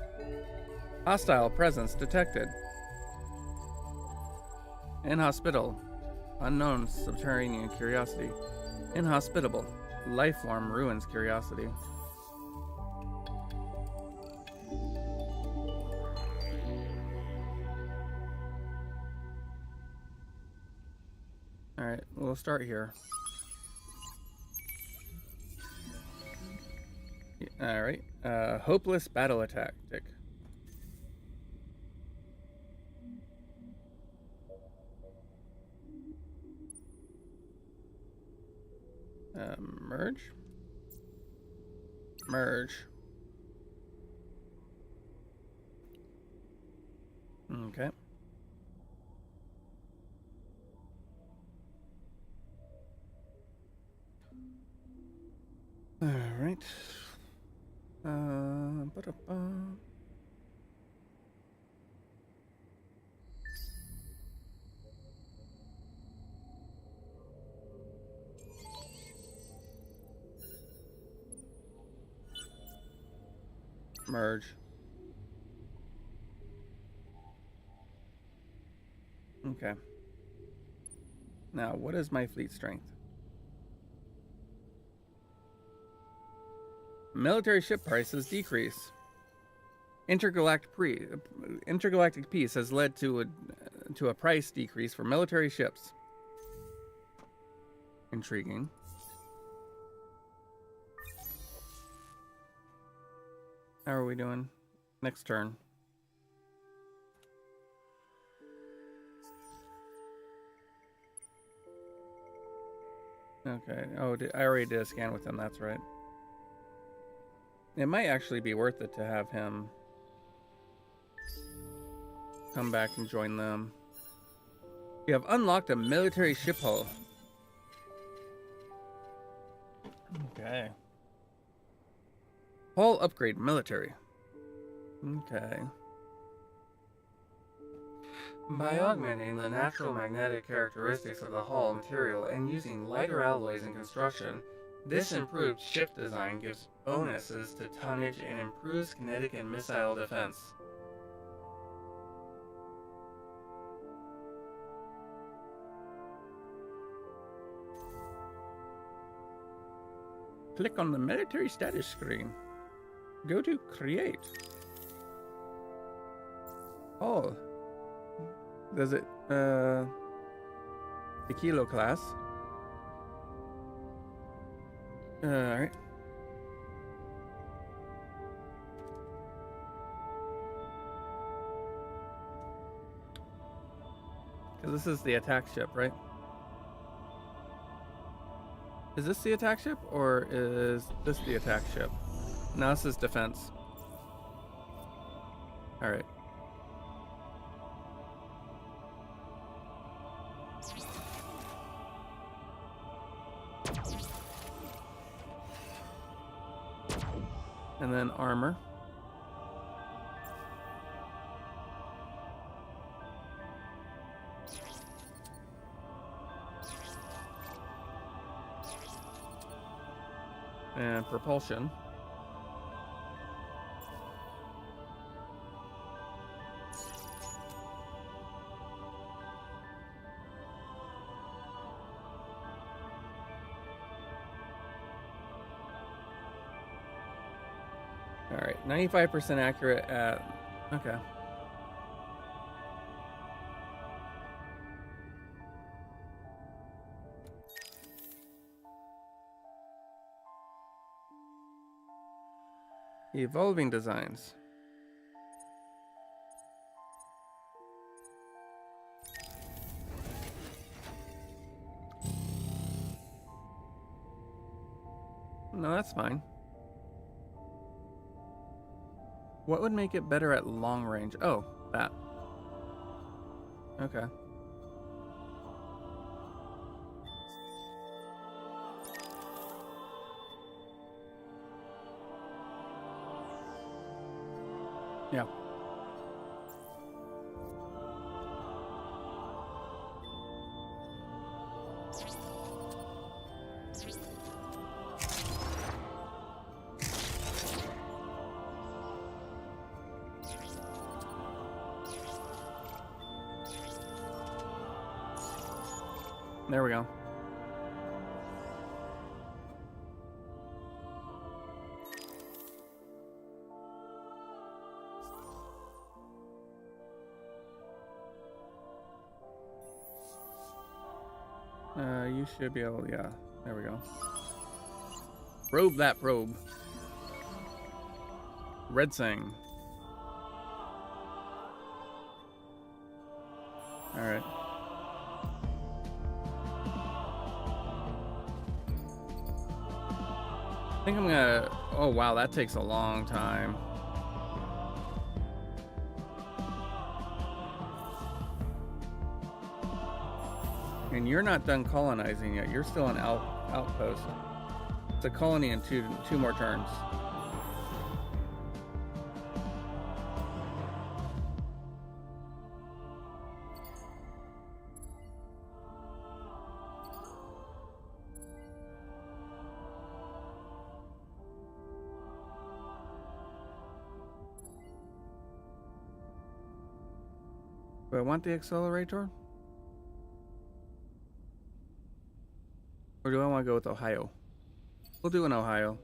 Hostile presence detected. Inhospitable. Unknown subterranean curiosity. Inhospitable. Life form ruins curiosity. Alright, we'll start here. Alright, hopeless battle tactic. Merge? Merge. Okay. All right. Ba-da-ba. Merge. Okay. Now, what is my fleet strength? Military ship prices decrease. Intergalactic peace has led to a price decrease for military ships. Intriguing. How are we doing? Next turn. Okay. Oh, I already did a scan with him. That's right. It might actually be worth it to have him come back and join them. You have unlocked a military ship hull. Okay. Hull upgrade military. Okay. By augmenting the natural magnetic characteristics of the hull material and using lighter alloys in construction, this improved ship design gives bonuses to tonnage and improves kinetic and missile defense. Click on the military status screen. Go to create. Oh. Does it, the Kilo class? Alright. Because this is the attack ship, right? Is this the attack ship, or is this the attack ship? No, this is defense. Alright. And then armor. And propulsion. All right, 95% accurate at, okay. Evolving designs. No, that's fine. What would make it better at long range? Oh, that. Okay. Yeah. There we go. You should be able, yeah, there we go. Probe that probe. Red Sang. Alright. I think I'm gonna, oh wow, that takes a long time. And you're not done colonizing yet. You're still an outpost. It's a colony in two more turns. Do I want the accelerator? Or do I want to go with Ohio? We'll do an Ohio.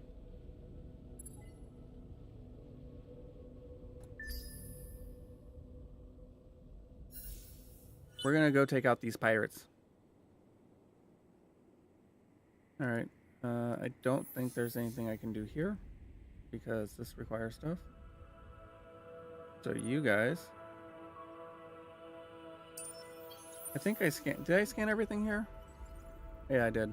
We're gonna go take out these pirates. Alright. I don't think there's anything I can do here because this requires stuff. So you guys. I think I scanned. Did I scan everything here? Yeah, I did.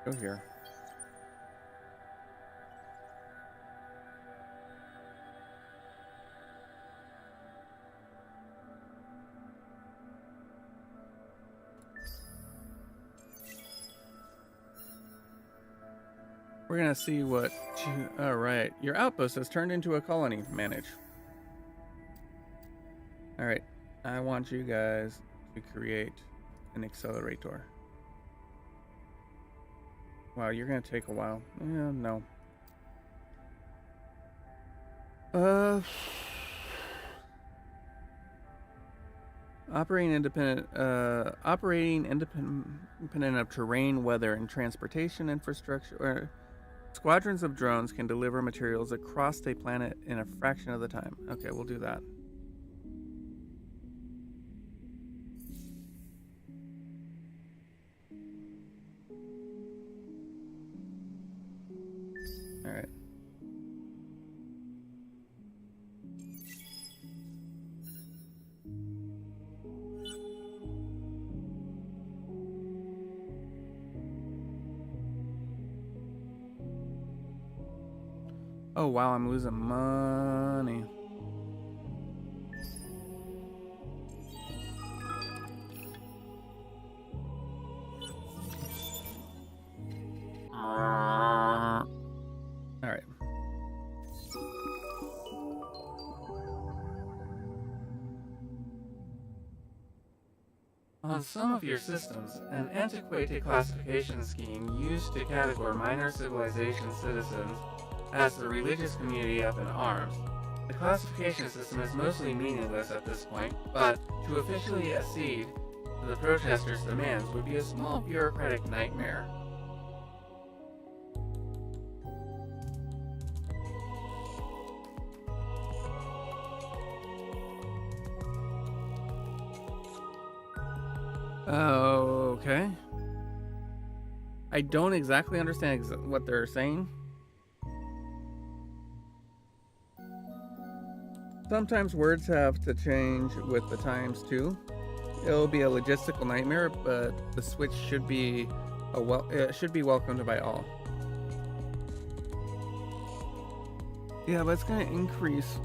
Go here. We're gonna see what. All right, your outpost has turned into a colony. Manage. All right, I want you guys to create an accelerator. Wow, you're gonna take a while. Yeah, no. Operating independent of terrain, weather, and transportation infrastructure. Squadrons of drones can deliver materials across a planet in a fraction of the time. Okay, we'll do that. All right. Oh wow, I'm losing money. All right. On some of your systems, an antiquated classification scheme used to categorize minor civilization citizens as the religious community up in arms. The classification system is mostly meaningless at this point, but to officially accede to the protesters' demands would be a small bureaucratic nightmare. Okay. I don't exactly understand what they're saying. Sometimes words have to change with the times too. It'll be a logistical nightmare, but the switch should be welcomed by all. Yeah, but it's going to increase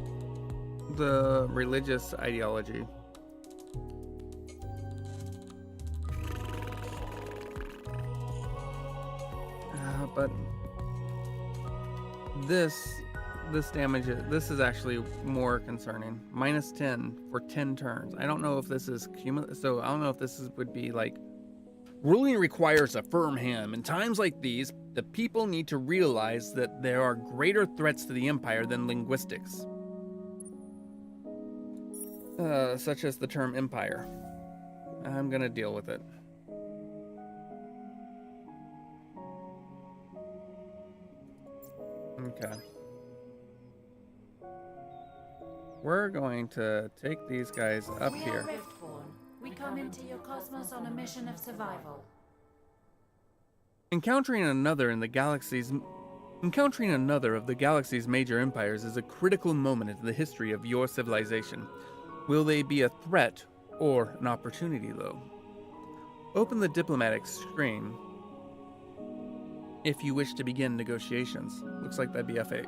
the religious ideology. But this damage, this is actually more concerning. Minus 10 for 10 turns. I don't know if this is cumulative, so I don't know if this would be like Ruling requires a firm hand. In times like these, the people need to realize that there are greater threats to the Empire than linguistics. Such as the term Empire. I'm gonna deal with it. Okay. We're going to take these guys up We here. are Riftborn. We come into your cosmos on a mission of survival. Encountering another of the galaxy's major empires is a critical moment in the history of your civilization. Will they be a threat or an opportunity, though? Open the diplomatic screen if you wish to begin negotiations. Looks like that'd be F8.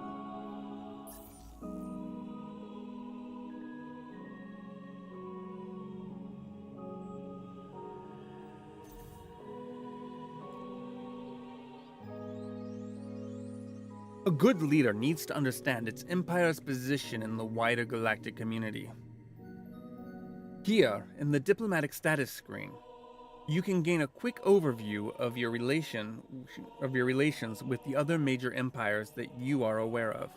A good leader needs to understand its empire's position in the wider galactic community. Here, in the diplomatic status screen, you can gain a quick overview of your relations with the other major empires that you are aware of.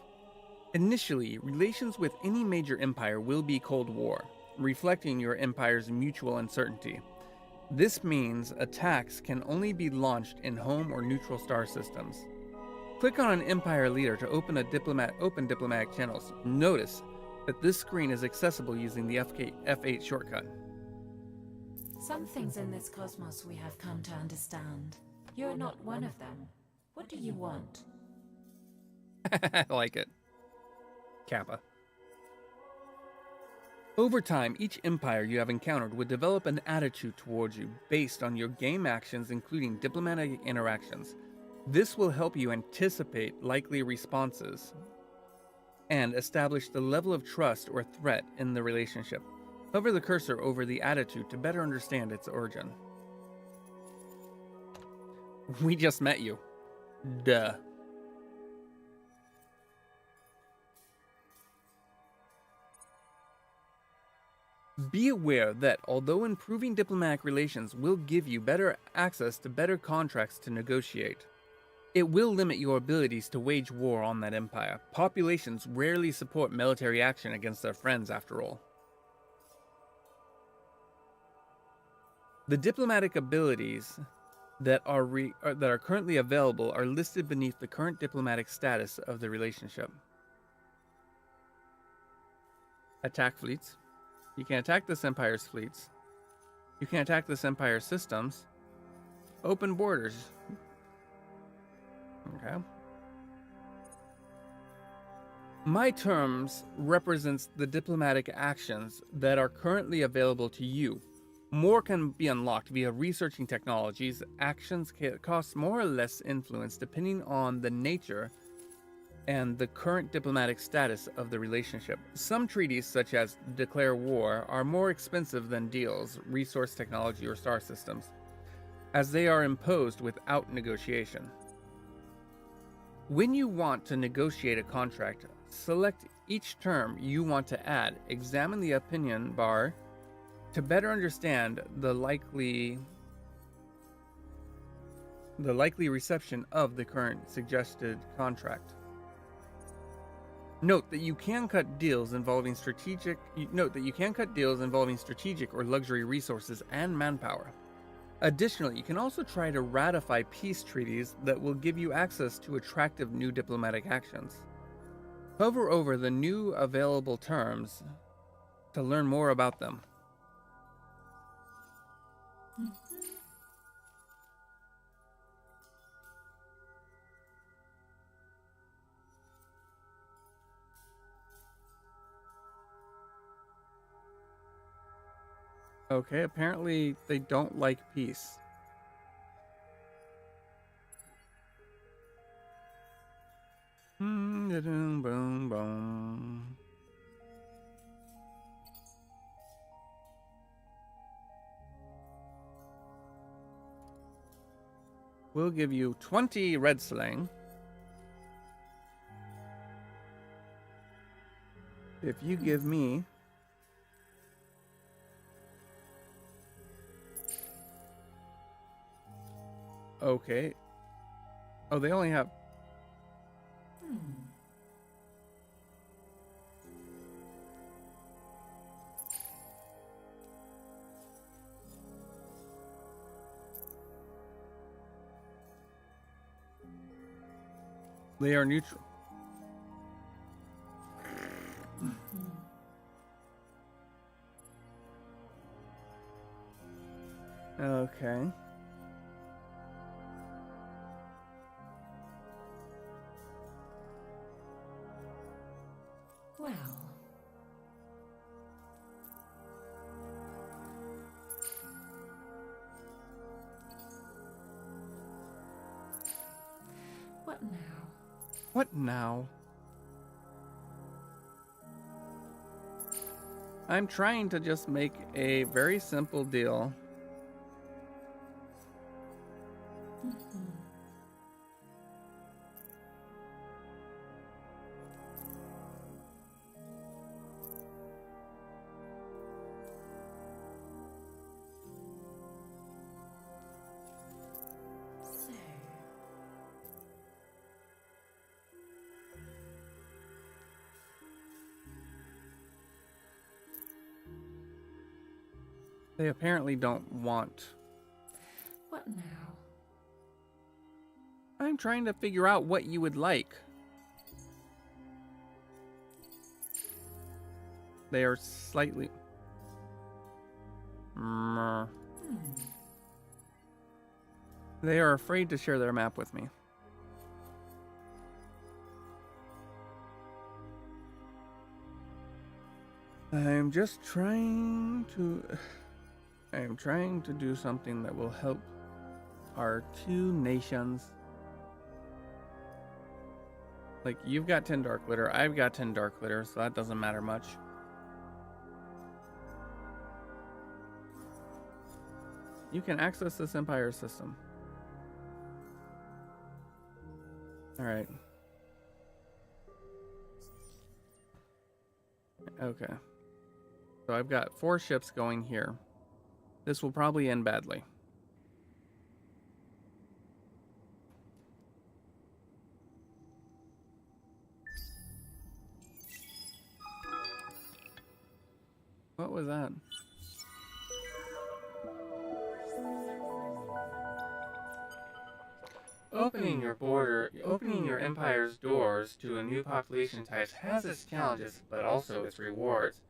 Initially, relations with any major empire will be Cold War, reflecting your empire's mutual uncertainty. This means attacks can only be launched in home or neutral star systems. Click on an empire leader to open diplomatic channels. Notice that this screen is accessible using the F8 shortcut. Some things in this cosmos we have come to understand. You're not one of them. What do you want? I like it. Kappa. Over time, each empire you have encountered would develop an attitude towards you based on your game actions, including diplomatic interactions. This will help you anticipate likely responses and establish the level of trust or threat in the relationship. Hover the cursor over the attitude to better understand its origin. We just met you. Duh. Be aware that although improving diplomatic relations will give you better access to better contracts to negotiate, it will limit your abilities to wage war on that empire. Populations rarely support military action against their friends, after all. The diplomatic abilities that are currently available are listed beneath the current diplomatic status of the relationship. Attack fleets. You can attack this empire's fleets. You can attack this empire's systems. Open borders. Okay. My terms represents the diplomatic actions that are currently available to you. More can be unlocked via researching technologies. Actions can cost more or less influence depending on the nature and the current diplomatic status of the relationship. Some treaties, such as declare war, are more expensive than deals, resource technology, or star systems, as they are imposed without negotiation. When you want to negotiate a contract, select each term you want to add. Examine the opinion bar to better understand the likely reception of the current suggested contract. Note that you can cut deals involving strategic or luxury resources and manpower. Additionally, you can also try to ratify peace treaties that will give you access to attractive new diplomatic actions. Hover over the new available terms to learn more about them. Okay, apparently they don't like peace. Boom, boom. We'll give you 20 red slang if you give me Okay. Oh, they only have... They are neutral. Okay. Well, what now? What now? I'm trying to just make a very simple deal. So, They apparently don't want. what now? I'm trying to figure out what you would like. They are slightly... They are afraid to share their map with me. I'm just trying to... I am trying to do something that will help our two nations. Like, you've got 10 Dark Litter, I've got 10 Dark Litter, so that doesn't matter much. You can access this Empire system. Alright. Okay. So I've got 4 ships going here. This will probably end badly. What was that? Opening your empire's doors to a new population type has its challenges, but also its rewards.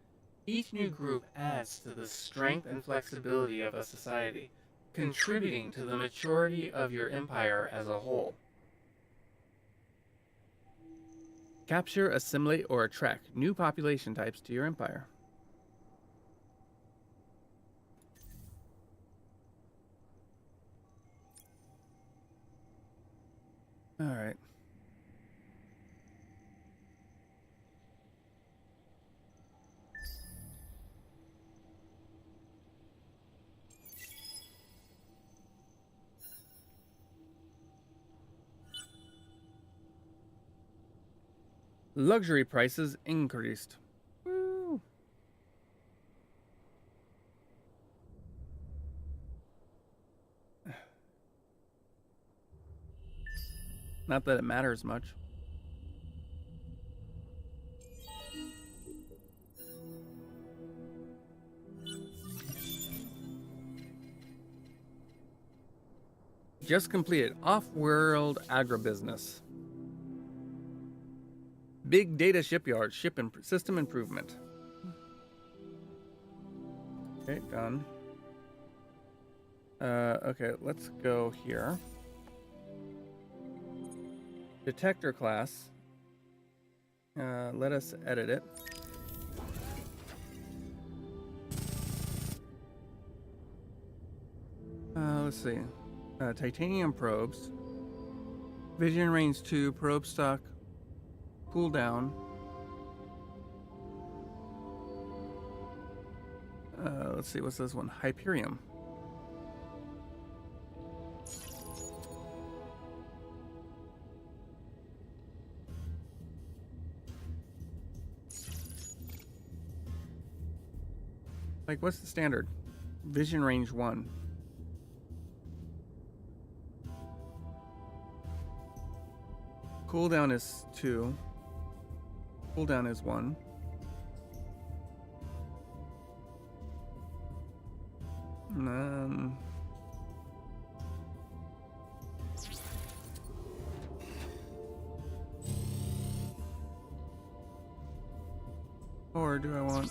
Each new group adds to the strength and flexibility of a society, contributing to the maturity of your empire as a whole. Capture, assimilate, or attract new population types to your empire. All right. Luxury prices increased. Woo. Not that it matters much. Just completed off-world agribusiness. Big data shipyard, system improvement. Okay, done. Okay, let's go here. Detector class. Let us edit it. Let's see. Titanium probes. Vision range 2, probe stock. Cooldown. Let's see, what's this one? Hyperium. Like, what's the standard? Vision range 1. cooldown is 2. Cooldown is 1. Or do I want...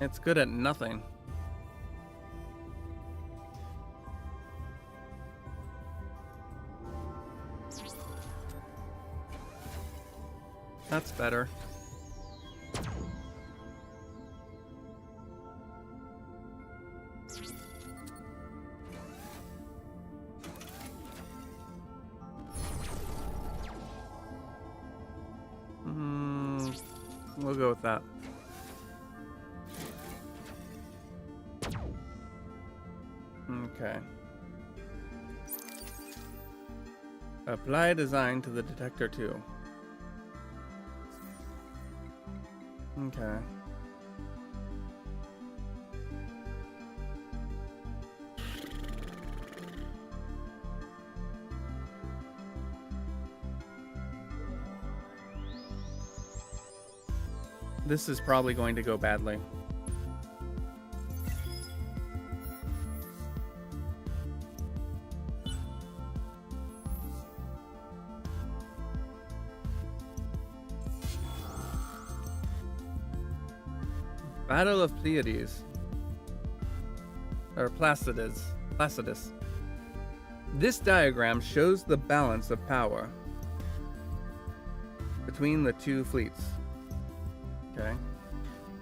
It's good at nothing. That's better. We'll go with that. Okay. Apply design to the detector too. Okay. This is probably going to go badly. Battle of Pleiades. Or Placidus. This diagram shows the balance of power between the two fleets. Okay.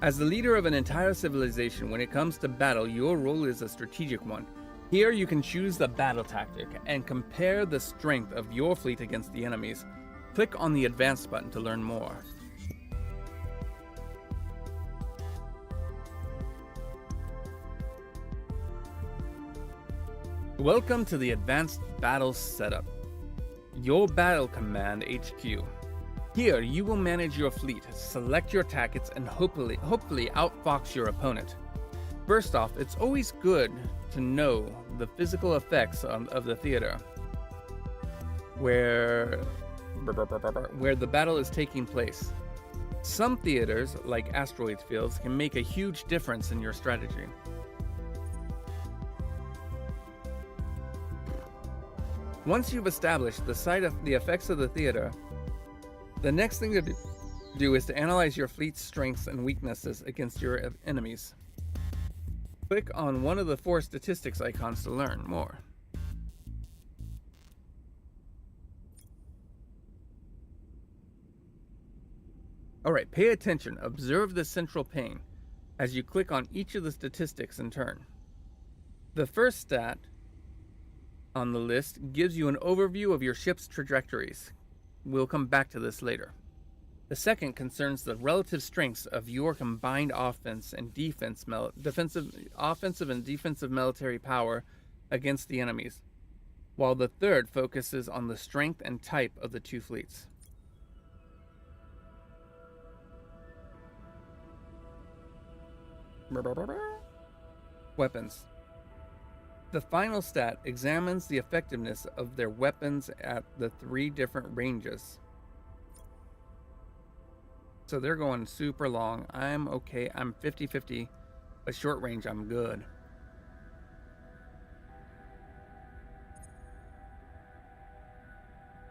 As the leader of an entire civilization, when it comes to battle, your role is a strategic one. Here you can choose the battle tactic and compare the strength of your fleet against the enemy's. Click on the advanced button to learn more. Welcome to the Advanced Battle Setup, your Battle Command HQ. Here, you will manage your fleet, select your tactics, and hopefully outfox your opponent. First off, it's always good to know the physical effects of the theater, where the battle is taking place. Some theaters, like asteroid fields, can make a huge difference in your strategy. Once you've established the effects of the theater, the next thing to do is to analyze your fleet's strengths and weaknesses against your enemies. Click on one of the 4 statistics icons to learn more. Alright, pay attention. Observe the central pane as you click on each of the statistics in turn. The first stat on the list gives you an overview of your ship's trajectories. We'll come back to this later. The second concerns the relative strengths of your combined offensive and defensive military power against the enemies, while the third focuses on the strength and type of the two fleets. Weapons. The final stat examines the effectiveness of their weapons at the 3 different ranges. So they're going super long. I'm okay. I'm 50-50, but short range, I'm good.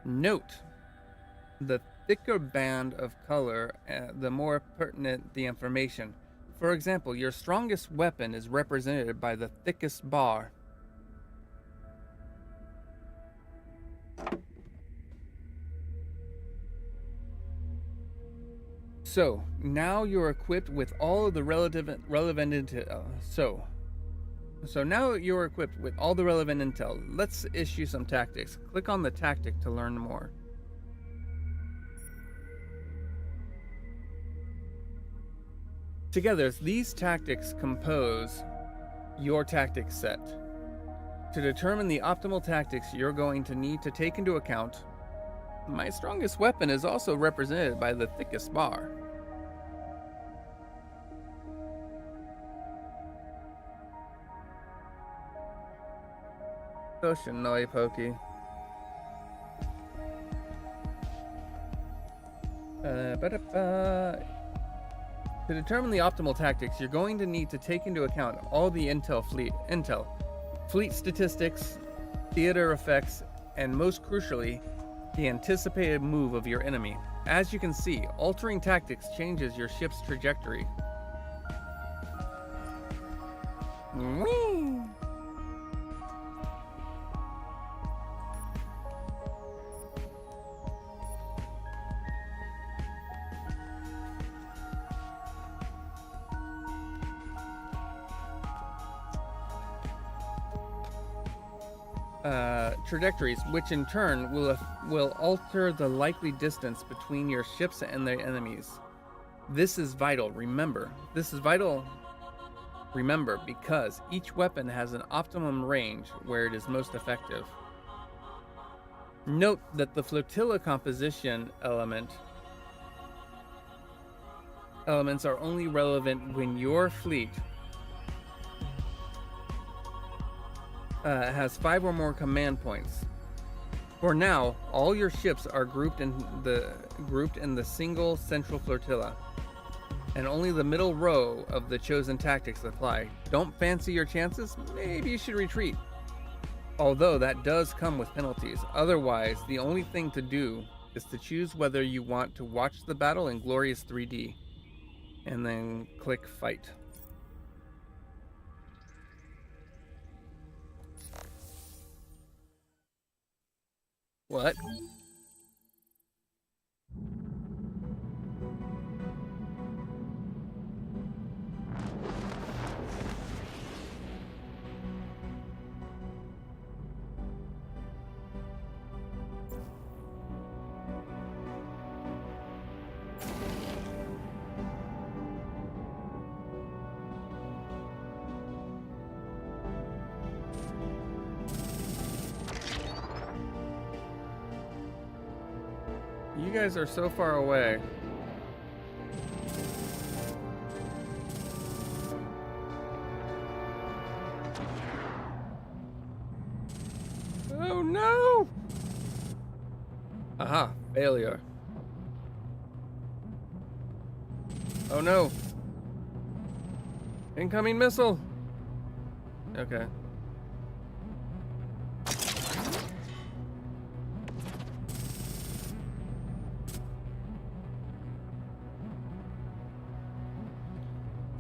Note, the thicker band of color, the more pertinent the information. For example, your strongest weapon is represented by the thickest bar. So, now you're equipped with all of the relevant intel. So now you're equipped with all the relevant intel. Let's issue some tactics. Click on the tactic to learn more. Together, these tactics compose your tactic set. To determine the optimal tactics you're going to need to take into account, my strongest weapon is also represented by the thickest bar. Toshinoi Poki. To determine the optimal tactics, you're going to need to take into account all the fleet statistics, theater effects, and most crucially, the anticipated move of your enemy. As you can see, altering tactics changes your ship's trajectory. Whee! Trajectories, which in turn will alter the likely distance between your ships and their enemies. This is vital. Remember, because each weapon has an optimum range where it is most effective. Note that the flotilla composition elements are only relevant when your fleet has 5 or more command points. For now, all your ships are grouped in the single central flotilla, and only the middle row of the chosen tactics apply. Don't fancy your chances? Maybe you should retreat. Although that does come with penalties. Otherwise, the only thing to do is to choose whether you want to watch the battle in glorious 3D, and then click fight. What? You guys are so far away. Oh no! Aha, failure. Oh no! Incoming missile! Okay.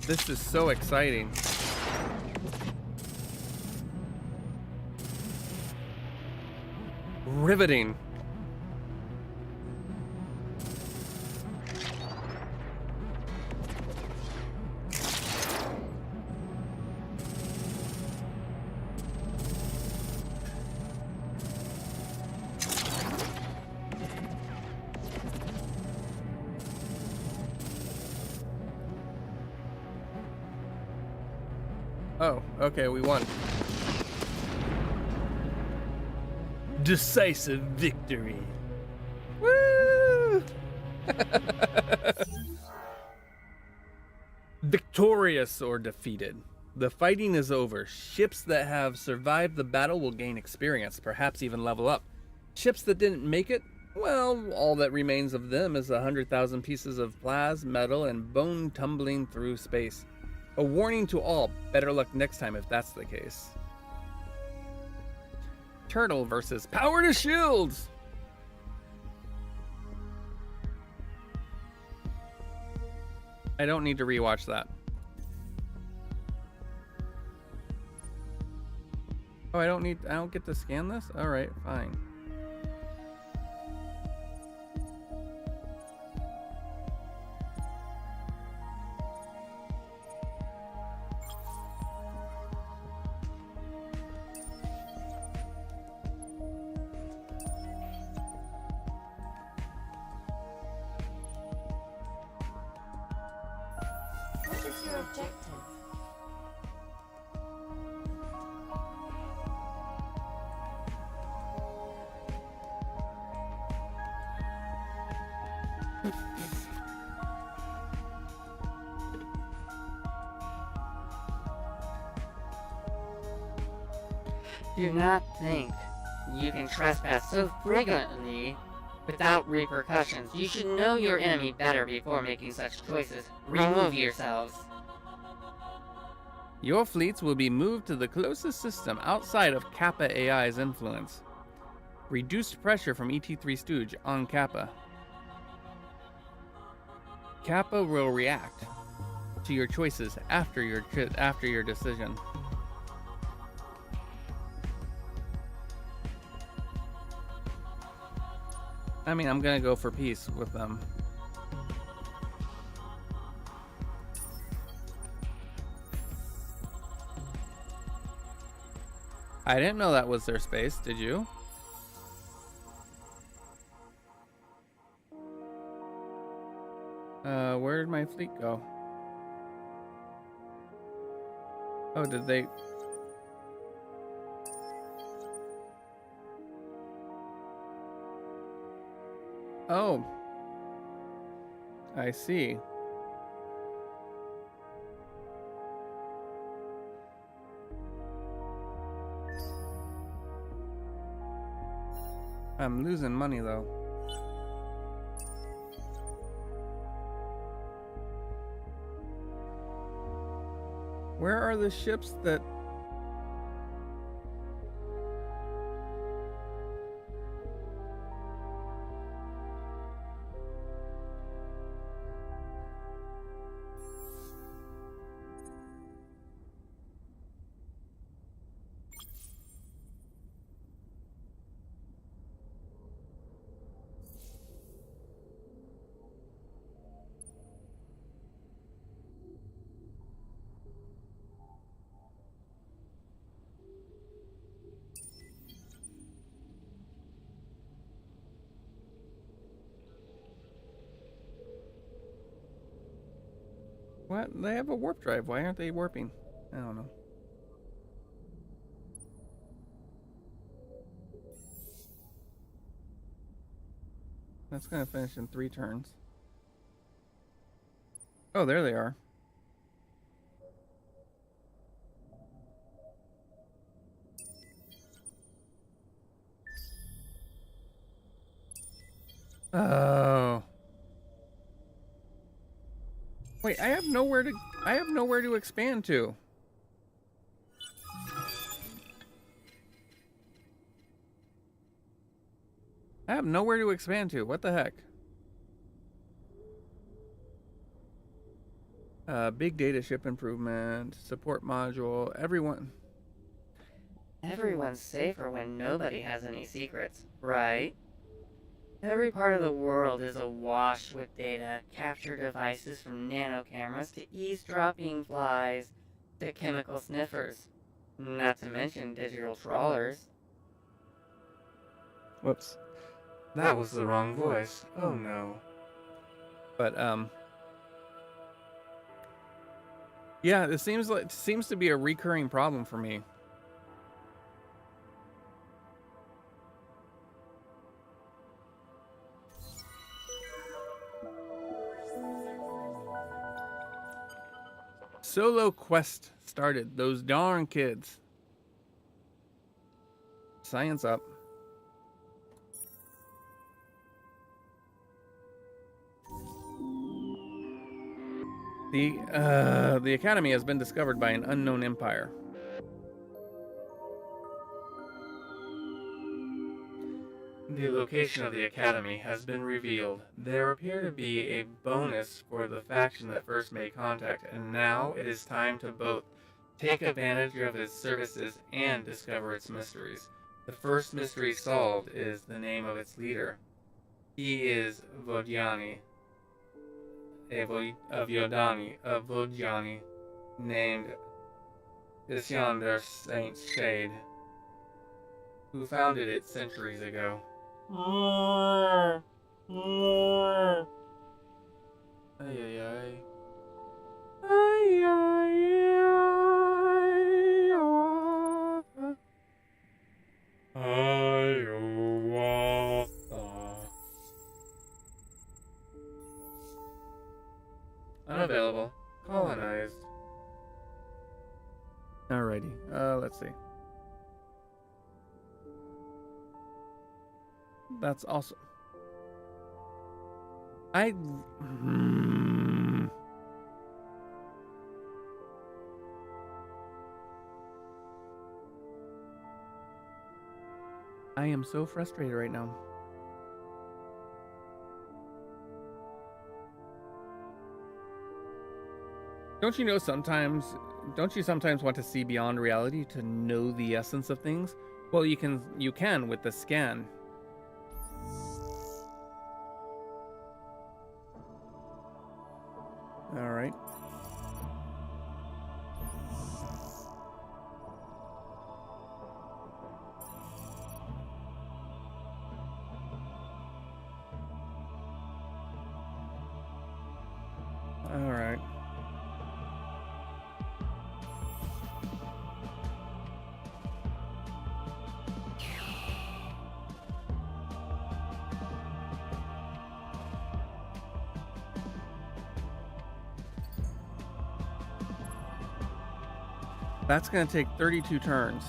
This is so exciting. Riveting. Oh, okay, we won. Decisive victory. Woo! Victorious or defeated. The fighting is over. Ships that have survived the battle will gain experience, perhaps even level up. Ships that didn't make it, well, all that remains of them is 100,000 pieces of plasma, metal, and bone tumbling through space. A warning to all, better luck next time if that's the case. Turtle versus Power to Shields! I don't need to rewatch that. Oh, I don't get to scan this? Alright, fine. your objective? Do not think you can trespass so frequently without repercussions. You should know your enemy better before making such choices. Remove yourselves. Your fleets will be moved to the closest system outside of Kappa AI's influence. Reduced pressure from ET3 Stooge on Kappa. Kappa will react to your choices after your decision. I mean, I'm gonna go for peace with them. I didn't know that was their space, did you? Where did my fleet go? Oh, did they... Oh. I see. I'm losing money though. Where are the ships that... What? They have a warp drive. Why aren't they warping? I don't know. That's gonna finish in 3 turns. Oh, there they are. Oh. Wait, I have nowhere to expand to. I have nowhere to expand to. What the heck? Big data ship improvement, support module, everyone. Everyone's safer when nobody has any secrets, right? Every part of the world is awash with data, capture devices from nano cameras to eavesdropping flies to chemical sniffers. Not to mention digital trawlers. Whoops. That was the wrong voice. Oh no. But yeah, it seems to be a recurring problem for me. Solo quest started. Those darn kids. Science up. The Academy has been discovered by an unknown empire. The location of the Academy has been revealed. There appear to be a bonus for the faction that first made contact, and now it is time to both take advantage of its services and discover its mysteries. The first mystery solved is the name of its leader. He is Vodjani, named Iskander Saint Shade, who founded it centuries ago. Ay, ay, ay. Unavailable. Colonized. Alrighty. Let's see. That's also. I am so frustrated right now. Don't you sometimes want to see beyond reality to know the essence of things? Well, you can with the scan. All right. All right. That's going to take 32 turns.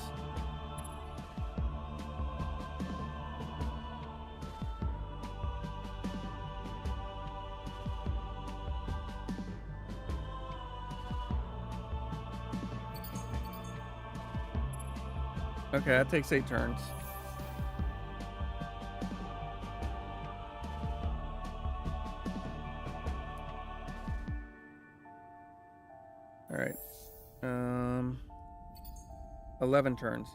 Okay, that takes 8 turns. All right. 11 turns.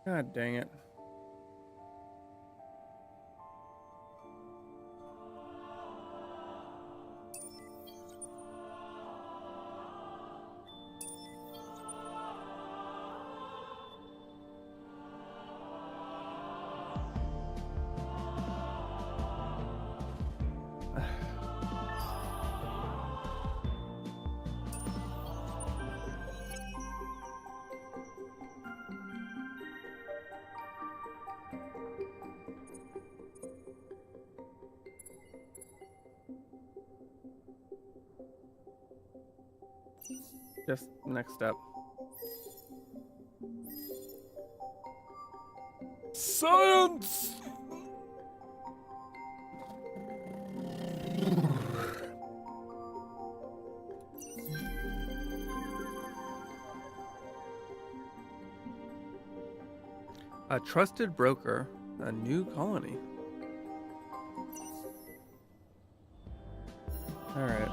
God dang it. Just next step. Science! A trusted broker, a new colony. All right.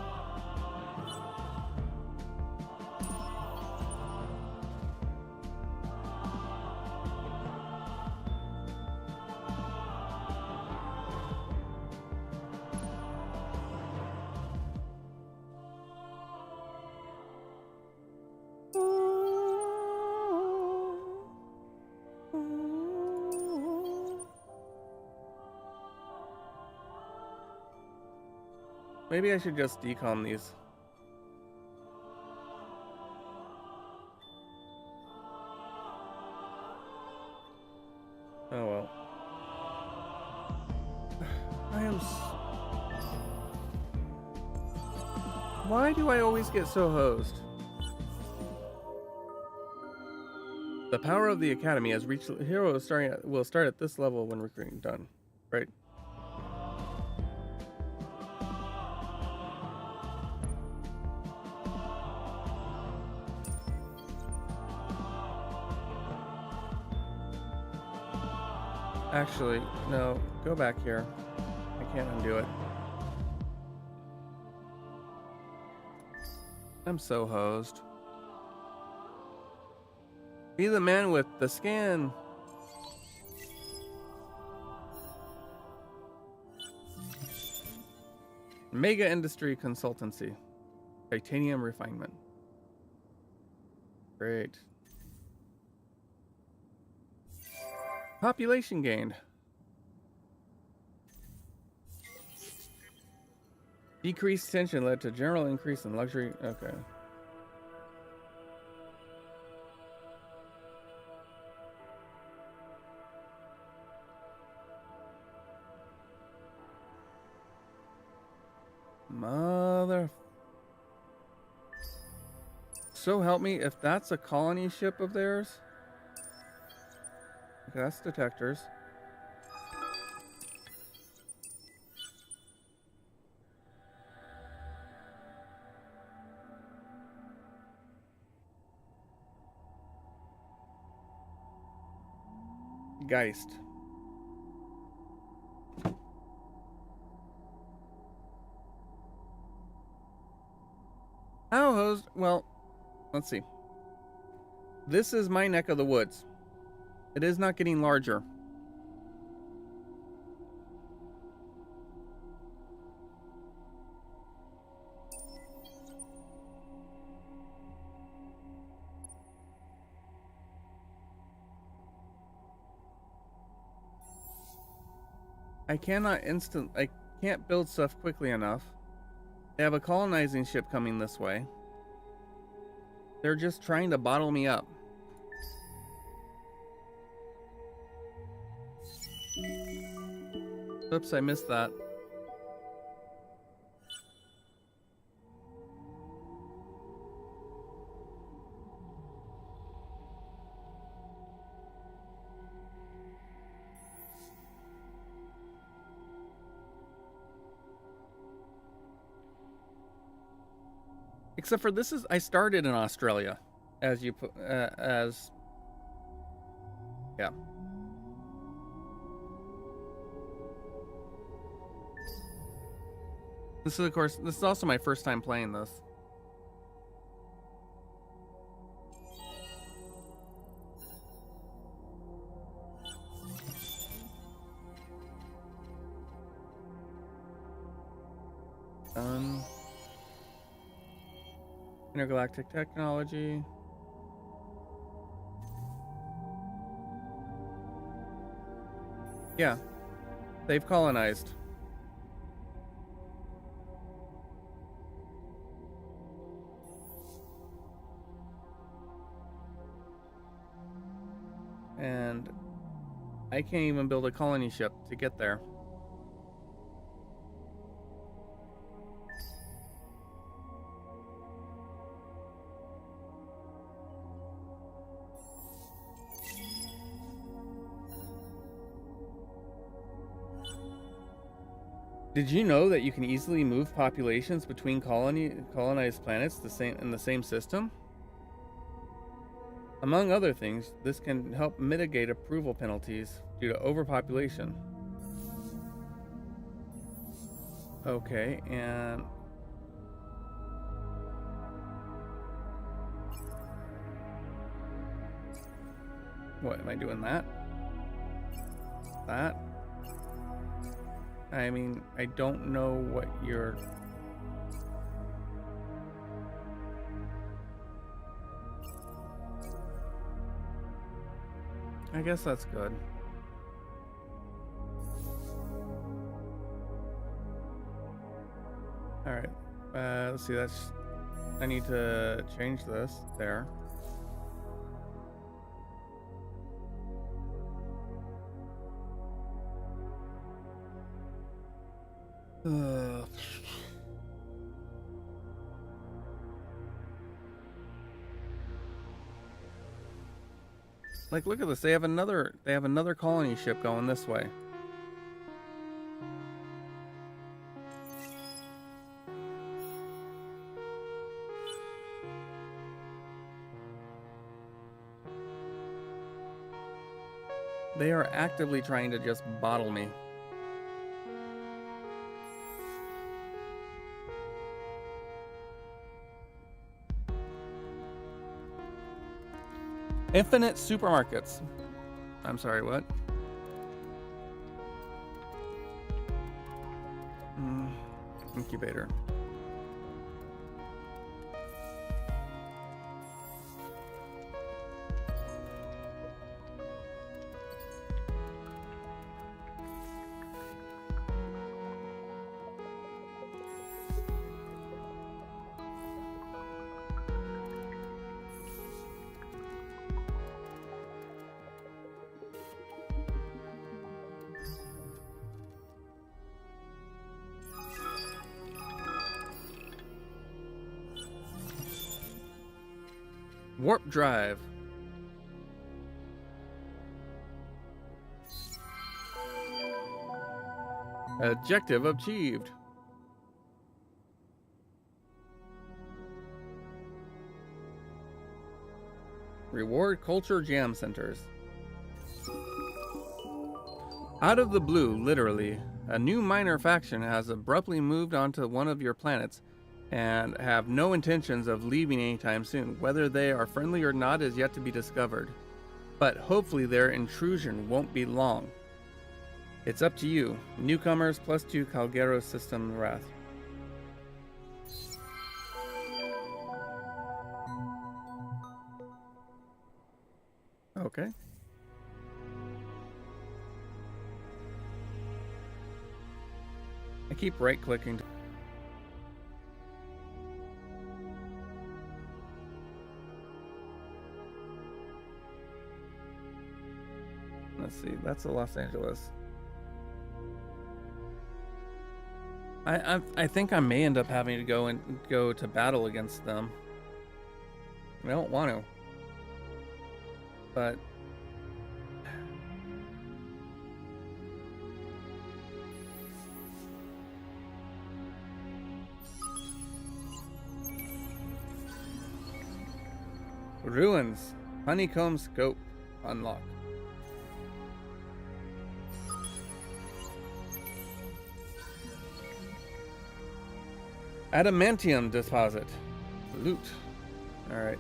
Maybe I should just decom these. Oh well. I am. Why do I always get so hosed? The power of the academy has reached. Hero will start at this level when recruiting done. Right. Actually, no. Go back here. I can't undo it. I'm so hosed. Be the man with the scan. Mega Industry Consultancy. Titanium refinement. Great. Population gained. Decreased tension led to general increase in luxury. Okay. Mother. So help me, if that's a colony ship of theirs. Okay, that's detectors. Geist. How hosed? Well, let's see. This is my neck of the woods. It is not getting larger. I can't build stuff quickly enough. They have a colonizing ship coming this way. They're just trying to bottle me up. Oops, I missed that. Except for this is, I started in Australia, as you put, yeah. This is, of course, this is also my first time playing this. Intergalactic technology. Yeah, they've colonized. And I can't even build a colony ship to get there. Did you know that you can easily move populations between colonized planets in the same system? Among other things, this can help mitigate approval penalties due to overpopulation. Okay, and what, am I doing that? That? I mean, I don't know what you're... I guess that's good. Alright, let's see, that's... I need to change this there. Like, look at this. They have another colony ship going this way. They are actively trying to just bottle me. Infinite supermarkets. I'm sorry, what? Incubator. Warp drive. Objective achieved. Reward culture jam centers. Out of the blue, literally, a new minor faction has abruptly moved onto one of your planets and have no intentions of leaving anytime soon. Whether they are friendly or not is yet to be discovered, but hopefully their intrusion won't be long. It's up to you. Newcomers +2 Calgero system wrath. Okay. I keep right clicking. Let's see, that's the Los Angeles. I think I may end up having to go to battle against them. I don't want to, but ruins, honeycomb scope, unlock. Adamantium deposit. Loot. Alright.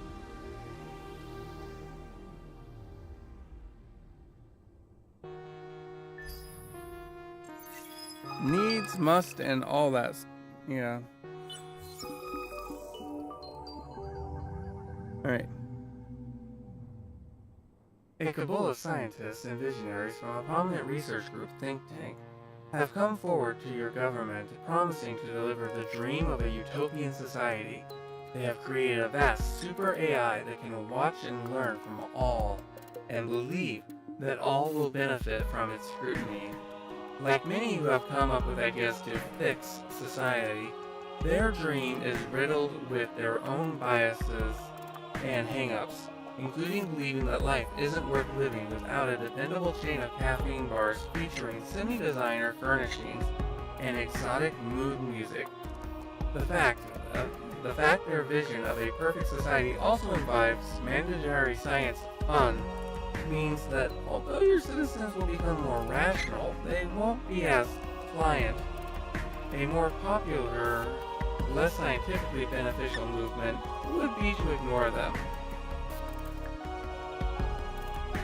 Needs, must, and all that. Yeah. Alright. A cabal of scientists and visionaries from a prominent research group think tank have come forward to your government promising to deliver the dream of a utopian society. They have created a vast super AI that can watch and learn from all, and believe that all will benefit from its scrutiny. Like many who have come up with ideas to fix society, their dream is riddled with their own biases and hang-ups, including believing that life isn't worth living without a dependable chain of caffeine bars featuring semi-designer furnishings and exotic mood music. The fact their vision of a perfect society also involves mandatory science fun means that although your citizens will become more rational, they won't be as pliant. A more popular, less scientifically beneficial movement would be to ignore them.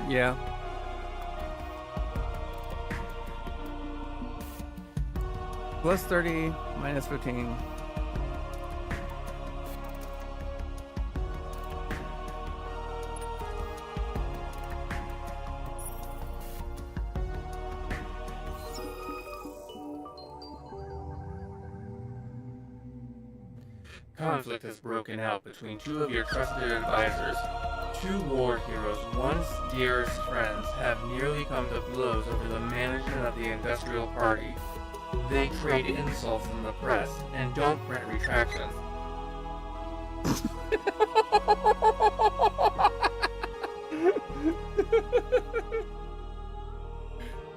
Yeah. +30, -15. Conflict has broken out between two of your trusted advisors. Two war heroes, once dearest friends, have nearly come to blows over the management of the Industrial Party. They trade insults in the press and don't print retractions.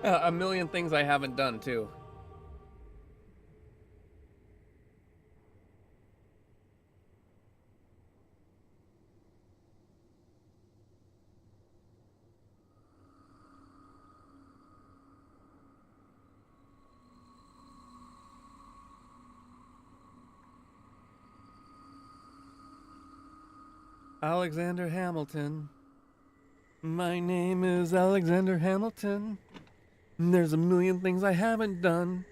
A million things I haven't done, too. Alexander Hamilton. My name is Alexander Hamilton. There's a million things I haven't done,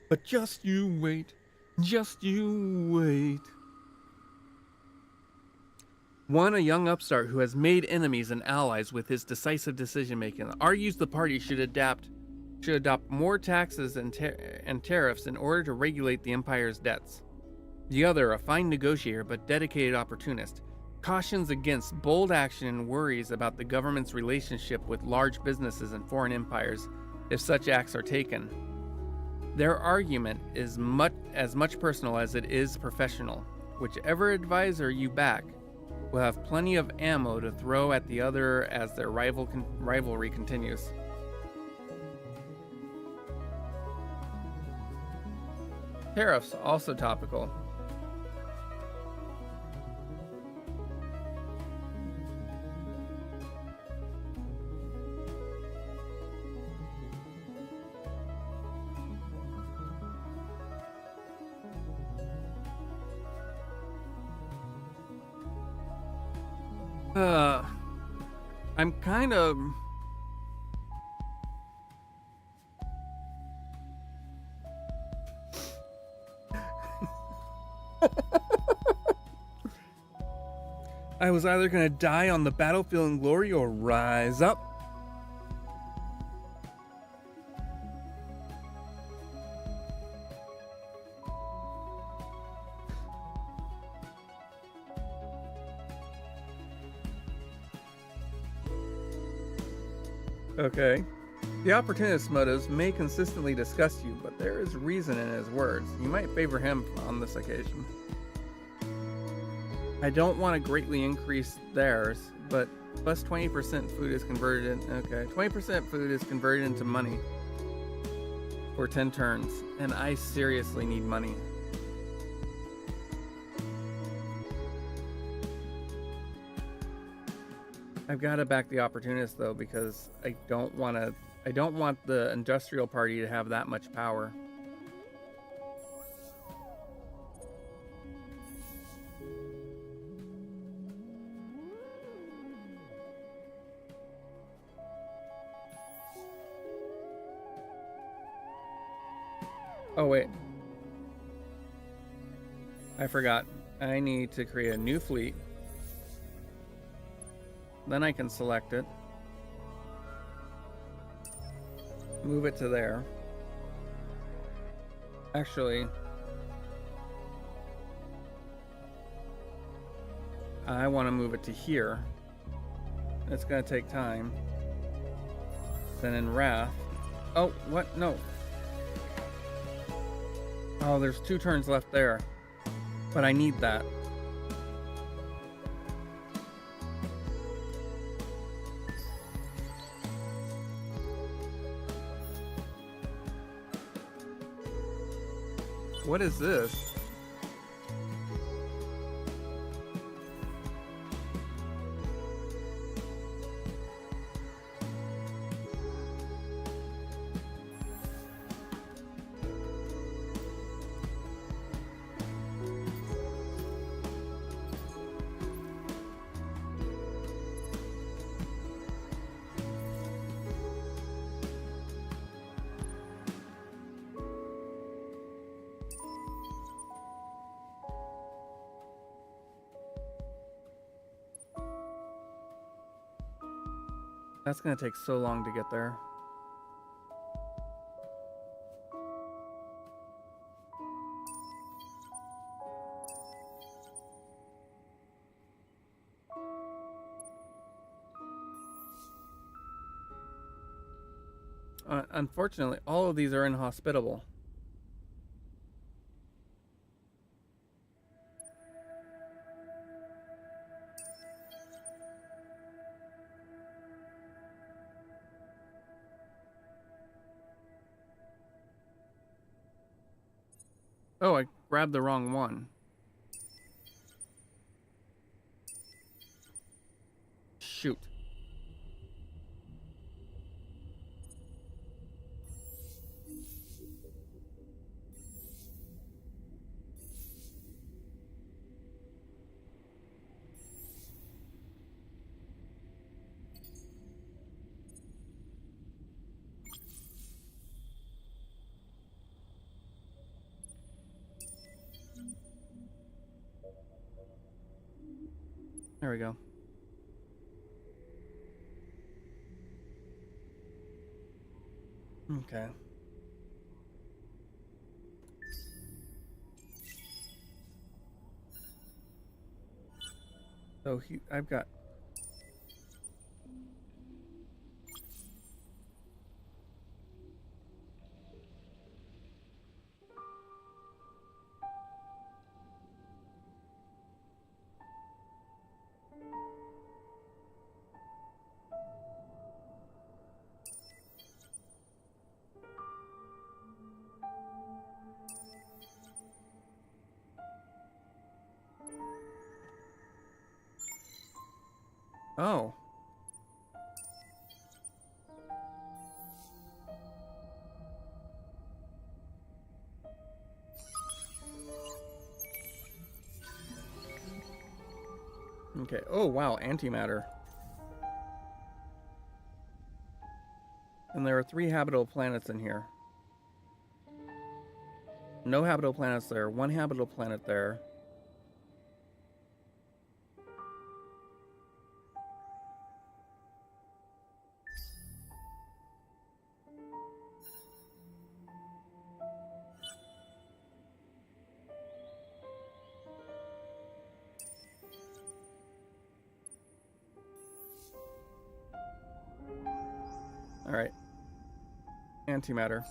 but just you wait. Just you wait. One, a young upstart who has made enemies and allies with his decisive decision-making, argues the party should adopt more taxes and tariffs in order to regulate the empire's debts. The other, a fine negotiator but dedicated opportunist, cautions against bold action and worries about the government's relationship with large businesses and foreign empires if such acts are taken. Their argument is as much personal as it is professional. Whichever advisor you back, will have plenty of ammo to throw at the other as their rivalry continues. Tariffs also topical. I'm kind of... I was either gonna die on the battlefield in glory or rise up. Okay. The opportunist's motives may consistently disgust you, but there is reason in his words. You might favor him on this occasion. I don't want to greatly increase theirs, but plus 20% food is converted in... Okay, 20% food is converted into money for 10 turns, and I seriously need money. I've got to back the opportunist though, because I don't want the industrial party to have that much power. Oh wait. I forgot. I need to create a new fleet. Then I can select it. Move it to there. Actually, I want to move it to here. It's going to take time. Then in Wrath... Oh, what? No. Oh, there's 2 turns left there. But I need that. What is this? That's gonna take so long to get there. Unfortunately, all of these are inhospitable. Oh, I grabbed the wrong one. Shoot. There we go. Okay. So I've got... Oh. Okay. Oh, wow. Antimatter. And there are 3 habitable planets in here. No habitable planets there. 1 habitable planet there. All right. Antimatter.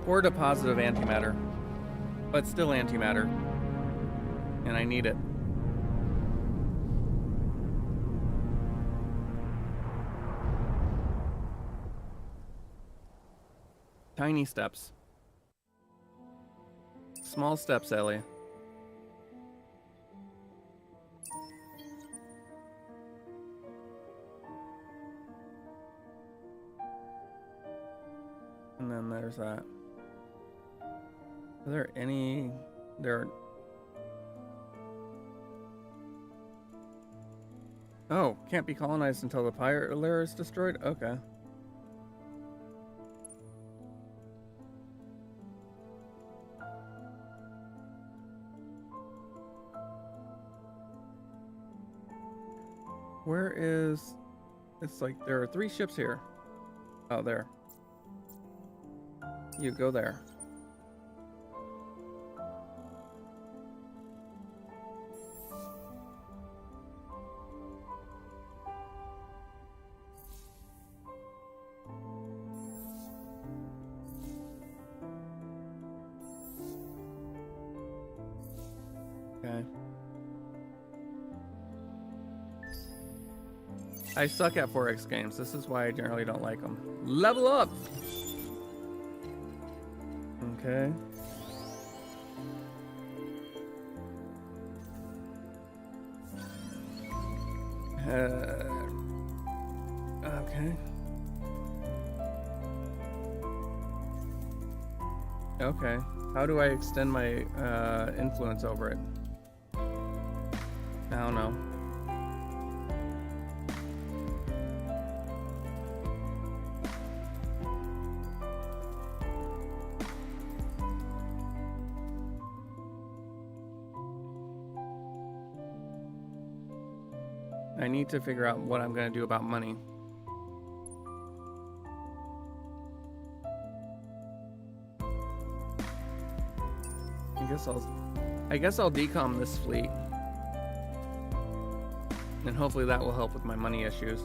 Poor deposit of antimatter. But still antimatter. And I need it. Tiny steps. Small steps, Ellie. And then there's that. Are there any... There are... Oh, can't be colonized until the pirate lair is destroyed? Okay. Where is... It's like there are 3 ships here. Oh, there. You go there. Okay. I suck at 4X games. This is why I generally don't like them. Level up! Okay. Okay. Okay. How do I extend my influence over it? I don't know. I need to figure out what I'm going to do about money. I guess I'll decom this fleet. And hopefully that will help with my money issues.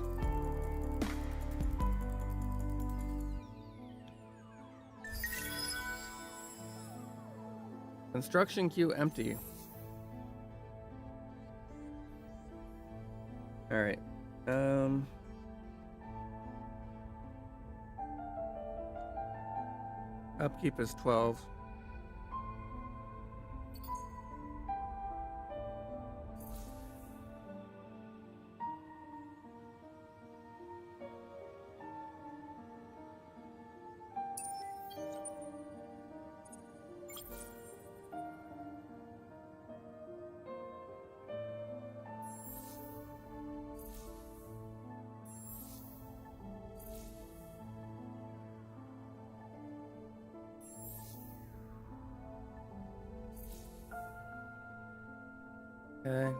Construction queue empty. All right. Upkeep is 12. Okay.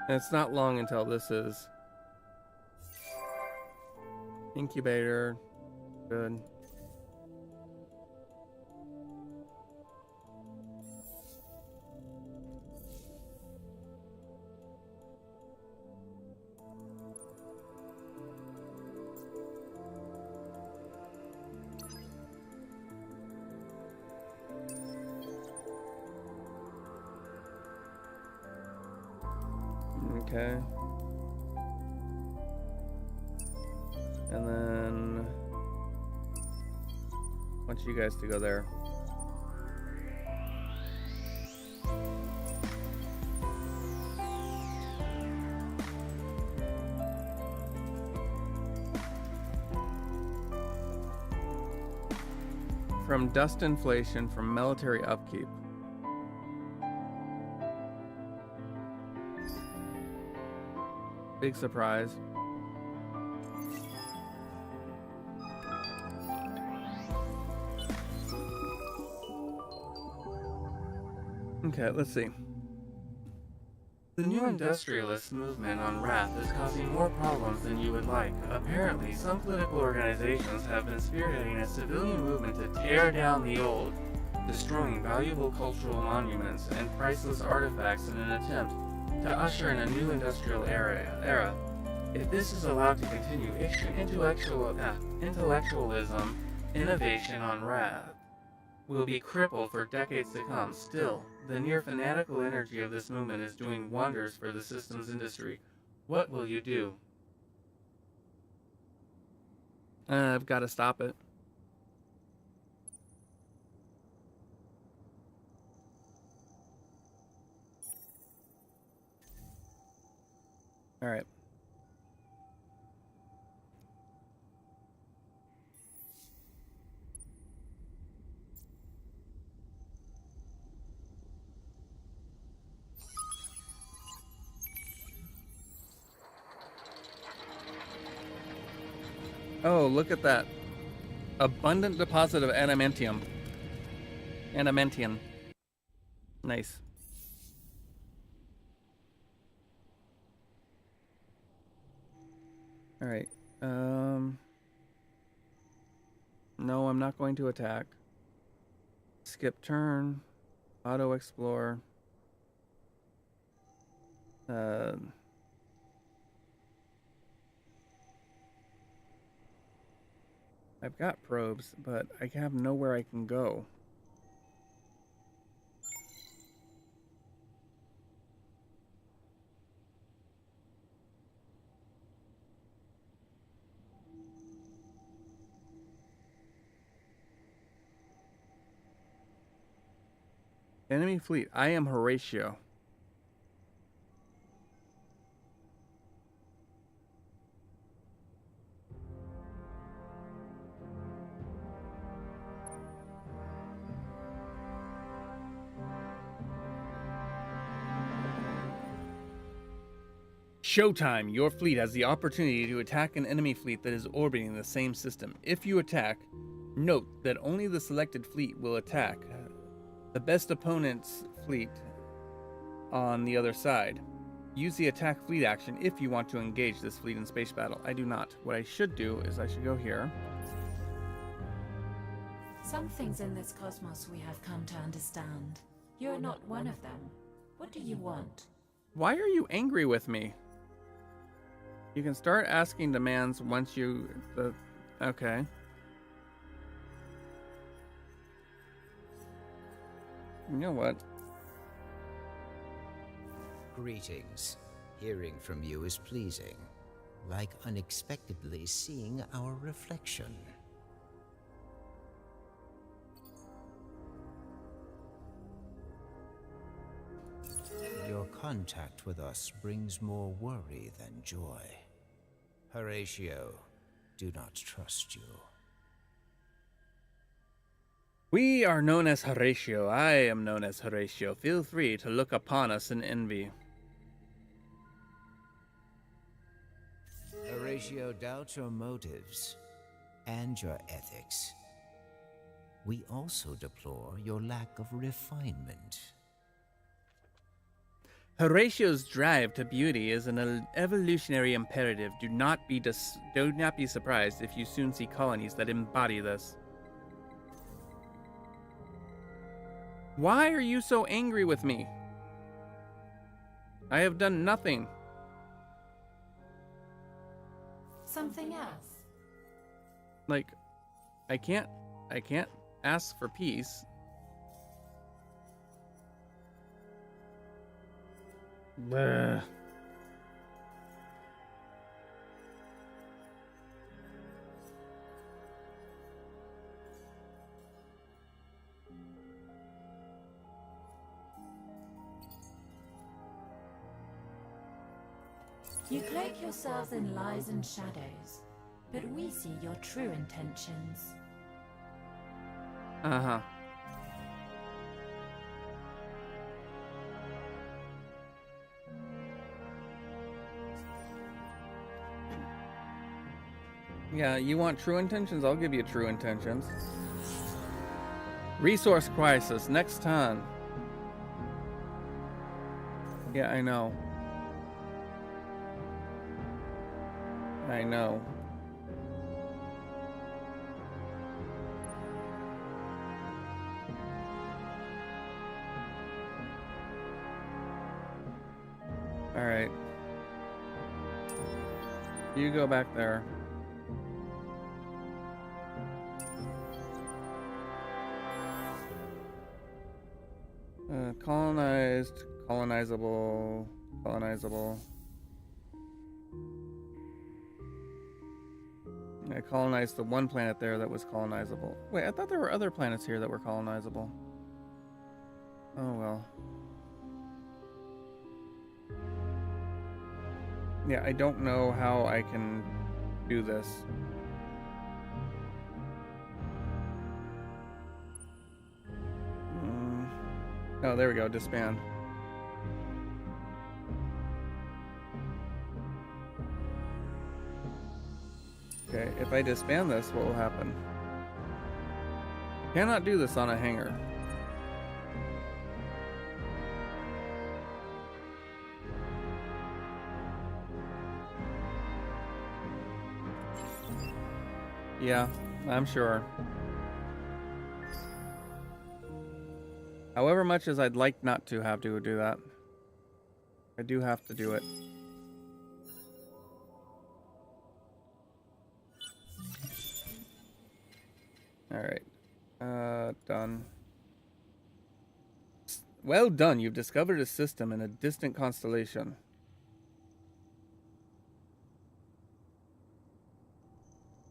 And it's not long until this is incubator. Good. Okay. And then I want you guys to go there. From dust inflation from military upkeep. Big surprise. Okay, let's see. The new industrialist movement on Wrath is causing more problems than you would like. Apparently, some political organizations have been spearheading a civilian movement to tear down the old, destroying valuable cultural monuments and priceless artifacts in an attempt to usher in a new industrial era. If this is allowed to continue, intellectualism, innovation on Wrath will be crippled for decades to come. Still, the near fanatical energy of this movement is doing wonders for the systems industry. What will you do? I've got to stop it. All right. Oh, look at that. Abundant deposit of adamantium. Adamantium. Nice. All right. No, I'm not going to attack. Skip turn. Auto explore. I've got probes, but I have nowhere I can go. Enemy fleet. I am Horatio. Showtime! Your fleet has the opportunity to attack an enemy fleet that is orbiting the same system. If you attack, note that only the selected fleet will attack the best opponent's fleet on the other side. Use the attack fleet action if you want to engage this fleet in space battle. I do not. What I should do is I should go here. Some things in this cosmos we have come to understand. You're not one of them. What do you want? Why are you angry with me? You can start asking demands once you... okay. You know what? Greetings. Hearing from you is pleasing. Like unexpectedly seeing our reflection. Your contact with us brings more worry than joy. Horatio, do not trust you. We are known as Horatio. I am known as Horatio. Feel free to look upon us in envy. Horatio doubts your motives and your ethics. We also deplore your lack of refinement. Horatio's drive to beauty is an evolutionary imperative. Do not be surprised if you soon see colonies that embody this. Why are you so angry with me? I have done nothing. Something else? Like, I can't ask for peace. Bleh. You cloak yourselves in lies and shadows, but we see your true intentions. Uh-huh. Yeah, you want true intentions? I'll give you true intentions. Resource crisis, next turn. Yeah, I know. I know. All right. You go back there. Colonized, colonizable, colonizable. I colonized the one planet there that was colonizable. Wait, I thought there were other planets here that were colonizable. Oh well. Yeah, I don't know how I can do this. Oh, there we go, disband. Okay, if I disband this, what will happen? Cannot do this on a hangar. Yeah, I'm sure. However much as I'd like not to have to do that, I do have to do it. Alright. Done. Well done, you've discovered a system in a distant constellation.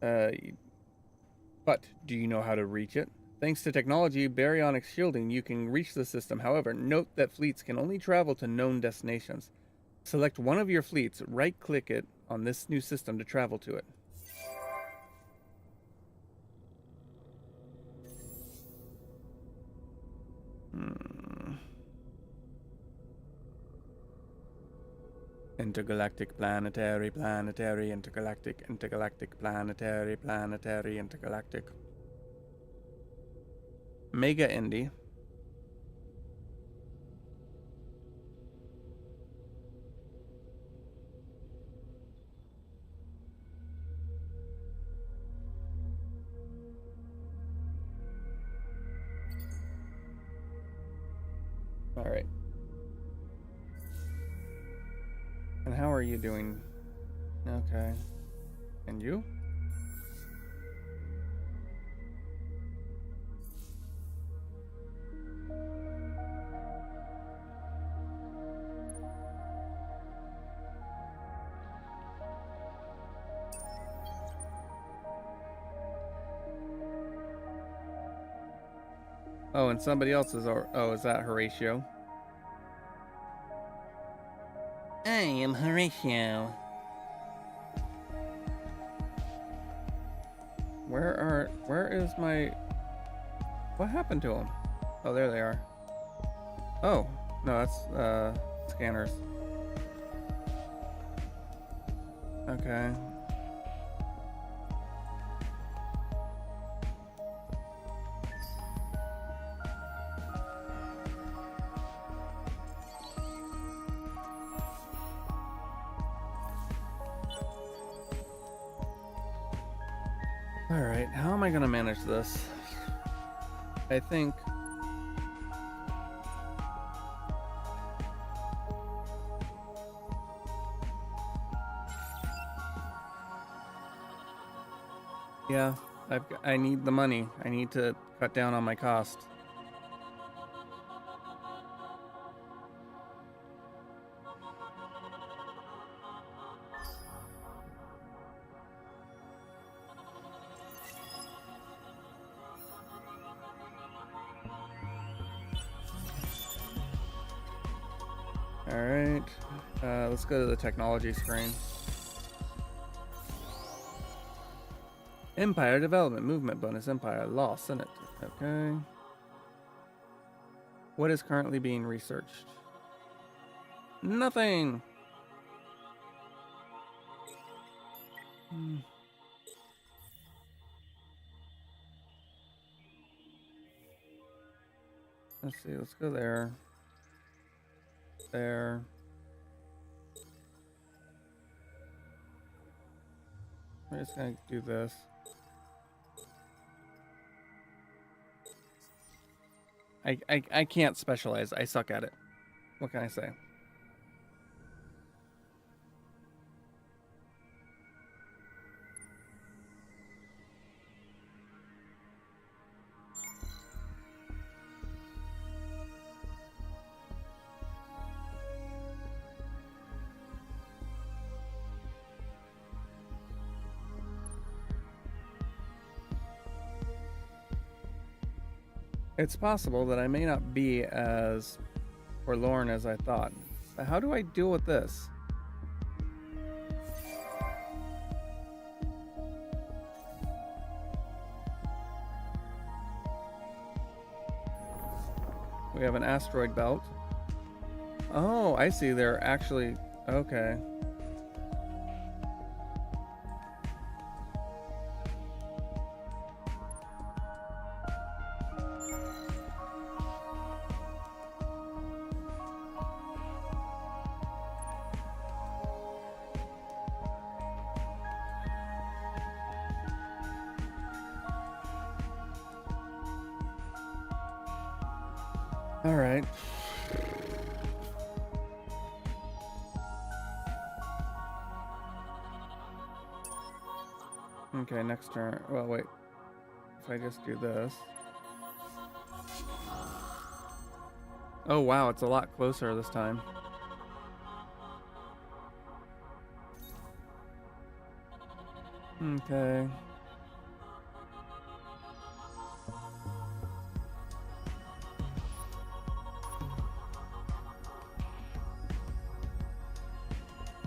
But do you know how to reach it? Thanks to technology, baryonic shielding, you can reach the system. However, note that fleets can only travel to known destinations. Select one of your fleets, right-click it on this new system to travel to it. Intergalactic, planetary, planetary, intergalactic, intergalactic, planetary, planetary, intergalactic. Mega Indy. All right. And how are you doing? Okay. And you? Oh, and somebody else is... Oh, is that Horatio? I am Horatio. Where is my... What happened to him? Oh, there they are. Oh, no, that's, scanners. Okay. Alright, how am I gonna manage this? I think... Yeah, I need the money. I need to cut down on my cost. All right. Let's go to the technology screen. Empire development, movement bonus, Empire law, Senate. Okay. What is currently being researched? Nothing. Let's see, let's go there. There. We're just gonna do this. I can't specialize. I suck at it. What can I say? It's possible that I may not be as forlorn as I thought. But how do I deal with this? We have an asteroid belt. Oh, I see. They're actually... Okay. All right. Okay, next turn. Well, wait. If I just do this. Oh, wow, it's a lot closer this time. Okay.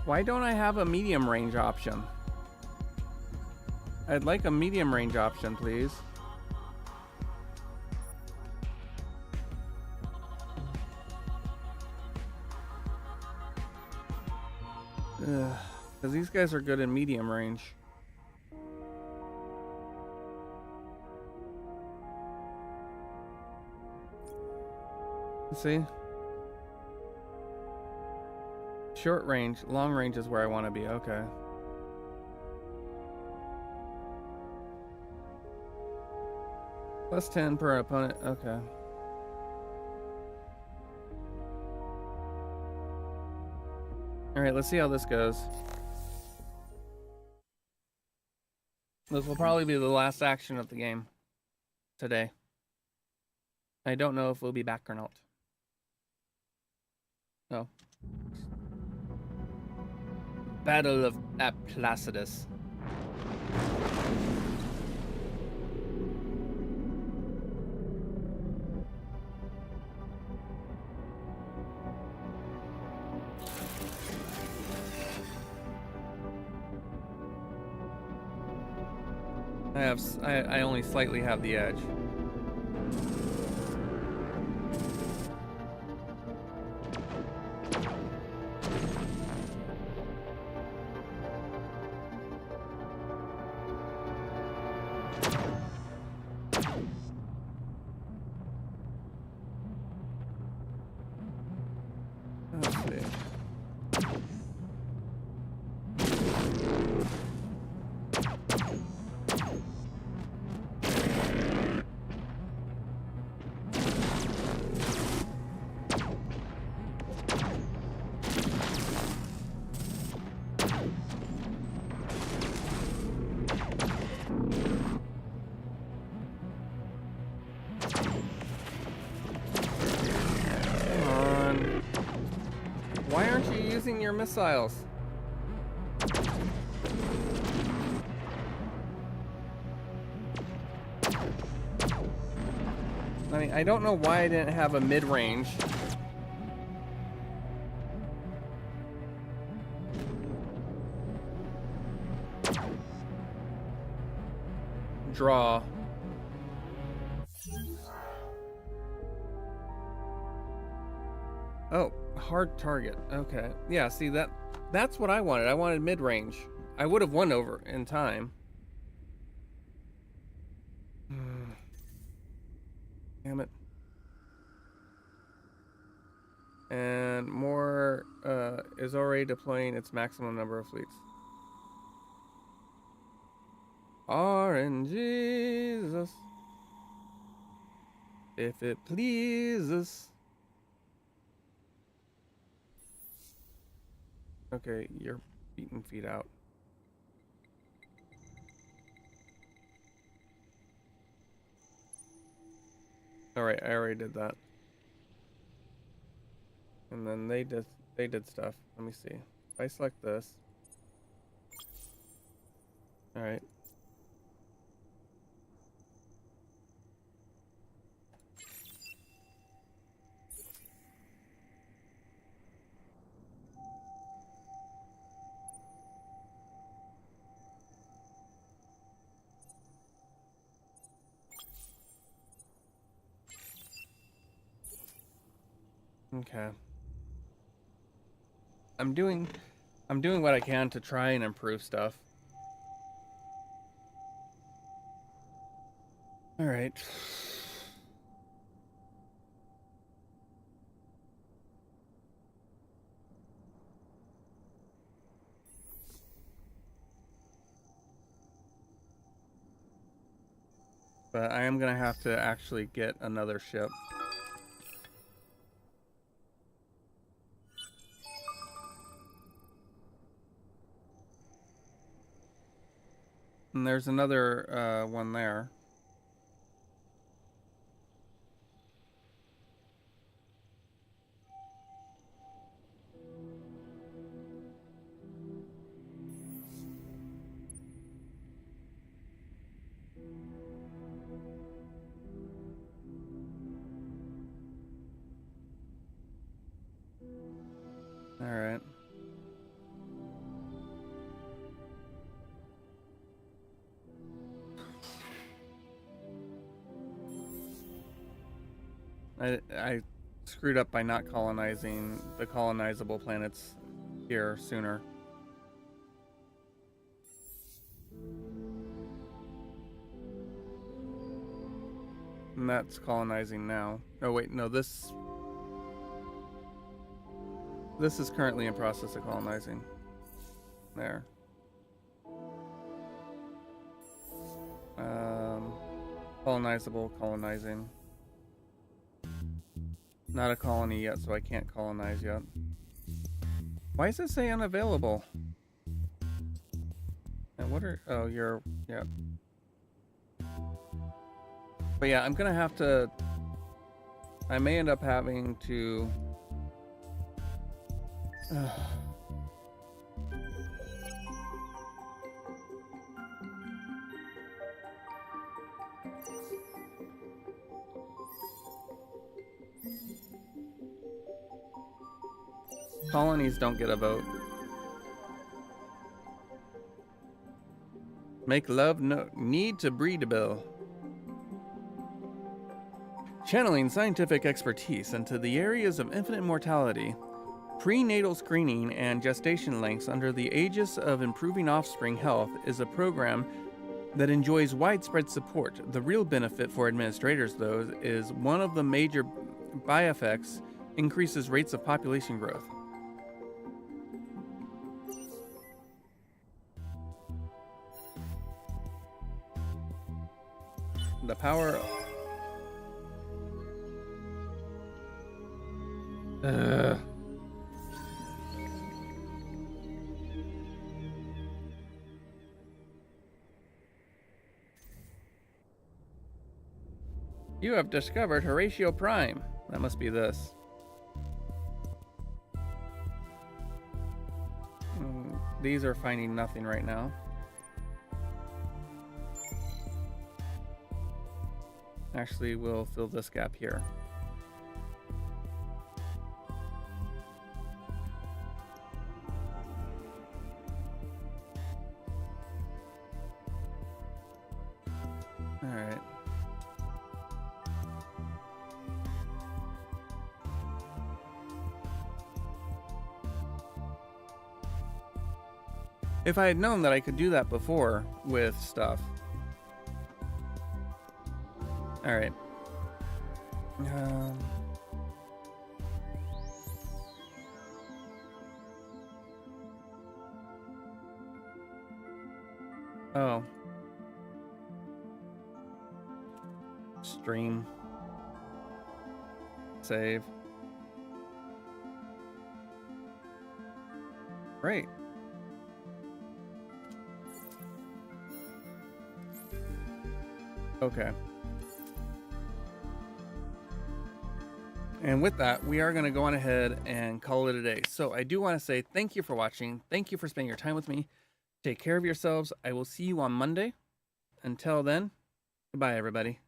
Why don't I have a medium range option? I'd like a medium range option, please. Because these guys are good in medium range. See? Short range, long range is where I want to be. Okay. Plus 10 per opponent. Okay. All right, let's see how this goes. This will probably be the last action of the game today. I don't know if we'll be back or not. No. Battle of Placidus. I only slightly have the edge. Why aren't you using your missiles? I mean, I don't know why I didn't have a mid-range. draw. Oh, hard target. Okay. Yeah, see that's what I wanted. I wanted mid-range. I would have won over in time. Damn it. And more is already deploying its maximum number of fleets. RNGesus, if it pleases. Okay, you're beating feet out. Alright, I already did that. And then they did stuff. Let me see. If I select this. Alright. Okay. I'm doing what I can to try and improve stuff. All right. But I am gonna have to actually get another ship. And there's another one there. All right. I screwed up by not colonizing the colonizable planets here sooner. And that's colonizing now. Oh wait, no, this is currently in process of colonizing. There. Colonizable, colonizing. Not a colony yet, so I can't colonize yet. Why does it say unavailable? And what are... Oh, you're... Yeah. But yeah, I'm gonna have to... I may end up having to... Colonies don't get a vote. Make love no need to breed a bill. Channeling scientific expertise into the areas of infinite mortality, prenatal screening, and gestation lengths under the aegis of improving offspring health is a program that enjoys widespread support. The real benefit for administrators, though, is one of the major byeffects increases rates of population growth. The power... You have discovered Horatio Prime. That must be this. These are finding nothing right now. Actually, we'll fill this gap here. All right. If I had known that I could do that before with stuff. All right. Oh. Stream. Save. Great. Okay. And with that, we are going to go on ahead and call it a day. So I do want to say thank you for watching. Thank you for spending your time with me. Take care of yourselves. I will see you on Monday. Until then, goodbye, everybody.